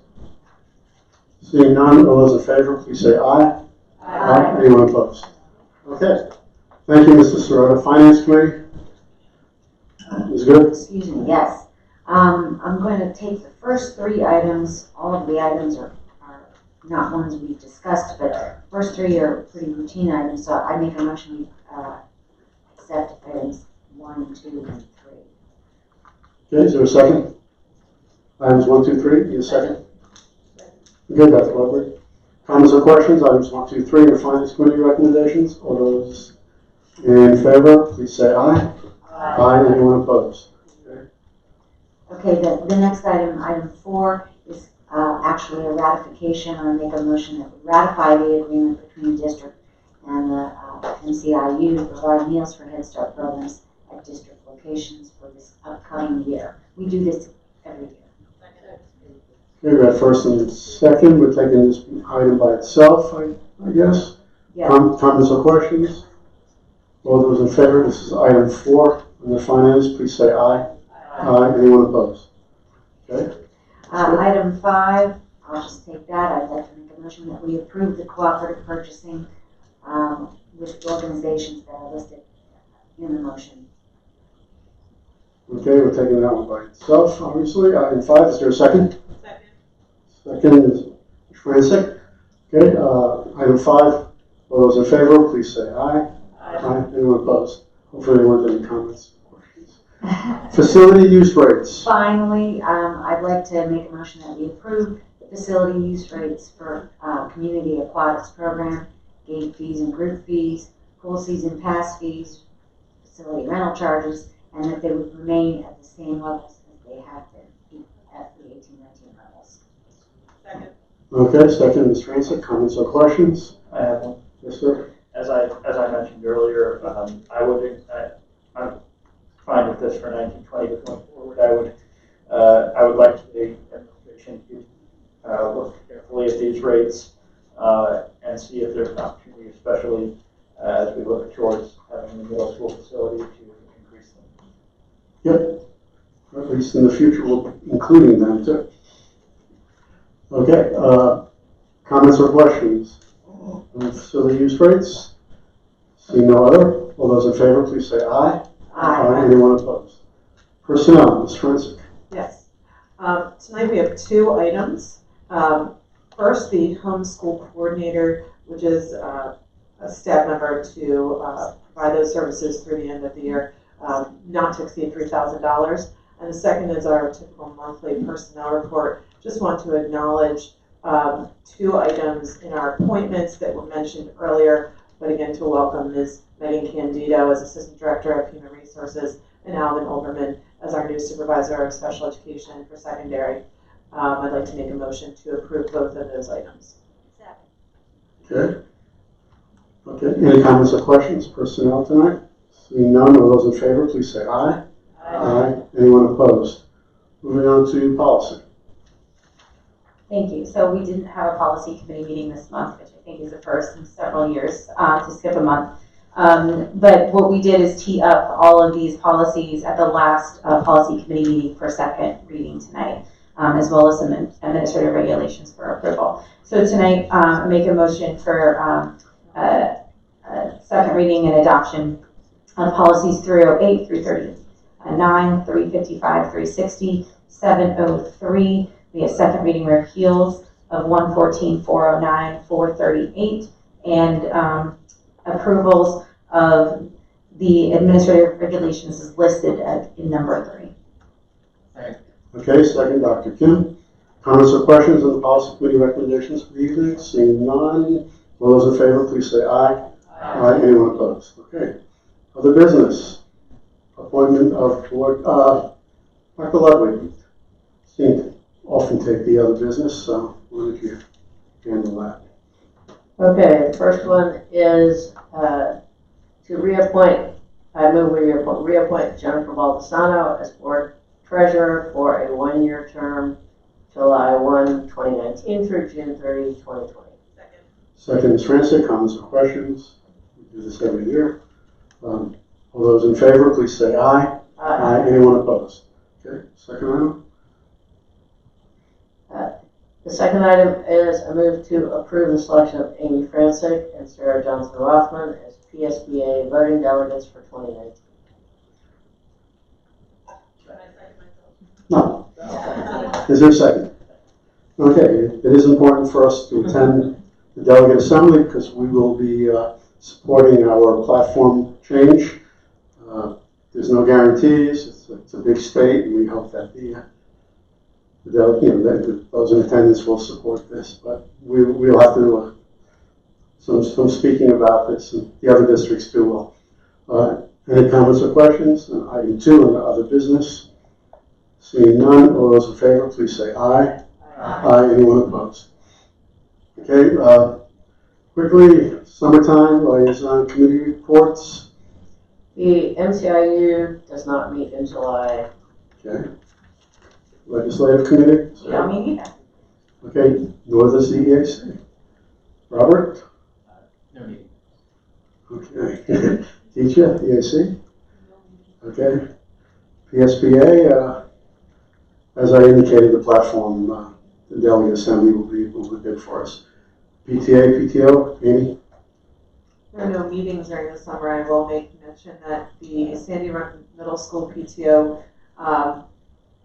Seeing none, all those in favor, please say aye. Aye. Anyone opposed? Okay. Thank you, Mr. Sirota. Finance Committee? Is good? Excuse me, yes. I'm going to take the first 3 items. All of the items are not ones we've discussed, but first 3 are pretty routine items. So I make a motion we accept items 1, 2, and 3. Okay, is there a second? Items 1, 2, 3, need a second? Good, that's lovely. Comments or questions? Items 1, 2, 3, the Finance Committee recommendations. All those in favor, please say aye. Aye. Anyone opposed? Okay, the next item, item 4, is actually a ratification. I make a motion that we ratify the agreement between the district and the MCIU to provide meals for Head Start programs at district locations for this upcoming year. We do this every year. Okay, we have first and second. We're taking this item by itself, I guess. Yeah. Comments or questions? All those in favor, this is item 4 on the finance, please say aye. Aye. Anyone opposed? Okay. Item 5, I'll just take that. I'd like to make a motion that we approve the cooperative purchasing with the organizations that are listed in the motion. Okay, we're taking that one by itself, obviously. Item 5, is there a second? Second is Francis. Okay, item 5, all those in favor, please say aye. Aye. Anyone opposed? Hopefully there weren't any comments or questions. Facility use rates. Finally, I'd like to make a motion that we approve the facility use rates for Community Aquatics Program, gate fees and group fees, pool season pass fees, facility rental charges, and that they would remain at the same levels as they have been at the 18-19 levels. Second. Okay, second, Ms. Francis, comments or questions? I have one. Yes, sir. As I mentioned earlier, I'm fine with this for 1920, but going forward, I would like the administration to look carefully at these rates and see if there's an opportunity, especially as we look towards having the middle school facility, to increase them. Yep. At least in the future, we'll be including them too. Okay, comments or questions on facility use rates? See no other. All those in favor, please say aye. Aye. Anyone opposed? Personnel, Ms. Francis. Yes. Tonight we have 2 items. First, the homeschool coordinator, which is a staff member to provide those services through the end of the year, not to exceed $3,000. And the second is our typical monthly personnel report. Just want to acknowledge 2 items in our appointments that were mentioned earlier, but again to welcome Ms. Megan Candido as Assistant Director of Human Resources and Alvin Olbermann as our new Supervisor of Special Education for Secondary. I'd like to make a motion to approve both of those items. Okay. Okay, any comments or questions? Personnel tonight? Seeing none, all those in favor, please say aye. Aye. Anyone opposed? Moving on to policy. Thank you. So we didn't have a policy committee meeting this month, which I think is the first in several years to skip a month. But what we did is tee up all of these policies at the last policy committee meeting for second reading tonight, as well as some administrative regulations for approval. So tonight, make a motion for second reading and adoption of policies 308, 339, 355, 360, 703. We have second reading repeals of 114, 409, 438, and approvals of the administrative regulations is listed in number 3. Okay, second, Dr. Kim. Comments or questions on the policy committee recommendations for the evening? Seeing none, all those in favor, please say aye. Aye. Anyone opposed? Okay. Other business. Appointment of board, Dr. Ludwig. Seem to often take the other business, so why don't you handle that? Okay, the first one is to reappoint, I move we reappoint Jennifer Baldessano as board treasurer for a one-year term, July 1, 2019 through June 30, 2020. Second, Ms. Rancic. Comments or questions? We do this every year. All those in favor, please say aye. Aye. Anyone opposed? Okay, second item. The second item is a move to approve the selection of Amy Francic and Sarah Johnson Rothman as PSBA voting delegates for 2019. No. Is there a second? Okay, it is important for us to attend the delegate assembly because we will be supporting our platform change. There's no guarantees. It's a big state, and we hope that those in attendance will support this. But we'll have to some speaking about this, and the other districts too will. Any comments or questions? Item 2 under other business. Seeing none, all those in favor, please say aye. Aye. Anyone opposed? Okay, quickly, summertime liaison committee reports. The MCIU does not meet in July. Okay. Legislative committee? Yeah, me neither. Okay, nor the CEAC. Robert? No meeting. Okay. Teacher, EAC? Okay. PSBA, as I indicated, the platform, the delegate assembly will be good for us. PTA, PTO, Amy? There are no meetings during the summer. I will make mention that the Sandy Run Middle School PTO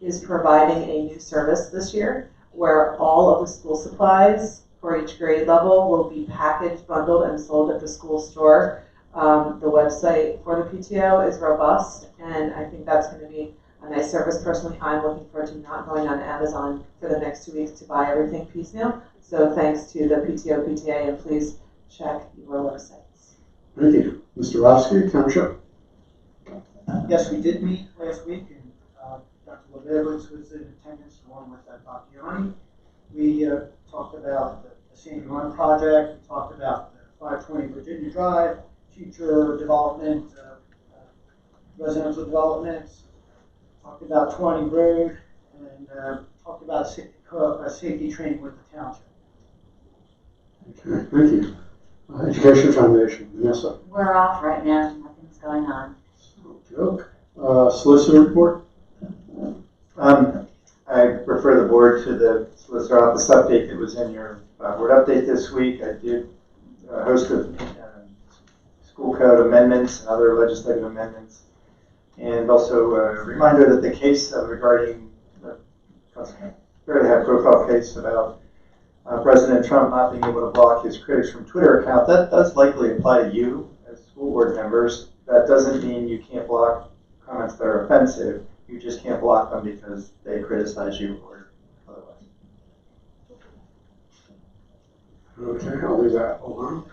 is providing a new service this year where all of the school supplies for each grade level will be packaged, bundled, and sold at the school store. The website for the PTO is robust, and I think that's going to be a nice service. Personally, I'm looking forward to not going on Amazon for the next 2 weeks to buy everything piecemeal. So thanks to the PTO, PTA, and please check your websites. Thank you. Mr. Rofsky, Township? Yes, we did meet last week, and Dr. Levovitz was in attendance along with Dr. Yanni. We talked about the Sandy Run project. We talked about the 520 Virginia Drive, future development, residential developments. Talked about 20 Road, and talked about safety training with the township. Okay, thank you. Education Foundation, Vanessa? We're off right now, nothing's going on. Joke. Solicitor report? I refer the board to the solicitor office update that was in your board update this week. I did host a school code amendments and other legislative amendments. And also a reminder that the case regarding the fairly high profile case about President Trump not being able to block his critics from Twitter account, that does likely apply to you as school board members. That doesn't mean you can't block comments that are offensive. You just can't block them because they criticize you or otherwise. Okay, I'll leave that alone.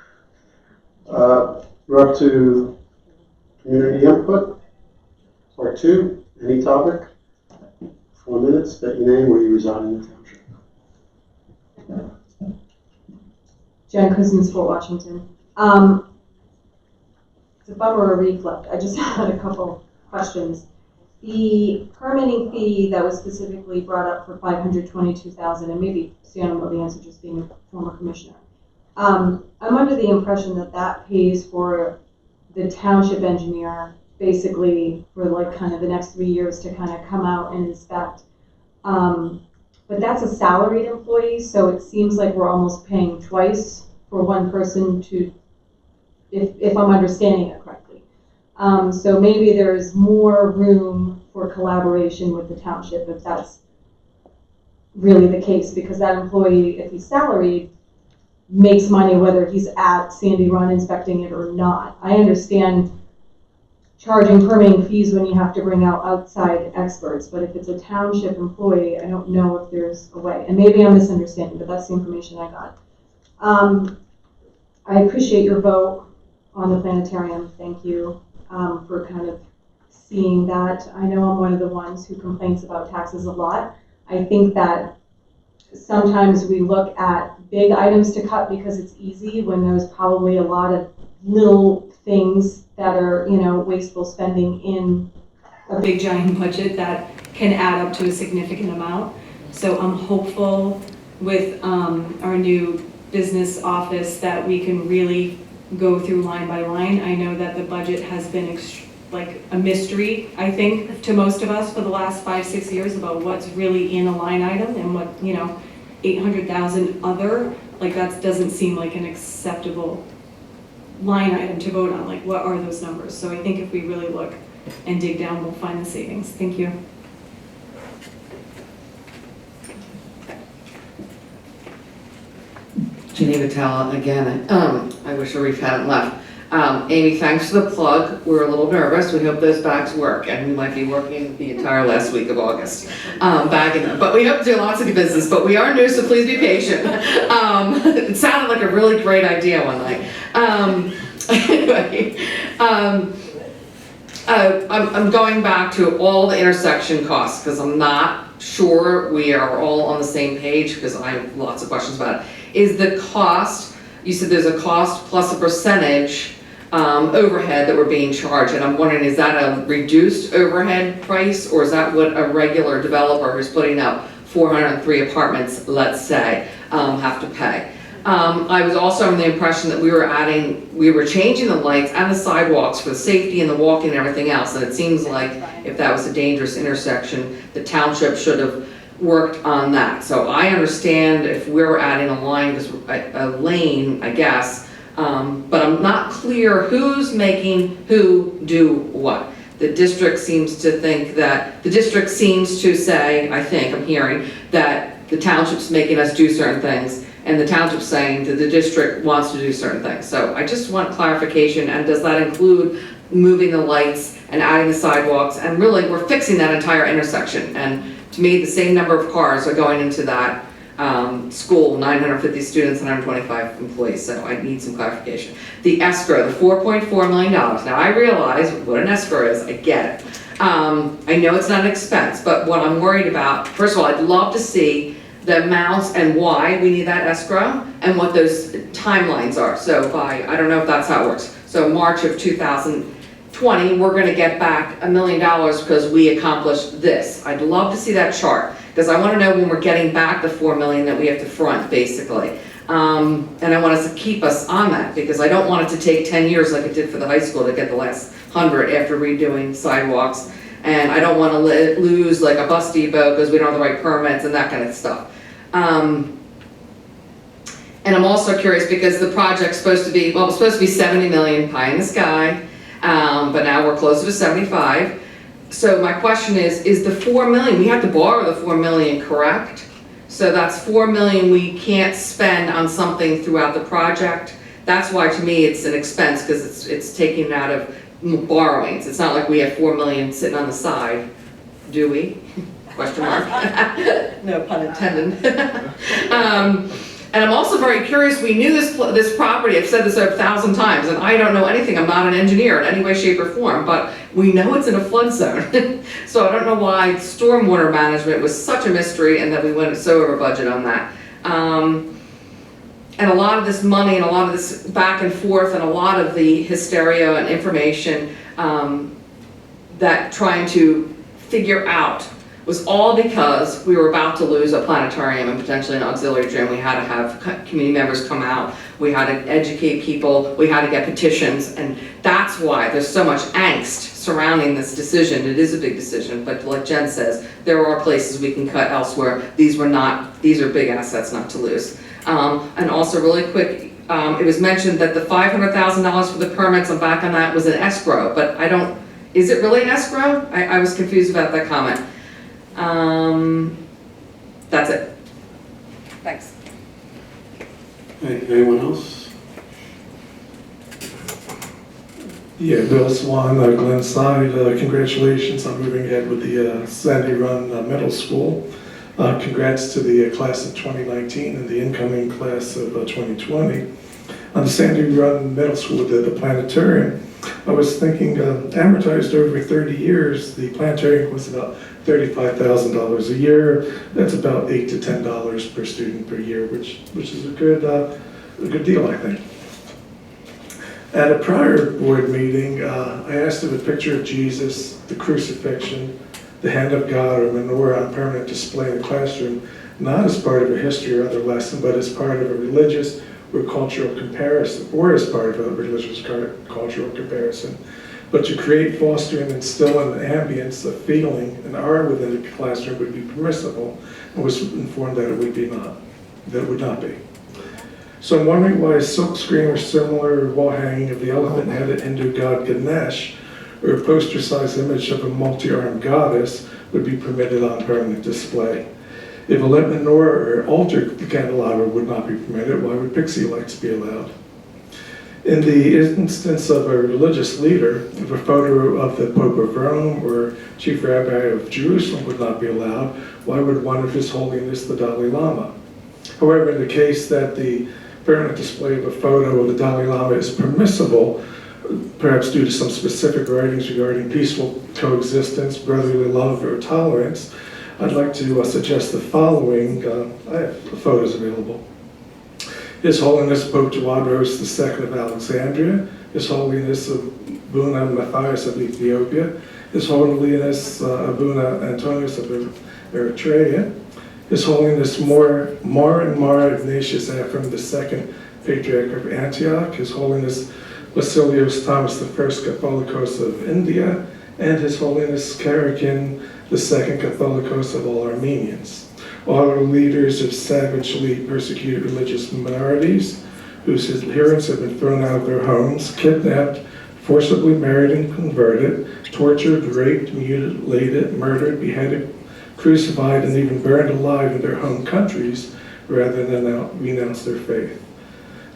We're up to community input. Part 2, any topic? 4 minutes, state your name, where you reside in the township. Jen Cousins, Fort Washington. It's a bummer to reflect. I just had a couple questions. The permitting fee that was specifically brought up for $522,000, and maybe Sienna will the answer just being a former commissioner. I'm under the impression that that pays for the township engineer basically for like kind of the next 3 years to kind of come out and inspect. But that's a salaried employee, so it seems like we're almost paying twice for one person to, if I'm understanding it correctly. So maybe there's more room for collaboration with the township if that's really the case, because that employee, if he's salaried, makes money whether he's at Sandy Run inspecting it or not. I understand charging permitting fees when you have to bring out outside experts, but if it's a township employee, I don't know if there's a way, and maybe I'm misunderstanding, but that's the information I got. I appreciate your vote on the planetarium, thank you, for kind of seeing that. I know I'm one of the ones who complains about taxes a lot. I think that sometimes we look at big items to cut because it's easy when there's probably a lot of little things that are, wasteful spending in a big giant budget that can add up to a significant amount. So I'm hopeful with our new business office that we can really go through line by line. I know that the budget has been like a mystery, I think, to most of us for the last 5-6 years about what's really in a line item and what, 800,000 other, like that doesn't seem like an acceptable line item to vote on. Like, what are those numbers? So I think if we really look and dig down, we'll find the savings. Thank you. Geneva Talla again. I wish Arif hadn't left. Amy, thanks for the plug. We're a little nervous. We hope those bags work, and we might be working the entire last week of August bagging them. But we hope to do lots of good business. But we are new, so please be patient. It sounded like a really great idea one night. Anyway, I'm going back to all the intersection costs because I'm not sure we are all on the same page because I have lots of questions about it. Is the cost, you said there's a cost plus a percentage overhead that we're being charged, and I'm wondering, is that a reduced overhead price, or is that what a regular developer who's putting up 403 apartments, let's say, have to pay? I was also under the impression that we were changing the lights and the sidewalks for the safety and the walking and everything else, and it seems like if that was a dangerous intersection, the township should have worked on that. So I understand if we're adding a lane, I guess, but I'm not clear who's making who do what. The district seems to say, I think, I'm hearing, that the township's making us do certain things, and the township's saying that the district wants to do certain things. So I just want clarification, and does that include moving the lights and adding the sidewalks, and really we're fixing that entire intersection, and to me, the same number of cars are going into that school, 950 students, 125 employees, so I need some clarification. The escrow, the $4.4 million. Now I realize what an escrow is, I get it. I know it's not an expense, but what I'm worried about, first of all, I'd love to see the amounts and why we need that escrow and what those timelines are. So by, I don't know if that's how it works. So March of 2020, we're gonna get back $1 million because we accomplished this. I'd love to see that chart, because I wanna know when we're getting back the $4 million that we have to front, basically. And I want us to keep us on that, because I don't want it to take 10 years like it did for the high school to get the last 100 after redoing sidewalks. And I don't wanna lose like a bus depot because we don't have the right permits and that kind of stuff. And I'm also curious because the project's supposed to be, well, it was supposed to be 70 million pie in the sky. But now we're closer to 75. So my question is the 4 million, we have to borrow the 4 million, correct? So that's 4 million we can't spend on something throughout the project. That's why to me it's an expense, because it's taken out of borrowings. It's not like we have 4 million sitting on the side, do we? Question mark. No pun intended. And I'm also very curious, we knew this property, I've said this 1,000 times, and I don't know anything, I'm not an engineer in any way, shape, or form, but we know it's in a flood zone. So I don't know why stormwater management was such a mystery and that we went so over budget on that. And a lot of this money and a lot of this back and forth and a lot of the hysteria and information that trying to figure out was all because we were about to lose a planetarium and potentially an auxiliary gym. We had to have community members come out. We had to educate people. We had to get petitions. And that's why there's so much angst surrounding this decision. It is a big decision, but like Jen says, there are places we can cut elsewhere. These are big assets not to lose. And also really quick, it was mentioned that the $500,000 for the permits, I'm back on that, was an escrow, but is it really an escrow? I was confused about that comment. That's it. Thanks. Anyone else? Yeah, Bill Swan, Glen Side, congratulations on moving ahead with the Sandy Run Middle School. Congrats to the class of 2019 and the incoming class of 2020. On the Sandy Run Middle School, the planetarium, I was thinking amortized over 30 years, the planetarium was about $35,000 a year. That's about $8 to $10 per student per year, which is a good deal, I think. At a prior board meeting, I asked if a picture of Jesus, the crucifixion, the hand of God, or menorah on permanent display in the classroom, not as part of a history or other lesson, but as part of a religious or cultural comparison, or as part of a religious cultural comparison, but to create, foster, and instill an ambience, a feeling, an aura within the classroom would be permissible, and was informed that it would not be. So I'm wondering why a silk screen or similar wall hanging of the elephant-headed Hindu god Ganesh, or a poster-sized image of a multi-armed goddess would be permitted on permanent display. If a lit menorah or altar candelabra would not be permitted, why would pixie lights be allowed? In the instance of a religious leader, if a photo of the Pope of Rome or Chief Rabbi of Jerusalem would not be allowed, why would one of His Holiness the Dalai Lama? However, in the case that the permanent display of a photo of the Dalai Lama is permissible, perhaps due to some specific writings regarding peaceful coexistence, brotherly love, or tolerance, I'd like to suggest the following. I have photos available. His Holiness Pope Tawadros II of Alexandria, His Holiness Abuna Matthias of Ethiopia, His Holiness Abuna Antonius of Eritrea, His Holiness Mar Ignatius Ephraim II, Patriarch of Antioch, His Holiness Basilios Thomas I Catholicos of India, and His Holiness Karakin II Catholicos of all Armenians. All are leaders of savagely persecuted religious minorities whose adherents have been thrown out of their homes, kidnapped, forcibly married and converted, tortured, raped, mutilated, murdered, beheaded, crucified, and even burned alive in their home countries rather than renounce their faith.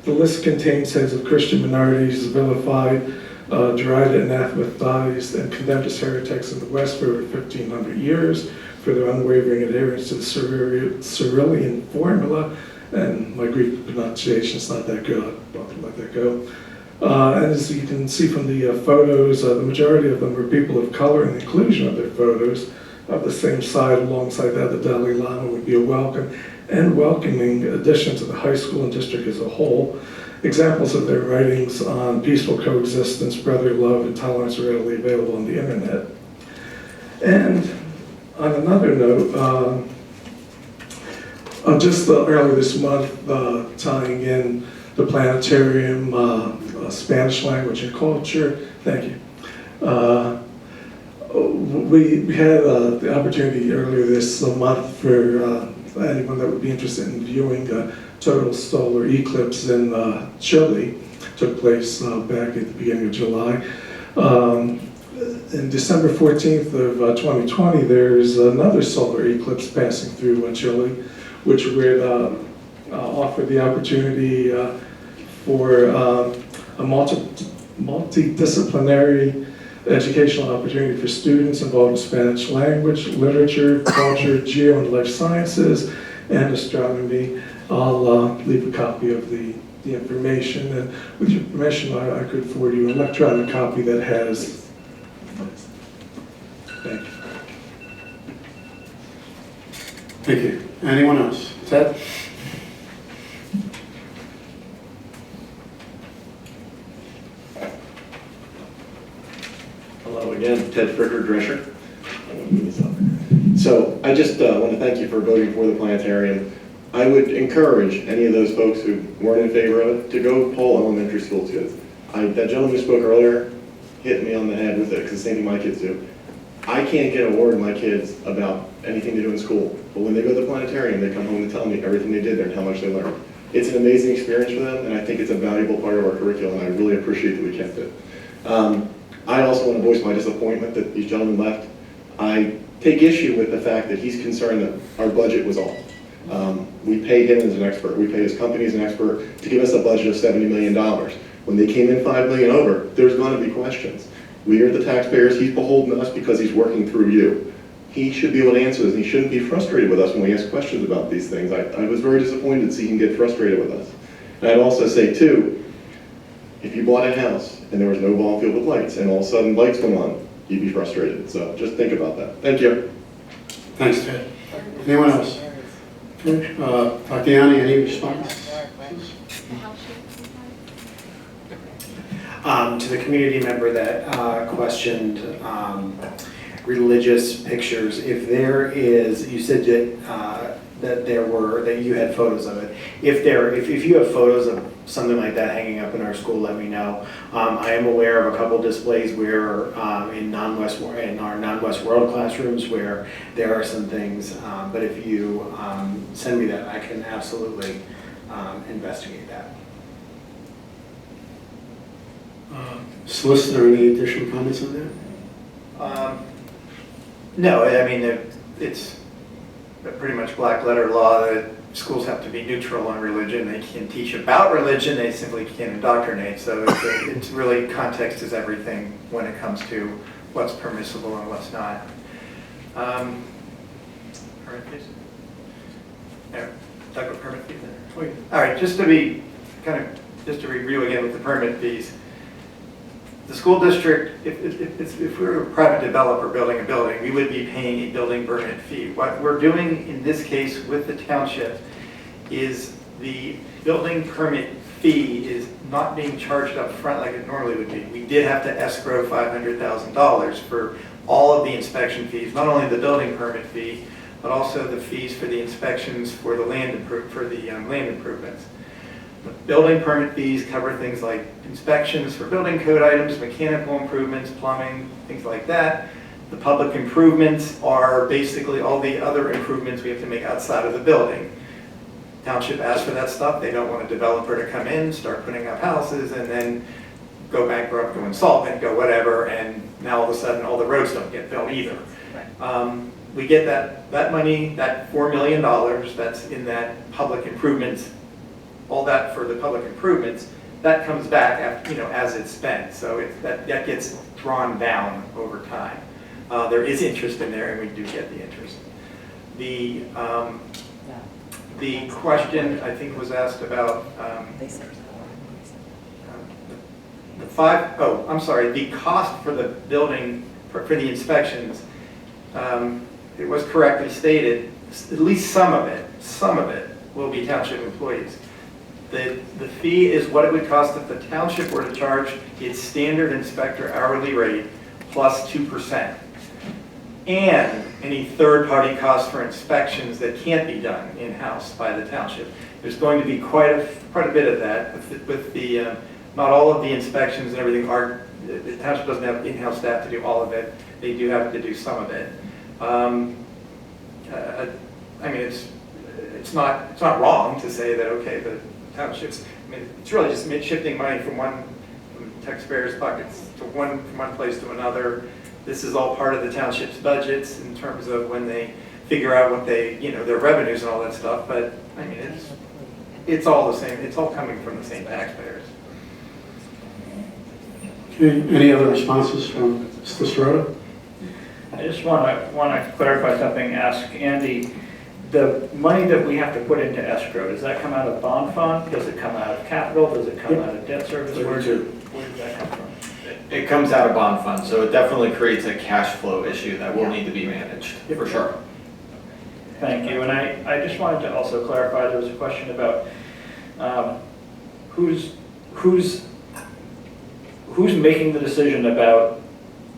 The list contains heads of Christian minorities vilified, derided, anathematized, and condemned as heretics in the West for over 1,500 years for their unwavering adherence to the Cyrillian formula, and my Greek pronunciation is not that good, I'll let that go. And as you can see from the photos, the majority of them were people of color, and the inclusion of their photos of the same side alongside that the Dalai Lama would be a welcome and welcoming addition to the high school and district as a whole. Examples of their writings on peaceful coexistence, brotherly love, and tolerance are readily available on the internet. And on another note, just earlier this month, tying in the planetarium, Spanish language and culture, thank you. We had the opportunity earlier this month for anyone that would be interested in viewing a total solar eclipse in Chile. Took place back at the beginning of July. In December 14th of 2020, there's another solar eclipse passing through Chile, which would offer the opportunity for a multidisciplinary educational opportunity for students involved in Spanish language, literature, culture, geo and life sciences, and astronomy. I'll leave a copy of the information, and with your permission, I could forward you an electronic copy that has. Thank you. Thank you. Anyone else? Ted? Hello again, Ted Fricker, Drescher. So I just want to thank you for voting for the planetarium. I would encourage any of those folks who weren't in favor of it to go poll elementary school kids. That gentleman who spoke earlier hit me on the head with it, because the same thing my kids do. I can't get a word of my kids about anything to do in school, but when they go to the planetarium, they come home and tell me everything they did there and how much they learned. It's an amazing experience for them, and I think it's a valuable part of our curriculum, and I really appreciate that we kept it. I also want to voice my disappointment that these gentlemen left. I take issue with the fact that he's concerned that our budget was off. We paid him as an expert. We paid his company as an expert to give us a budget of $70 million. When they came in 5 million over, there's gonna be questions. We are the taxpayers, he's beholden to us because he's working through you. He should be able to answer this, and he shouldn't be frustrated with us when we ask questions about these things. I was very disappointed to see him get frustrated with us. And I'd also say too, if you bought a house and there was no ball field with lights, and all of a sudden lights come on, you'd be frustrated. So just think about that. Thank you. Thanks, Ted. Anyone else? Tatiana, any response? To the community member that questioned religious pictures, if there is, you said that you had photos of it. If you have photos of something like that hanging up in our school, let me know. I am aware of a couple displays where in our non-West World classrooms where there are some things, but if you send me that, I can absolutely investigate that. Solicitor, any additional comments on that? No, I mean, it's pretty much black letter law that schools have to be neutral on religion. They can teach about religion, they simply can't indoctrinate. So it's really, context is everything when it comes to what's permissible and what's not. Permit fees? Yeah, talk about permit fees there. All right, just to review again with the permit fees. The school district, if we were a private developer building a building, we would be paying a building permit fee. What we're doing in this case with the township is the building permit fee is not being charged up front like it normally would be. We did have to escrow $500,000 for all of the inspection fees, not only the building permit fee, but also the fees for the inspections for the land improvements. The building permit fees cover things like inspections for building code items, mechanical improvements, plumbing, things like that. The public improvements are basically all the other improvements we have to make outside of the building. Township asks for that stuff. They don't want a developer to come in, start putting up houses, and then go bankrupt, go insolvent, go whatever, and now all of a sudden all the roads don't get built either. We get that money, that $4 million that's in that public improvements, all that for the public improvements, that comes back after, as it's spent. So that gets drawn down over time. There is interest in there, and we do get the interest. The question I think was asked about the cost for the building for the inspections. It was correctly stated. At least some of it will be township employees. The fee is what it would cost if the township were to charge its standard inspector hourly rate plus 2%. And any third-party costs for inspections that can't be done in-house by the township. There's going to be quite a bit of that with the not all of the inspections and everything are, the township doesn't have in-house staff to do all of it. They do have to do some of it. I mean, it's not wrong to say that, okay, the townships, I mean, it's really just shifting money from taxpayers' pockets from one place to another. This is all part of the township's budgets in terms of when they figure out what their revenues and all that stuff. But I mean, it's all the same. It's all coming from the same taxpayers. Okay. Any other responses from Mr. Sirota? I just want to clarify something. Ask Andy. The money that we have to put into escrow, does that come out of bond fund? Does it come out of capital? Does it come out of debt service? Where does that come from? It comes out of bond fund, so it definitely creates a cash flow issue that will need to be managed, for sure. Thank you. And I just wanted to also clarify, there was a question about who's making the decision about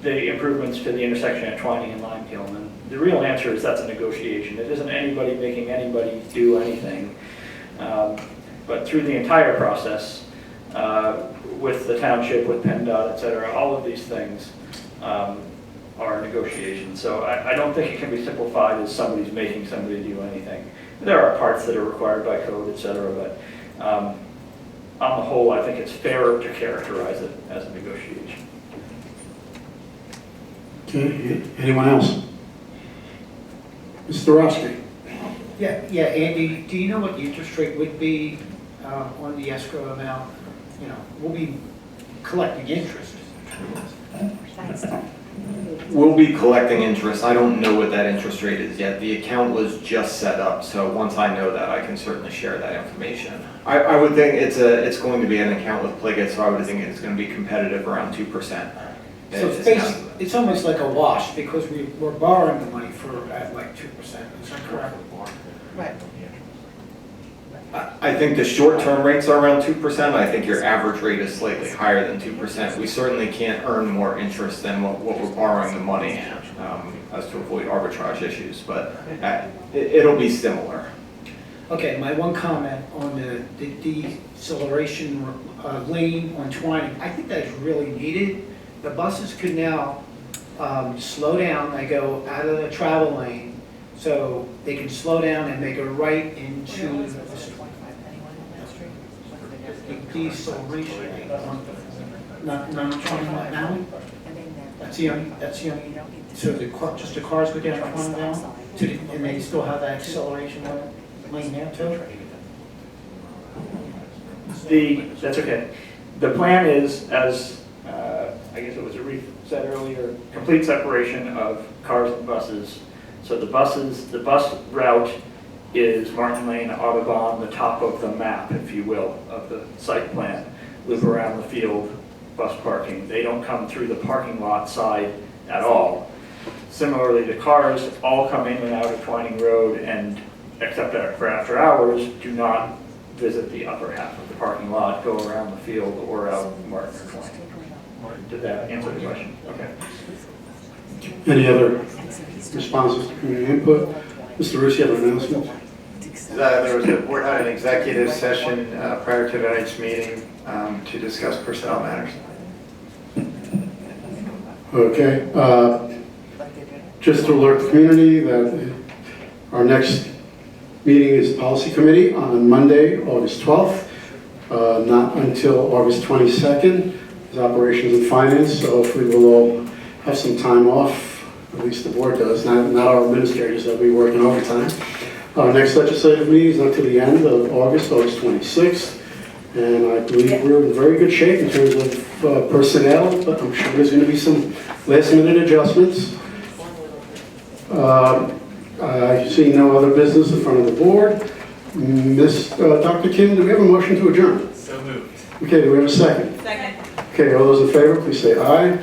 the improvements to the intersection at Twining and Limekiln. And the real answer is that's a negotiation. It isn't anybody making anybody do anything. But through the entire process, with the township, with PennDOT, et cetera, all of these things are negotiations. So I don't think it can be simplified as somebody's making somebody do anything. There are parts that are required by code, et cetera, but on the whole, I think it's fairer to characterize it as a negotiation. Okay, anyone else? Mr. Rosky. Yeah, Andy, do you know what the interest rate would be on the escrow amount? we'll be collecting interest. We'll be collecting interest. I don't know what that interest rate is yet. The account was just set up, so once I know that, I can certainly share that information. I would think it's going to be an account with Pliget, so I would think it's going to be competitive around 2%. So it's almost like a wash because we're borrowing the money at like 2%, is that correct? Right. I think the short-term rates are around 2%. I think your average rate is slightly higher than 2%. We certainly can't earn more interest than what we're borrowing the money as to avoid arbitrage issues, but it'll be similar. Okay, my one comment on the deceleration lane on Twining, I think that is really needed. The buses could now slow down, they go out of the travel lane, so they can slow down and make a right into the deceleration lane. Not 21 now? That's the only, so just the cars go down 21 now? And they still have that acceleration lane there too? That's okay. The plan is, as I guess it was Arif said earlier, complete separation of cars and buses. So the bus route is Martin Lane, Audubon, the top of the map, if you will, of the site plan. Loop around the field, bus parking. They don't come through the parking lot side at all. Similarly, the cars all come in and out of Twining Road and, except for after hours, do not visit the upper half of the parking lot, go around the field or out Martin or Twining. Did that answer the question? Okay. Any other responses to community input? Mr. Russo, you have an announcement? The board had an executive session prior to tonight's meeting to discuss personnel matters. Okay. Just to alert the community that our next meeting is Policy Committee on Monday, August 12th, not until August 22nd. Is Operations and Finance, so hopefully we'll all have some time off, at least the board does, not our administrators that will be working overtime. Our next legislative meeting is not till the end of August 26th, and I believe we're in very good shape in terms of personnel, but I'm sure there's going to be some last-minute adjustments. I see no other business in front of the board. Dr. Kim, do we have a motion to adjourn? So moved. Okay, do we have a second? Second. Okay, all those in favor, please say aye.